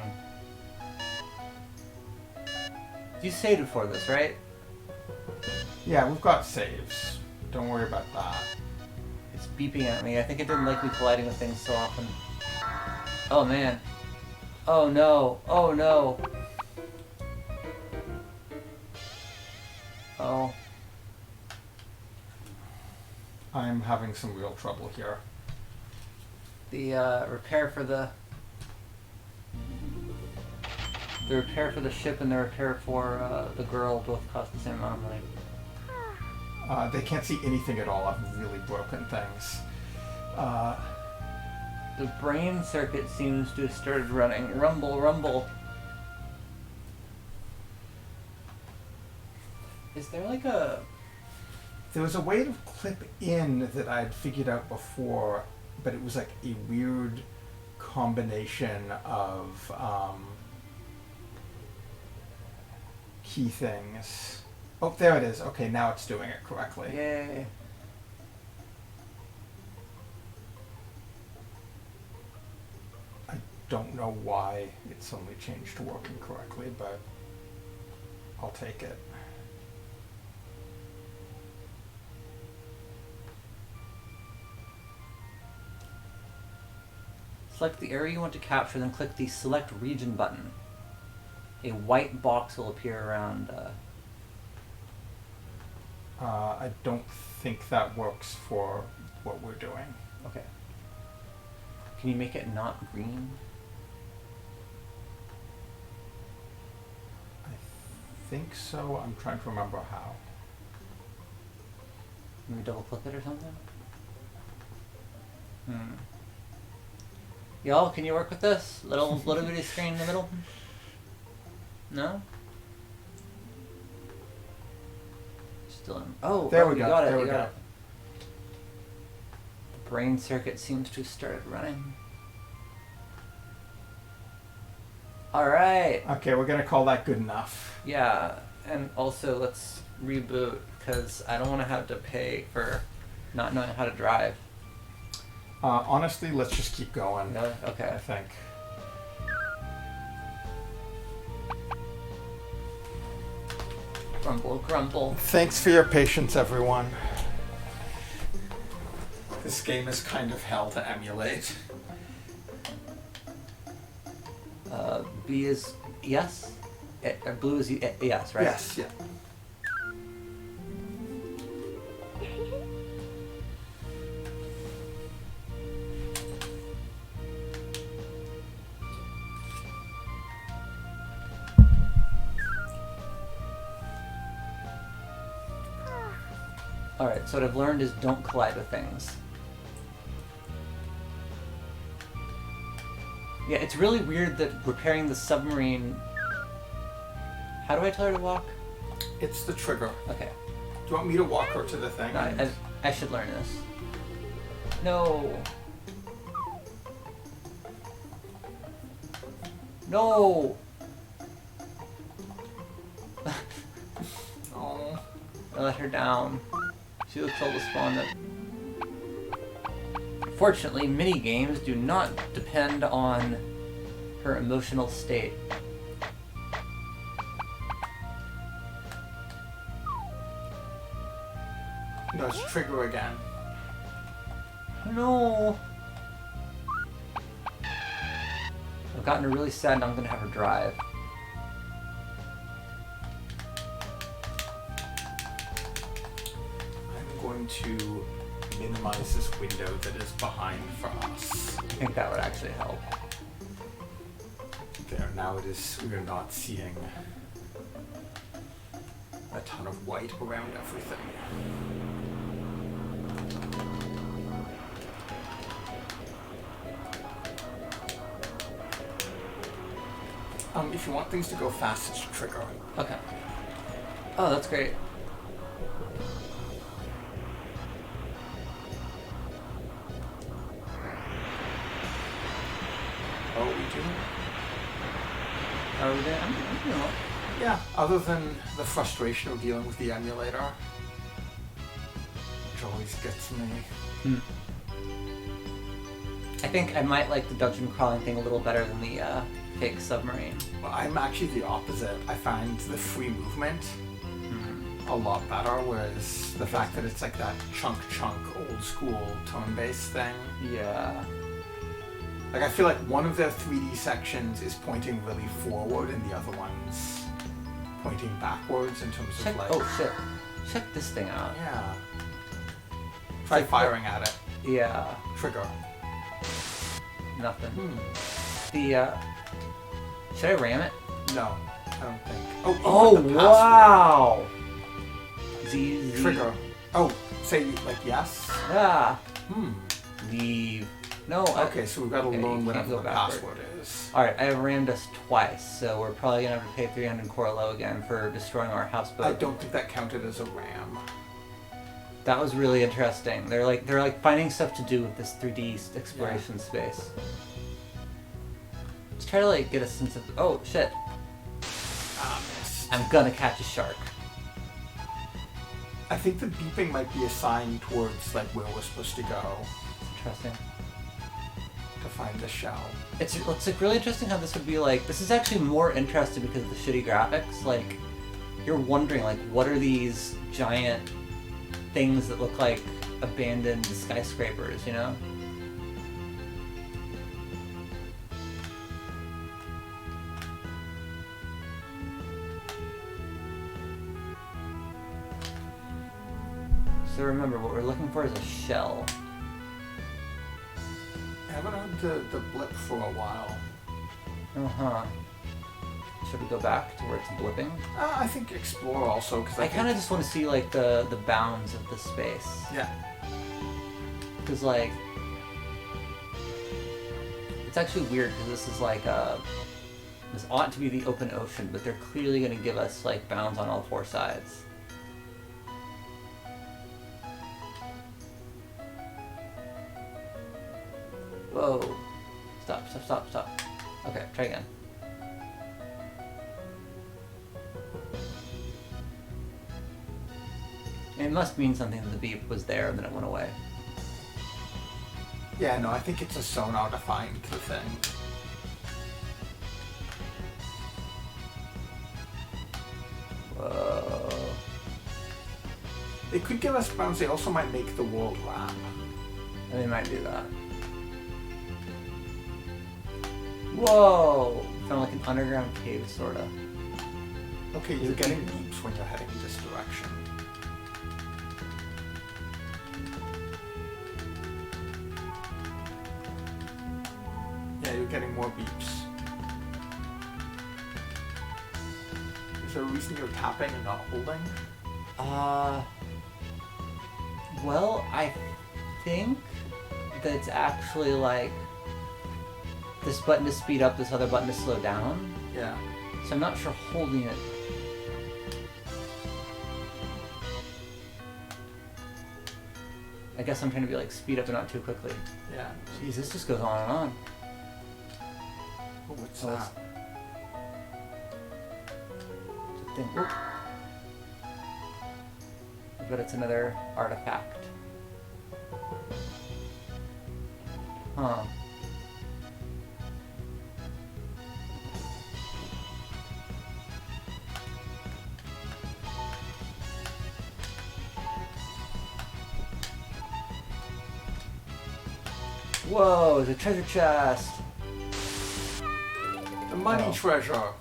You saved before this, right? Yeah, we've got saves. Don't worry about that. It's beeping at me. I think it didn't like me colliding with things so often. Oh man. Oh no. Oh no. Oh. I'm having some real trouble here. The repair for the repair for the ship and the repair for the girl both cost the same amount of money. They can't see anything at all. I've really broken things. The brain circuit seems to have started running. Rumble, rumble. Is there like a... There was a way to clip in that I'd figured out before, but it was like a weird combination of key things. Oh, there it is. Okay, now it's doing it correctly. Yay. I don't know why it suddenly changed to working correctly, but I'll take it. Select the area you want to capture, then click the Select Region button. A white box will appear around... I don't think that works for what we're doing. Okay. Can you make it not green? I think so. I'm trying to remember how. Maybe double click it or something? Y'all, can you work with this? Little bitty screen in the middle? No? Still in. Oh, There oh, we you go. got it, There you we got go. it. The brain circuit seems to have started running. Alright. Okay, we're gonna call that good enough. Yeah, and also let's reboot, because I don't want to have to pay for not knowing how to drive. Honestly, let's just keep going. Really? Okay. I think. Grumble, grumble. Thanks for your patience, everyone. This game is kind of hell to emulate. B is yes? Blue is yes, right? Yes, yeah. Alright, so what I've learned is don't collide with things. Yeah, it's really weird that repairing the submarine... How do I tell her to walk? It's the trigger. Okay. Do you want me to walk her to the thing? No, I should learn this. No! No! Oh. I let her down. She looks all despondent. Fortunately, mini-games do not depend on her emotional state. No, it's trigger again. No! I've gotten her really sad and I'm gonna have her drive. I'm going to minimize this window that is behind for us. I think that would actually help. There, now it is, we are not seeing a ton of white around everything. If you want things to go fast, it's trigger. Okay. Oh, that's great. Oh, we do? Are we there? I'm doing well. Yeah, other than the frustration of dealing with the emulator, which always gets me. I think I might like the dungeon crawling thing a little better than the fake submarine. Well, I'm actually the opposite. I find the free movement a lot better, whereas the fact that it's like that chunk old school turn-based thing. Yeah. Like I feel like one of their 3D sections is pointing really forward and the other one's pointing backwards in terms Check, of like... oh shit. Check this thing out. Yeah. Try firing at it. Yeah. Trigger. Nothing. The, should I ram it? No, I don't think. Oh, the password. wow! Z. Trigger. Oh, say like yes? Ah. Hmm. Leave. No. Okay, so we've got to okay, learn you whatever can't go the backward. password is. Alright, I have rammed us twice, so we're probably gonna have to pay 300 Corlo again for destroying our houseboat. I don't think that counted as a ram. That was really interesting. They're like finding stuff to do with this 3D exploration space. Let's try to like get a sense of. Oh shit! Ah, missed. I'm gonna catch a shark. I think the beeping might be a sign towards like where we're supposed to go Interesting. to find the shell. It's like really interesting how this would be like. This is actually more interesting because of the shitty graphics. Like, you're wondering like, what are these giant things that look like abandoned skyscrapers? You know? So remember, what we're looking for is a shell. I haven't heard the blip for a while. Uh-huh. Should we go back to where it's blipping? I think explore also because I kind of just want to see like the bounds of the space. Yeah. Because like, it's actually weird because this is like this ought to be the open ocean, but they're clearly going to give us like bounds on all four sides. Whoa. Stop. Okay, try again. It must mean something that the beep was there and then it went away. Yeah, no, I think it's a sonar to find the thing. Whoa. It could give us bounds. They also might make the world wrap. And they might do that. Whoa! Found like an underground cave, sorta. Okay, you're getting beeps when you're heading this direction. Yeah, you're getting more beeps. Is there a reason you're tapping and not holding? Well, I think that it's actually like this button to speed up, this other button to slow down. Yeah. So I'm not sure holding it. I guess I'm trying to be like speed up but not too quickly. Yeah. Jeez, this just goes on and on. Oh, what's Oh, that? It's a thing. Oop. But it's another artifact. Huh. Whoa, the treasure chest! The money Oh. treasure.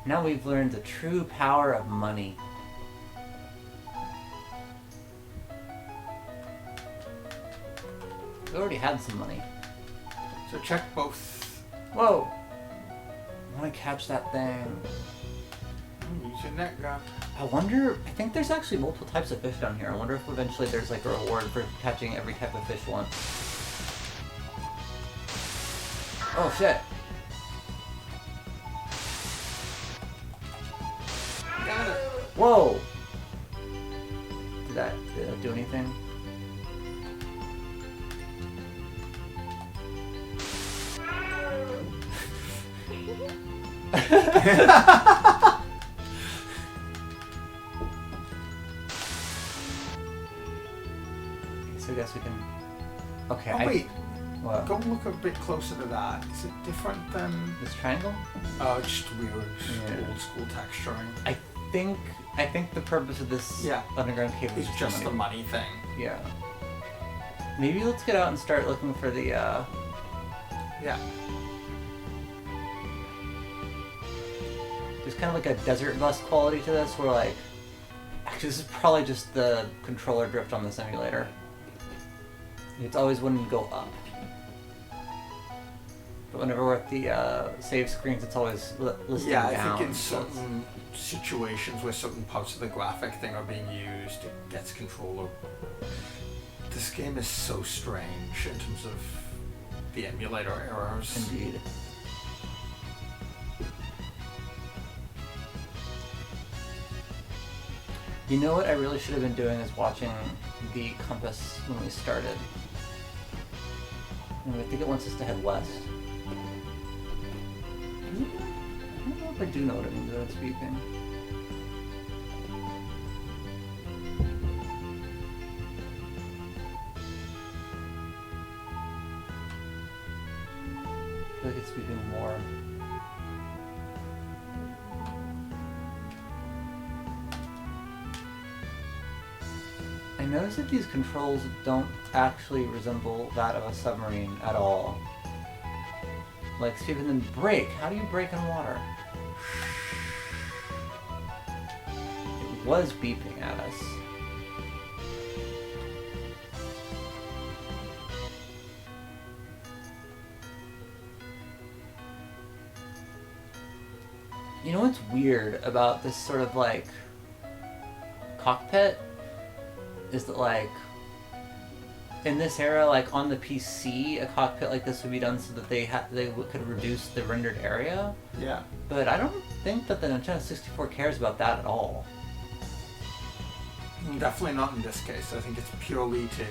Now we've learned the true power of money. We already had some money. So check both. Whoa! I want to catch that thing. Use your net gun. I wonder, I think there's actually multiple types of fish down here. I wonder if eventually there's like a reward for catching every type of fish once. Oh shit! So I guess we can. Okay. Oh wait, What? go look a bit closer to that. Is it different than? This triangle? Oh, just weird Yeah. old school texturing. I think the purpose of this Yeah. underground cave is It's just the money thing. Yeah. Maybe let's get out and start looking for the. Yeah. There's kind of like a desert bus quality to this, where like. Actually, this is probably just the controller drift on the simulator. It's always when you go up. But whenever we're at the save screens, it's always listing Yeah, down. I think in so it's- certain situations where certain parts of the graphic thing are being used, it gets controller. This game is so strange in terms of the emulator errors. Indeed. You know what I really should have been doing is watching the compass when we started. And I think it wants us to head west. I don't know if I do know what it means when it's beeping. I feel like it's beeping more. I noticed that these controls don't actually resemble that of a submarine at all. Like, see, even then brake. How do you brake in water? It was beeping at us. You know what's weird about this sort of like cockpit is that like in this era, like on the PC, a cockpit like this would be done so that they could reduce the rendered area. Yeah. But I don't think that the Nintendo 64 cares about that at all. Definitely not in this case. I think it's purely to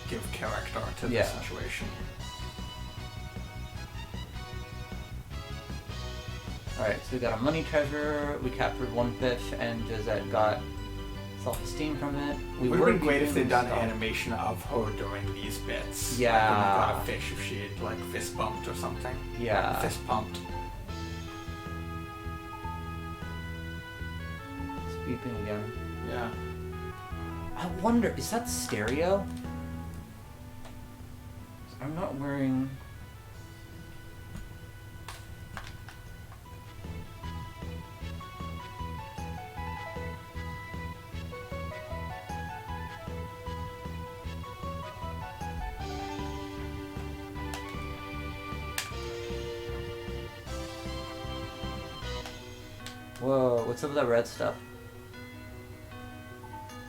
give character to the Yeah. situation. Alright, so we got a money treasure, we captured one fish, and Josette got self-esteem from it. It would have been great if beeping they'd done stuff. animation of her during these bits. Yeah. Like when we got a fish, if she had like fist bumped or something. Yeah. Fist pumped. It's beeping again. Yeah. I wonder, is that stereo? I'm not wearing... Whoa, what's up with that red stuff?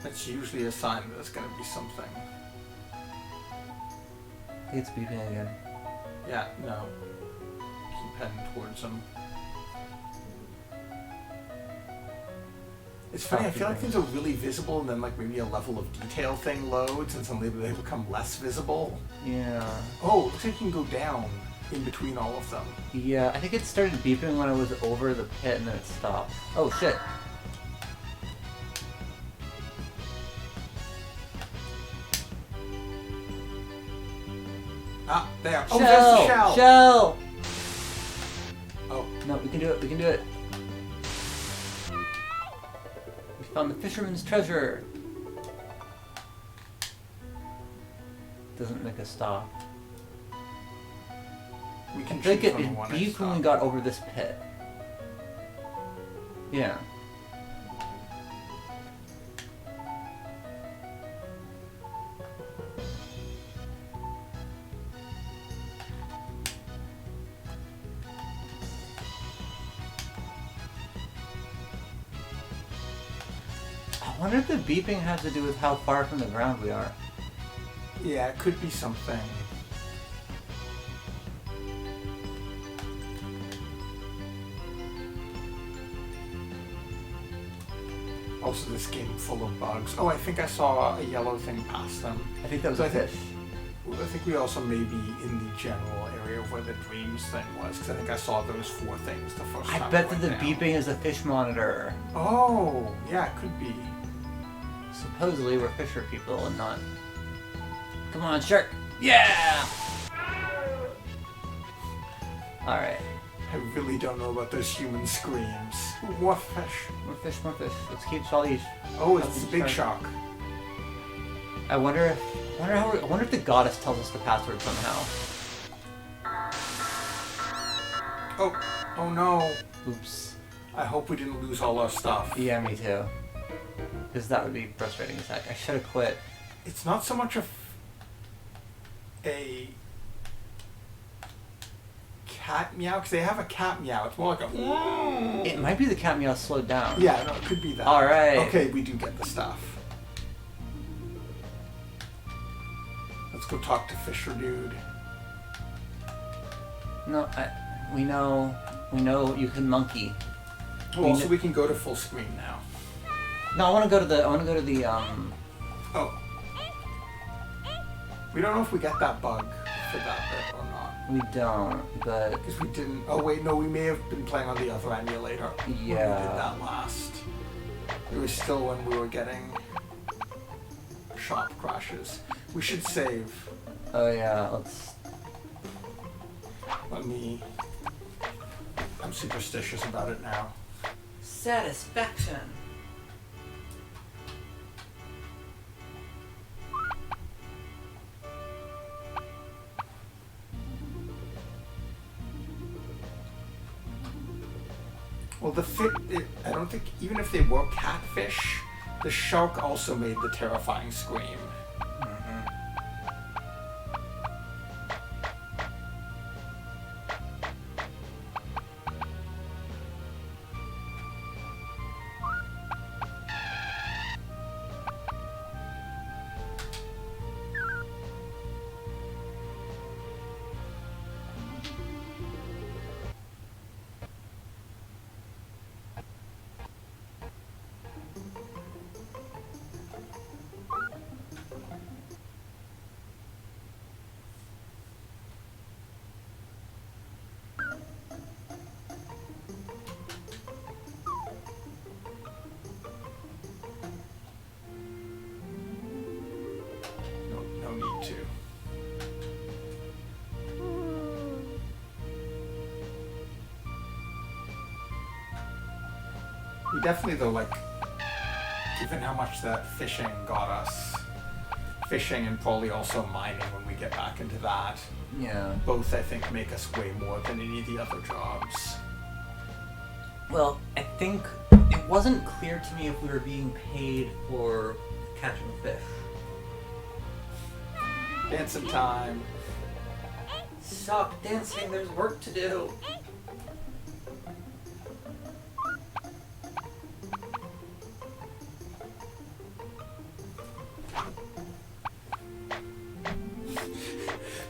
That's usually a sign that there's going to be something. I think it's beeping again. Yeah, no. Keep heading towards them. It's funny, I feel like things are really visible and then like maybe a level of detail thing loads and suddenly they become less visible. Yeah. Oh, it looks like you can go down in between all of them. Yeah, I think it started beeping when I was over the pit and then it stopped. Oh shit. Ah, there. Oh, there's the shell! Shell! Oh, No, we can do it, we can do it. We found the fisherman's treasure. Doesn't make us stop. we I can think choose it when we want to beeped when we stop. got over this pit. Yeah. I wonder if the beeping has to do with how far from the ground we are. Yeah, it could be something. Also, this game full of bugs. Oh, I think I saw a yellow thing past them. I think that was So a I think- fish. I think we also may be in the general area where the dreams thing was, because I think I saw those 4 things the first time. I bet that went the down. beeping is a fish monitor. Oh, yeah, it could be. Supposedly we're fisher people and not... Come on, shark! Yeah! Alright. I really don't know about those human screams. Ooh, more fish. More fish, more fish. Let's keep all these... Oh, it's a big shark. I wonder if the goddess tells us the password somehow. Oh no. Oops. I hope we didn't lose all our stuff. Yeah, me too. Because that would be frustrating as heck. I should have quit. It's not so much a cat meow, because they have a cat meow. It's more like a... It might be the cat meow slowed down. Yeah, no, it could be that. Alright. Okay, we do get the stuff. Let's go talk to Fisher Dude. No, we know you can monkey. Well, so we can go to full screen now. No, I want to go to the Oh. We don't know if we get that bug for that bit or not. We don't, but... Because we didn't... Oh wait, no, we may have been playing on the other emulator. Yeah. When we did that last. It was still when we were getting shop crashes. We should save. Oh yeah, let's... Let me... I'm superstitious about it now. Satisfaction. Well, I don't think, even if they were catfish, the shark also made the terrifying scream. No need to. We definitely, though, like, given how much that fishing got us, fishing and probably also mining when we get back into that, Yeah. both, I think, make us way more than any of the other jobs. Well, I think it wasn't clear to me if we were being paid for catching fish. Dancing time. Stop dancing, there's work to do.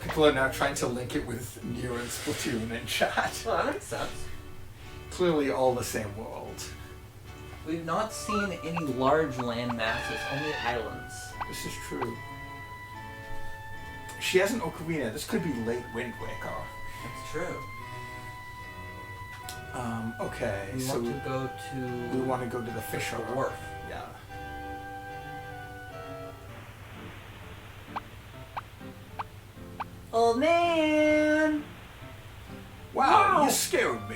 People are now trying to link it with Nier and Splatoon in chat. Well, that makes sense. Clearly all the same world. We've not seen any large land masses, only islands. This is true. She has an ocarina. This could be late Wind Waker. That's true. Okay, We so want to go to... we want to go to the Fisher wharf. Yeah. Old man! Wow, Wow. you scared me.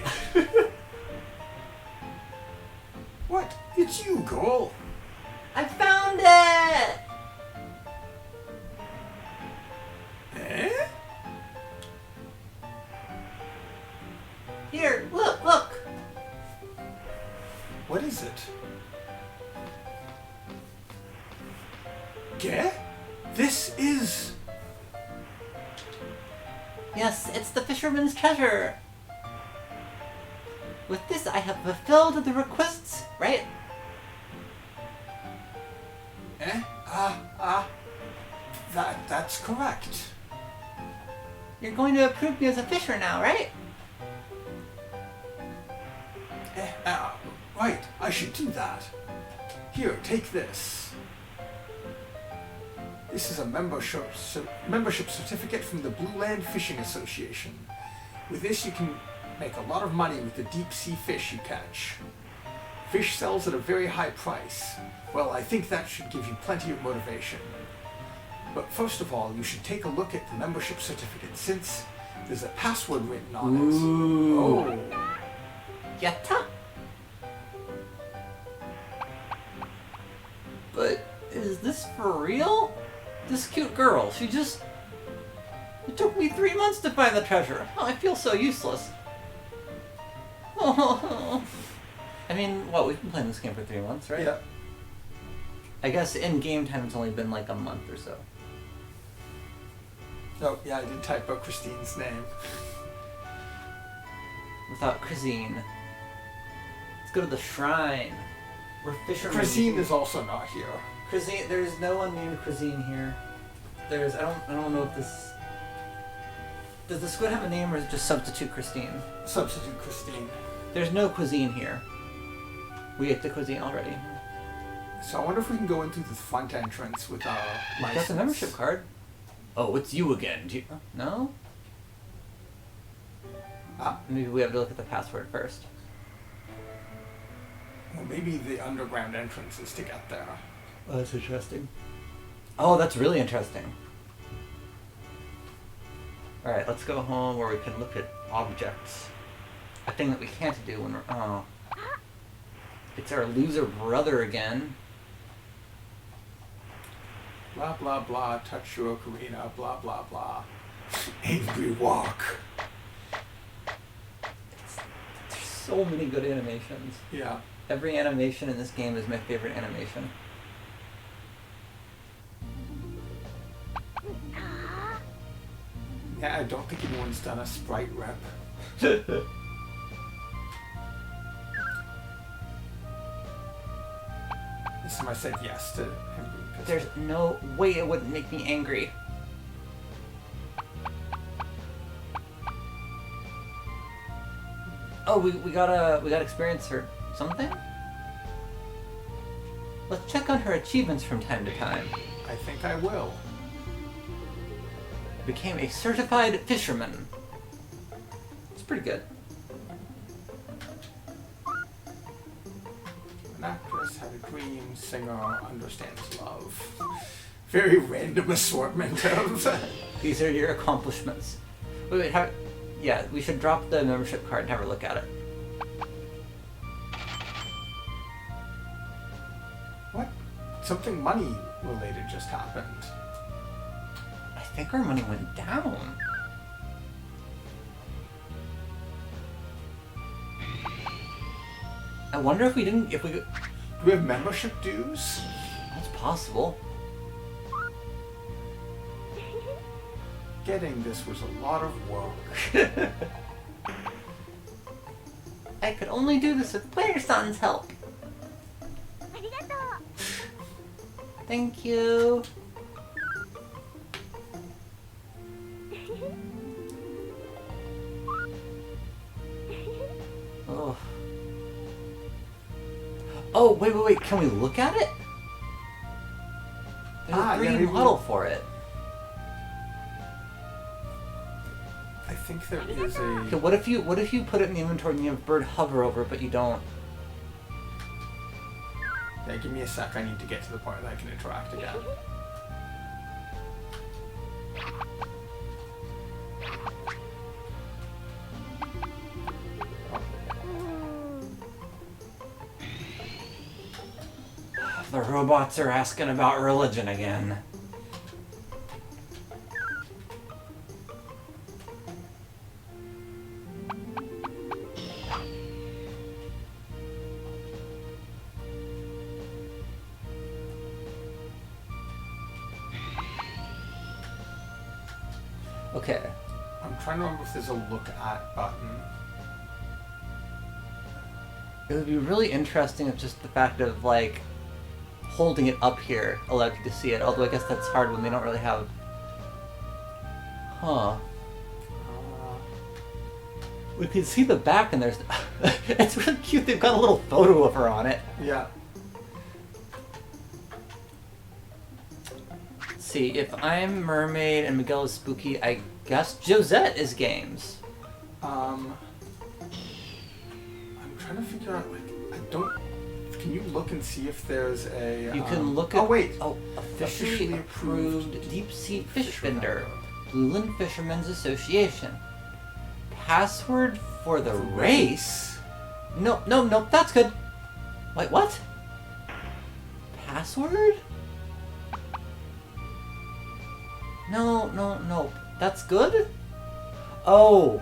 What? It's you, girl. I found it! Eh? Here, look, look! What is it? Yeah? This is... Yes, it's the fisherman's treasure! With this, I have fulfilled the requests, right? Eh? That's correct. You're going to approve me as a fisher now, right? Right, I should do that. Here, take this. This is a membership certificate from the Blue Land Fishing Association. With this, you can make a lot of money with the deep sea fish you catch. Fish sells at a very high price. Well, I think that should give you plenty of motivation. But first of all, you should take a look at the membership certificate since there's a password written on it. Ooh. Oh. Yatta? But is this for real? This cute girl, she just... It took me 3 months to find the treasure. Oh, I feel so useless. Oh. I mean, what, we've been playing this game for 3 months, right? Yeah. I guess in game time it's only been like a month or so. Oh, yeah, I did type out Christine's name. Without Cuisine. Let's go to the shrine. We're fishermen. Christine is also not here. Cuisine, there's no one named Cuisine here. There's, I don't know if this... Does the squid have a name or is it just substitute Christine? Substitute Christine. There's no Cuisine here. We ate the Cuisine already. So I wonder if we can go in through the front entrance with our license. Got the membership card. Oh, it's you again. Do you... No? Maybe we have to look at the password first. Well, maybe the underground entrance is to get there. Oh, that's interesting. Oh, that's really interesting. Alright, let's go home where we can look at objects. A thing that we can't do when we're... Oh. It's our loser brother again. Blah, blah, blah, touch your ocarina, blah, blah, blah. Angry walk. There's so many good animations. Yeah. Every animation in this game is my favorite animation. Yeah, I don't think anyone's done a sprite rep. This time I said yes to Angry Pistol. There's no way it wouldn't make me angry. Oh, we got experience for something? Let's check on her achievements from time to time. I think I will. Became a certified fisherman. It's pretty good. An actress, had a dream, singer, understands love. Very random assortment of... These are your accomplishments. Wait, how... Yeah, we should drop the membership card and have a look at it. What? Something money related just happened. I think our money went down. I wonder if we didn't... If we... Do we have membership dues? That's possible. Getting this was a lot of work. I could only do this with Player-san's help. Thank you. Oh. Oh, wait. Can we look at it? There's a 3D maybe model for it. I think there is Okay, a... what if you put it in the inventory and you have bird hover over it, but you don't? Yeah, give me a sec. I need to get to the point that I can interact again. The robots are asking about religion again. Okay. I'm trying to remember if there's a look at button. It would be really interesting if just the fact of, like, holding it up here allowed you to see it, although I guess that's hard when they don't really have... Huh. We can see the back and there's... It's really cute, they've got a little photo of her on it. Yeah. see. If I'm mermaid and Miguel is spooky, I guess Josette is games. I'm trying to figure out, like, I don't... Can you look and see if there's a... You can look at... Oh, wait. Oh, officially approved deep sea fish vendor. Blueland Fishermen's Association. Password for the race? No, that's good. Wait, what? Password? No. That's good? Oh.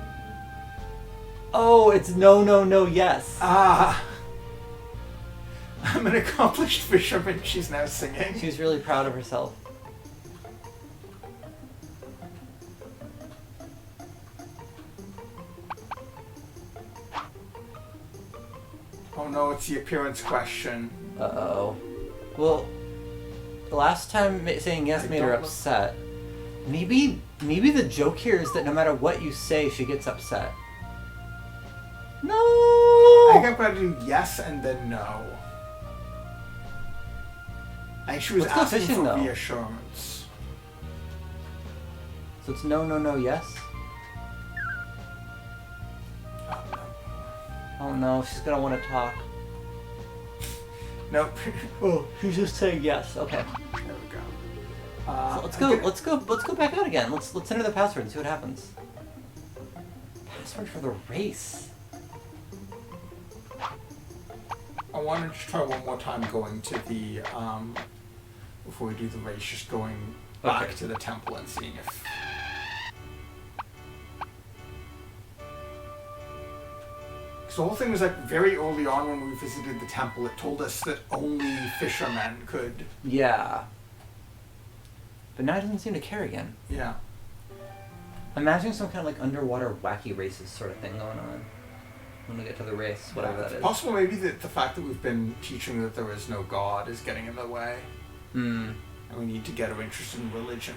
Oh, it's no, yes. Ah! I'm an accomplished fisherman, she's now singing. She's really proud of herself. Oh no, it's the appearance question. Uh-oh. Well, the last time saying yes made her upset. Maybe the joke here is that no matter what you say, she gets upset. No! I think I've got to do yes and then no. I think she was Let's go asking fishing, for though. reassurance. So it's no, yes? Oh no. Oh no, she's gonna want to talk. Nope. Oh, she's just saying yes. Okay. There we go. So let's go back out again. Let's enter the password and see what happens. Password for the race. I wanted to try one more time going to the, before we do the race, just going back Okay. to the temple and seeing if... Because the whole thing was like very early on when we visited the temple, it told us that only fishermen could... Yeah. But now it doesn't seem to care again. Yeah. Imagine some kind of like underwater wacky races sort of thing going on. When we get to the race, whatever that is. Possible maybe that the fact that we've been teaching that there is no God is getting in the way. Hmm. And we need to get her interested in religion.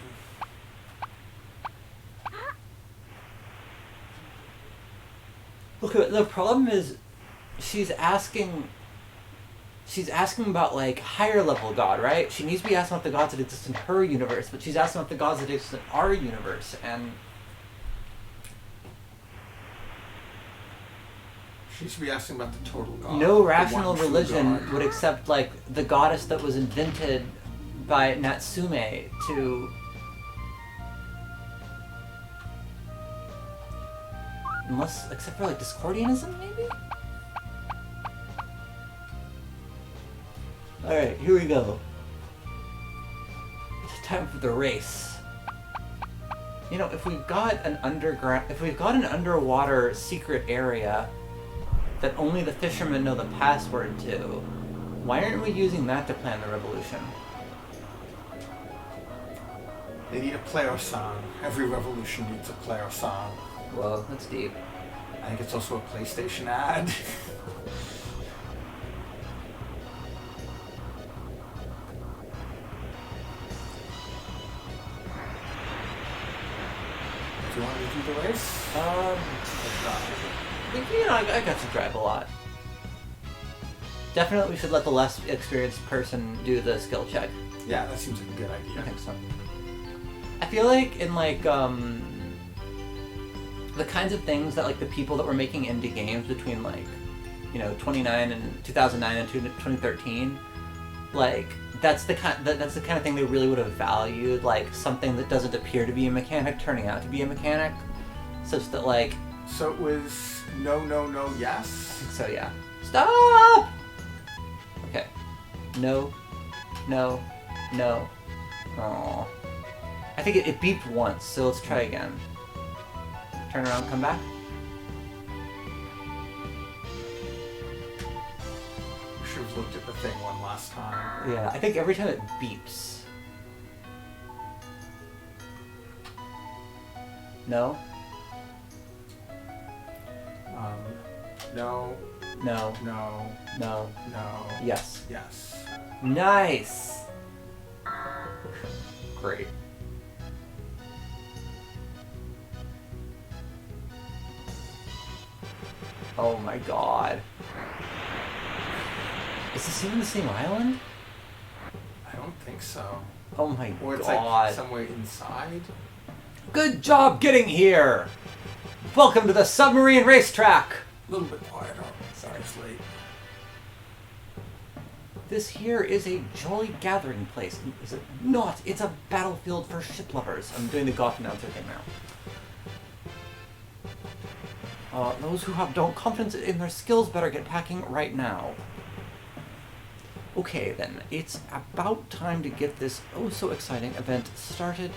Look, the problem is, she's asking about like higher level God, right? She needs to be asking about the gods that exist in her universe, but she's asking about the gods that exist in our universe, and She should be asking about the total God. no the rational one true religion God. would accept like the goddess that was invented by Natsume to... Unless, except for like Discordianism, maybe? Alright, here we go. It's time for the race. You know, if we've got an underwater secret area that only the fishermen know the password to, why aren't we using that to plan the revolution? They need a player song. Every revolution needs a player song. Whoa, that's deep. I think it's also a PlayStation ad. Do you want me to do the race? I think, you know, I got to drive a lot. Definitely we should let the less experienced person do the skill check. Yeah, that seems like a good I idea. think so. I feel like in like the kinds of things that like the people that were making indie games between like, you know, 2009 and 2013, like that's the kind of thing they really would have valued, like something that doesn't appear to be a mechanic turning out to be a mechanic, such that like. So it was no, yes? So yeah. Stop! Okay. No. Aww. I think it beeped once, so let's try again. Turn around, come back. We should have looked at the thing one last time. Yeah, I think every time it beeps. No? No, No. no, No. no, Yes. yes. Nice! Great. Oh my god. Is this even the same island? I don't think so. Oh my Or it's god. like somewhere inside. Good job getting here! Welcome to the submarine racetrack! A little bit quieter. Sorry, it's late. This here is a jolly gathering place. Is it not? It's a battlefield for ship lovers. I'm doing the golf announcer thing now. Those who have no confidence in their skills better get packing right now. Okay then, it's about time to get this oh so exciting event started.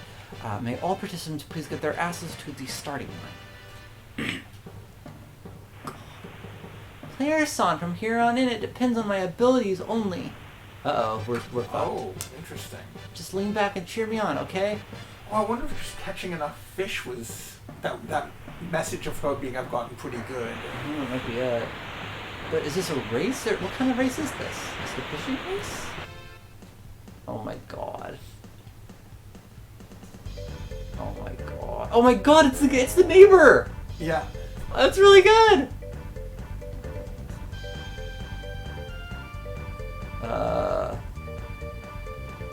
May all participants please get their asses to the starting line. Player Son, from here on in, it depends on my abilities only. Uh-oh, we're fucked. Oh, interesting. Just lean back and cheer me on, okay? Well, I wonder if just catching enough fish was that message of her being I've gotten pretty good. It might be it. But is this a race? Or what kind of race is this? Is it a fishing race? Oh my god. Oh my god. Oh my god, it's the neighbor! Yeah. That's really good!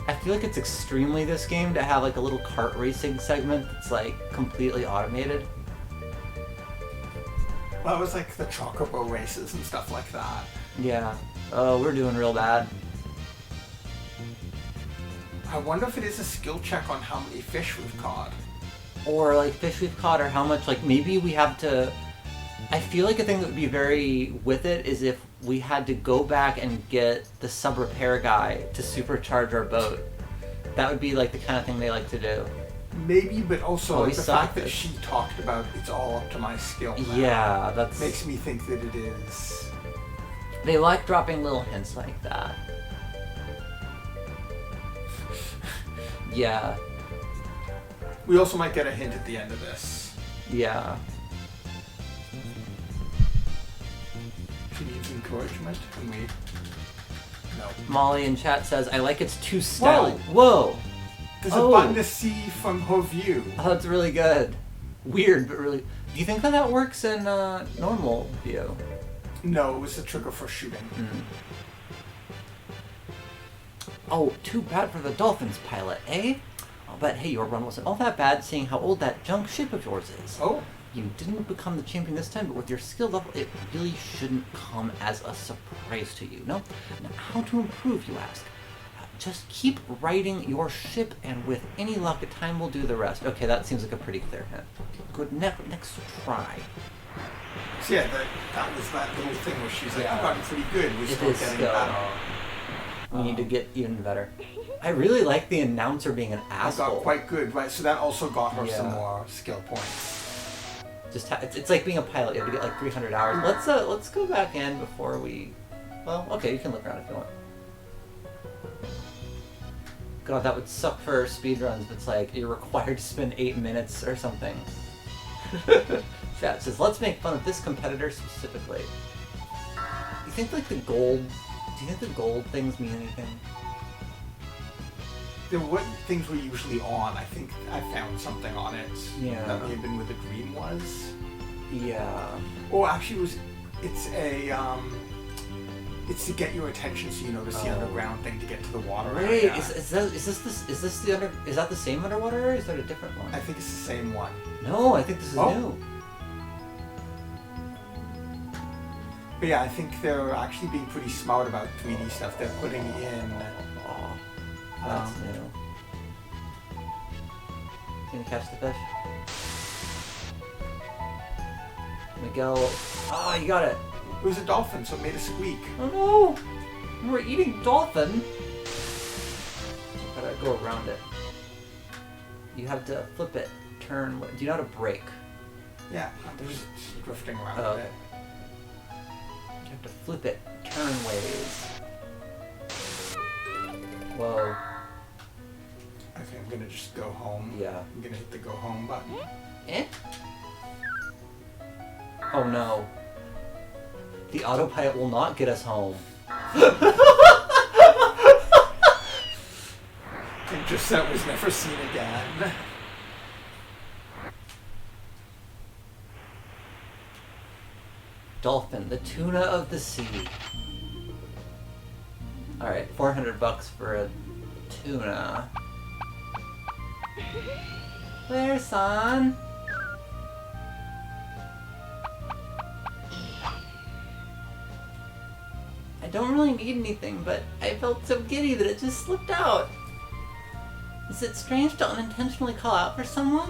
I feel like it's extremely this game to have like a little kart racing segment that's like completely automated. Well, it was like the chocobo races and stuff like that. Yeah. Oh, we're doing real bad. I wonder if it is a skill check on how many fish we've caught. Or like fish we've caught, or how much, like maybe we have to... I feel like a thing that would be very with it is if we had to go back and get the sub repair guy to supercharge our boat. That would be like the kind of thing they like to do. Maybe, but also Oh, like we the suck. fact that she talked about it's all up to my skill now Yeah, that's... makes me think that it is. They like dropping little hints like that. Yeah. We also might get a hint at the end of this. Yeah. She needs encouragement, and we... No. Molly in chat says, I like it's too stealth. Whoa. Whoa! There's Oh. a button to see from her view. Oh, that's really good. Weird, but really... Do you think that works in normal view? No, it was the trigger for shooting. Oh, too bad for the Dolphins pilot, eh? Oh, but hey, your run wasn't all that bad seeing how old that junk ship of yours is. Oh. You didn't become the champion this time, but with your skill level, it really shouldn't come as a surprise to you, no? Now, how to improve, you ask? Just keep riding your ship, and with any luck, time will do the rest. Okay, that seems like a pretty clear hint. Good, next try. So yeah, that was that little thing where she's like, Yeah. I've gotten pretty good. We're It still is getting skill. better. We need to get even better. I really like the announcer being an I asshole. got quite good, right? So that also got her some Yeah. more skill points. Just it's like being a pilot. You have to get like 300 hours. Let's go back in before we. Well, okay, you can look around if you want. God, that would suck for speedruns. It's like you're required to spend 8 minutes or something. Chat says, let's make fun of this competitor specifically. You think like the gold? Do you think the gold things mean anything? There what things were usually on. I think I found something on it. Yeah. That may have been where the green was. Yeah. Oh, actually, it's to get your attention, so you notice the underground thing to get to the water Wait, area. is that the same underwater area? Or is that a different one? I think it's the same one. No, I think this is Oh. new. But yeah, I think they're actually being pretty smart about 3D stuff. They're putting in. Oh, that's new. Gonna catch the fish. Miguel. Oh, you got it. It was a dolphin, so it made a squeak. Oh no! We're eating dolphin. Gotta go around it. You have to flip it, turn. Do you know how to brake? Yeah, there's drifting around Oh, a bit. You have to flip it, turn ways. Whoa. I think I'm gonna just go home. Yeah. I'm gonna hit the go home button. Eh? Oh no. The autopilot will not get us home. Intercept was never seen again. Dolphin, the tuna of the sea. Alright, $400 for a tuna. Claire-san! I don't really need anything, but I felt so giddy that it just slipped out. Is it strange to unintentionally call out for someone?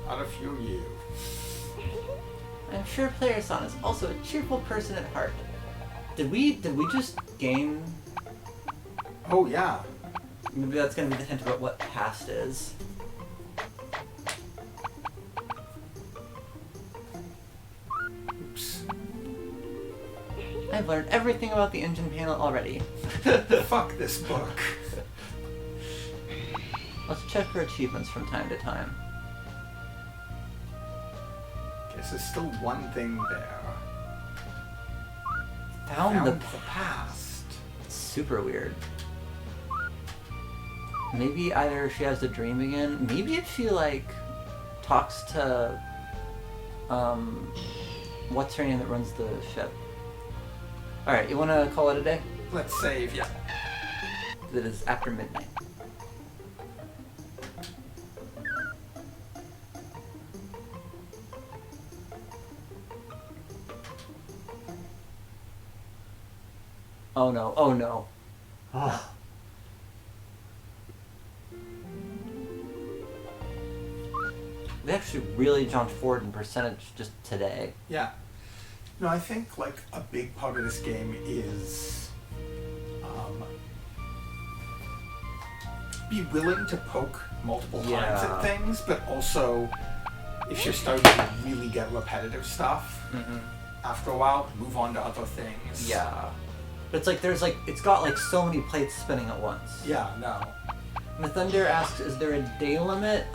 Not if you're you. I'm sure Claire-san is also a cheerful person at heart. Did we just gain... Oh, yeah. Maybe that's gonna be the hint about what past is. Oops. I've learned everything about the engine panel already. Fuck this book. Let's check her achievements from time to time. Guess there's still one thing there. Found the past. It's super weird. Maybe either she has the dream again. Maybe if she like talks to what's her name that runs the ship. All right, you want to call it a day? Let's save, yeah. It is after midnight. Oh no! Oh no! Ah. They actually really jumped forward in percentage just today. Yeah. No, I think like a big part of this game is be willing to poke multiple times at things, but also if you're starting to really get repetitive stuff, after a while, move on to other things. Yeah. But it's like there's like it's got like so many plates spinning at once. Yeah, no. Mathunder asks, is there a day limit?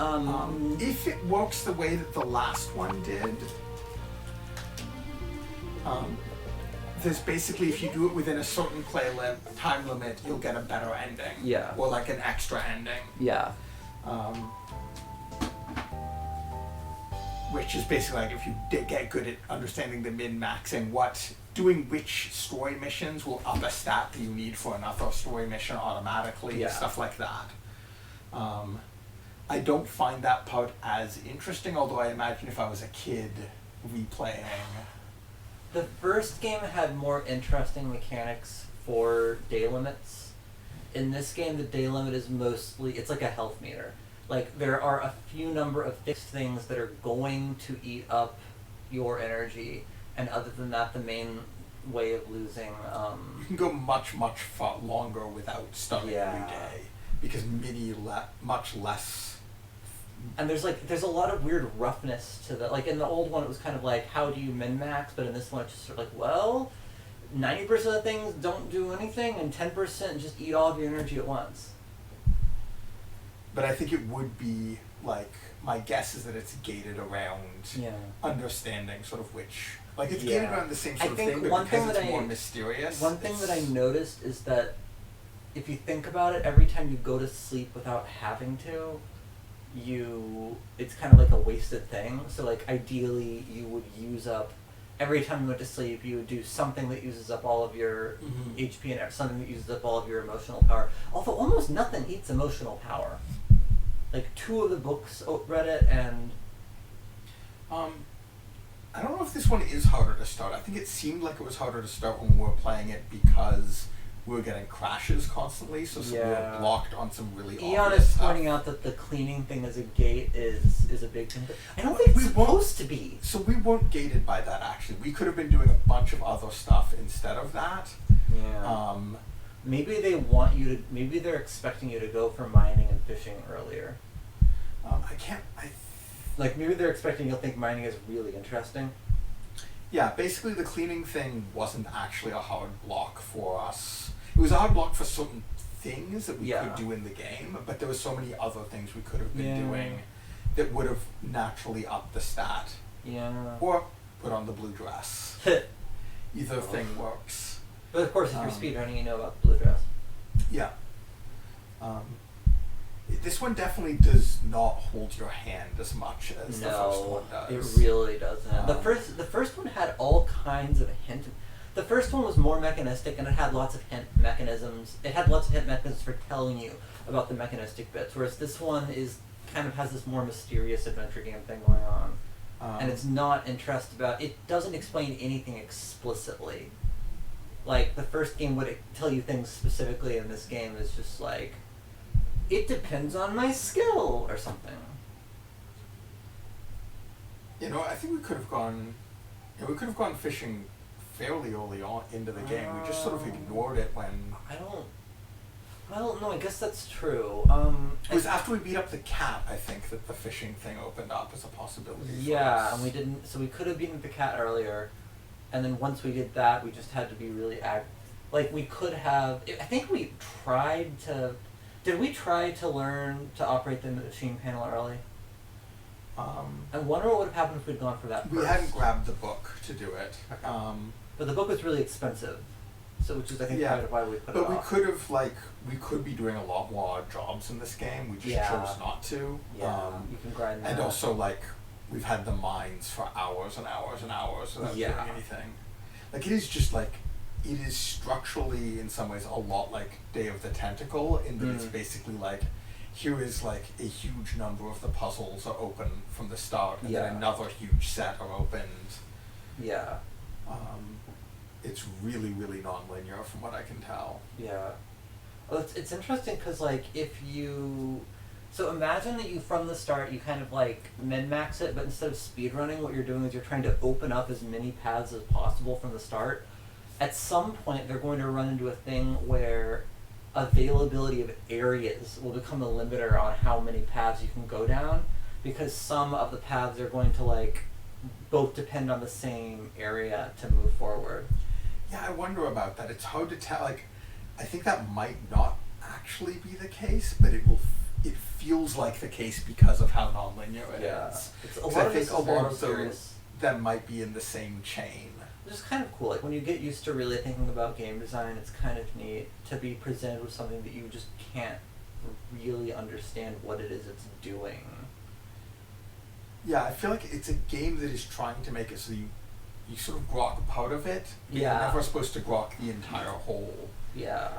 If it works the way that the last one did, there's basically, if you do it within a certain time limit, you'll get a better ending. Yeah. Or like an extra ending. Yeah. Which is basically like if you get good at understanding the min-maxing, doing which story missions will up a stat that you need for another story mission automatically, stuff like that. I don't find that part as interesting, although I imagine if I was a kid replaying. The first game had more interesting mechanics for day limits. In this game, the day limit is mostly, it's like a health meter. Like, there are a few number of fixed things that are going to eat up your energy, and other than that, the main way of losing... you can go much longer without starting every day, because much less... And there's a lot of weird roughness to the, like in the old one it was kind of like, how do you min-max, but in this one it's just sort of like, well, 90% of the things don't do anything, and 10% just eat all of your energy at once. But I think it would be, like, my guess is that it's gated around understanding sort of which... Like, it's gated around the same sort of thing, but because it's more mysterious. One thing that I noticed is that if you think about it, every time you go to sleep without having to, it's kind of like a wasted thing. So, like, ideally, you would use up... Every time you went to sleep, you would do something that uses up all of your HP and something that uses up all of your emotional power. Although almost nothing eats emotional power. Like, 2 of the books read it, and... I don't know if this one is harder to start. I think it seemed like it was harder to start when we were playing it because we were getting crashes constantly, so we were blocked on some really obvious Eon is stuff. pointing out that the cleaning thing as a gate is a big thing. But I don't think it's supposed to be. So we weren't gated by that, actually. We could have been doing a bunch of other stuff instead of that. Yeah. Maybe they want you to... Maybe they're expecting you to go for mining and fishing earlier. Like, maybe they're expecting you'll think mining is really interesting. Yeah, basically the cleaning thing wasn't actually a hard block for us. It was a hard block for certain things that we could do in the game, but there were so many other things we could have been doing that would have naturally upped the stat. Yeah. Or put on the blue dress. Either thing works. But of course, if you're speedrunning, you know about the blue dress. Yeah. This one definitely does not hold your hand as much as the first one does. It really doesn't. The first one had all kinds of hint. The first one was more mechanistic, and it had lots of hint mechanisms. It had lots of hint mechanisms for telling you about the mechanistic bits, whereas this one is kind of has this more mysterious adventure game thing going on. And it's not interested about... It doesn't explain anything explicitly. Like, the first game would tell you things specifically, and this game is just like, it depends on my skill, or something. You know, I think we could have gone... Yeah, we could have gone fishing fairly early on into the game. We just sort of ignored it when... Well, no, I guess that's true. It was after we beat up the cat, I think, that the fishing thing opened up as a possibility. Yeah, and we didn't... So we could have beaten the cat earlier, and then once we did that, we just had to be really... Like, we could have... I think we tried to... Did we try to learn to operate the machine panel early? I wonder what would have happened if we'd gone for that We first. hadn't grabbed the book to do it. Okay. But the book was really expensive, so which is I think part of why we put it off. But we could have we could be doing a lot more jobs in this game. We just chose not to. Yeah, you can grind that. And also we've had the mines for hours and hours and hours without doing anything. Like it is structurally in some ways a lot like Day of the Tentacle in that it's basically like here is like a huge number of the puzzles are open from the start and then another huge set are opened. Yeah. It's really, really non-linear from what I can tell. Yeah. Well, it's interesting because, like, if you... So imagine that you, from the start, you kind of, like, min-max it, but instead of speedrunning, what you're doing is you're trying to open up as many paths as possible from the start. At some point, they're going to run into a thing where availability of areas will become a limiter on how many paths you can go down, because some of the paths are going to, like, both depend on the same area to move forward. Yeah, I wonder about that. It's hard to tell. Like, I think that might not actually be the case, but it feels like the case because of how non-linear it is. It's I think a lot of them might be in the same chain. Which is kind of cool. Like, when you get used to really thinking about game design, it's kind of neat to be presented with something that you just can't really understand what it is it's doing. Yeah, I feel like it's a game that is trying to make it so you sort of grok part of it, but you're never supposed to grok the entire whole. Yeah.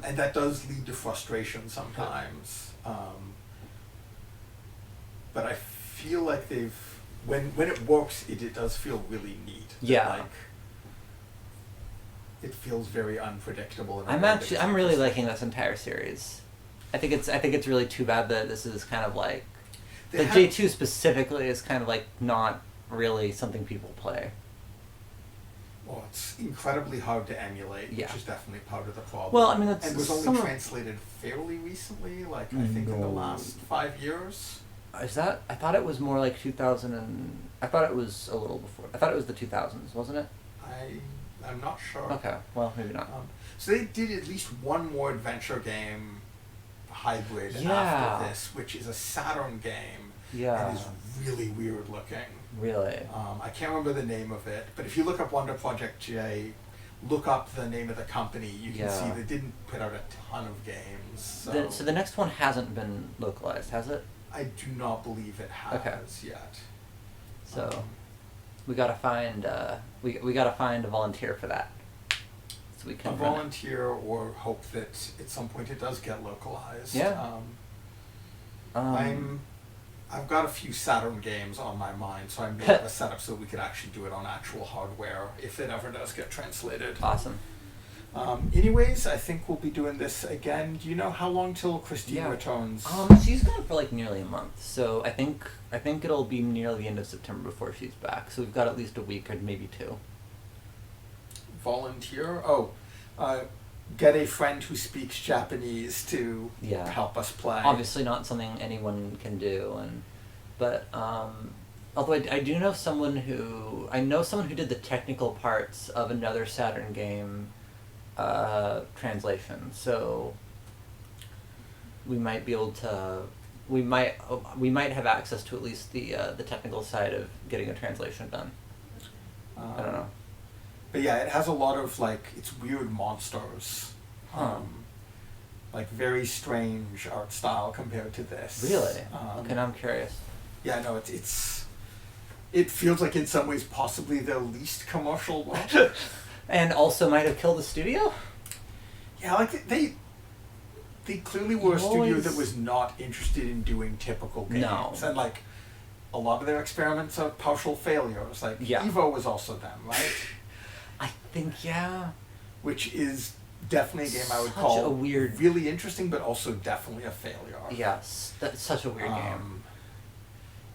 And that does lead to frustration sometimes. But I feel like when it works, it does feel really neat. Yeah. Like, it feels very unpredictable. I'm really liking this entire series. I think it's really too bad that this is kind of like the J2 specifically is kind of like not really something people play. Well, it's incredibly hard to emulate, which is definitely part of the problem. Well, I mean, and was only translated fairly recently, I think in the last 5 years. Is that? I thought it was more like 2000 I thought it was a little before. I thought it was the 2000s, wasn't it? I'm not sure. Okay, well, maybe not. So they did at least one more adventure game hybrid after this, which is a Saturn game. Yeah. And is really weird looking. Really? I can't remember the name of it, but if you look up Wonder Project J, look up the name of the company, you can see they didn't put out a ton of games. So the next one hasn't been localized, has it? I do not believe it has yet. So we gotta find we gotta find a volunteer for that. So we can volunteer or hope that at some point it does get localized. Yeah. I've got a few Saturn games on my mind, so I made a setup so we could actually do it on actual hardware if it ever does get translated. Awesome. Anyways, I think we'll be doing this again. Do you know how long till Christine returns? She's gone for like nearly a month, so I think it'll be near the end of September before she's back. So we've got at least a week or maybe two. Volunteer? Get a friend who speaks Japanese to help us play. Obviously not something anyone can do, but although I do know someone who did the technical parts of another Saturn game translation, so we might be able to we might have access to at least the technical side of getting a translation done. I don't know. But yeah, it has a lot of it's weird monsters. Like very strange art style compared to this. Really? Okay, now I'm curious. Yeah, no, it feels like in some ways possibly the least commercial one. And also might have killed the studio? Yeah, like they clearly were a studio Always- that was not interested in doing typical games. No. And like a lot of their experiments are partial failures. Like Yeah. Evo was also them, right? I think, yeah. Which is definitely a game I would Such call a weird- really interesting, but also definitely a failure. Yes, that's such a weird game.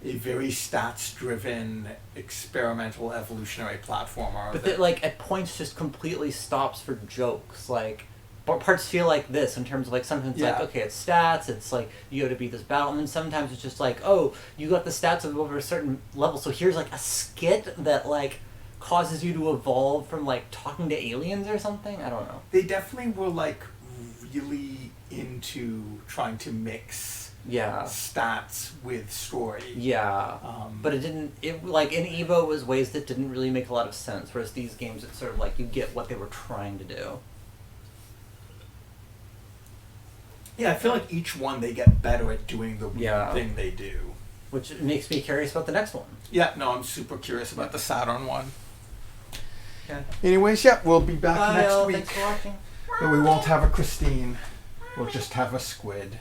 A very stats-driven, experimental, evolutionary platformer. But that- that, like, at points just completely stops for jokes. Like, parts feel like this in terms of, like, sometimes it's like, Yeah. okay, it's stats, it's like, you gotta beat this battle, and then sometimes it's just like, oh, you got the stats of over a certain level, so here's, like, a skit that, like, causes you to evolve from, like, talking to aliens or something? I don't know. they definitely were like really into trying to mix Yeah. stats with story. Yeah. But it didn't, like, in Evo, it was ways that didn't really make a lot of sense, whereas these games, it's sort of like, you get what they were trying to do. Yeah, I feel like each one they get better at doing the weird Yeah. thing they do. Which makes me curious about the next one. Yeah, no, I'm super curious about the Saturn one. Okay. Anyways, yeah, we'll be back Bye, next all. week. Thanks for watching. But we won't have a Christine. We'll just have a squid.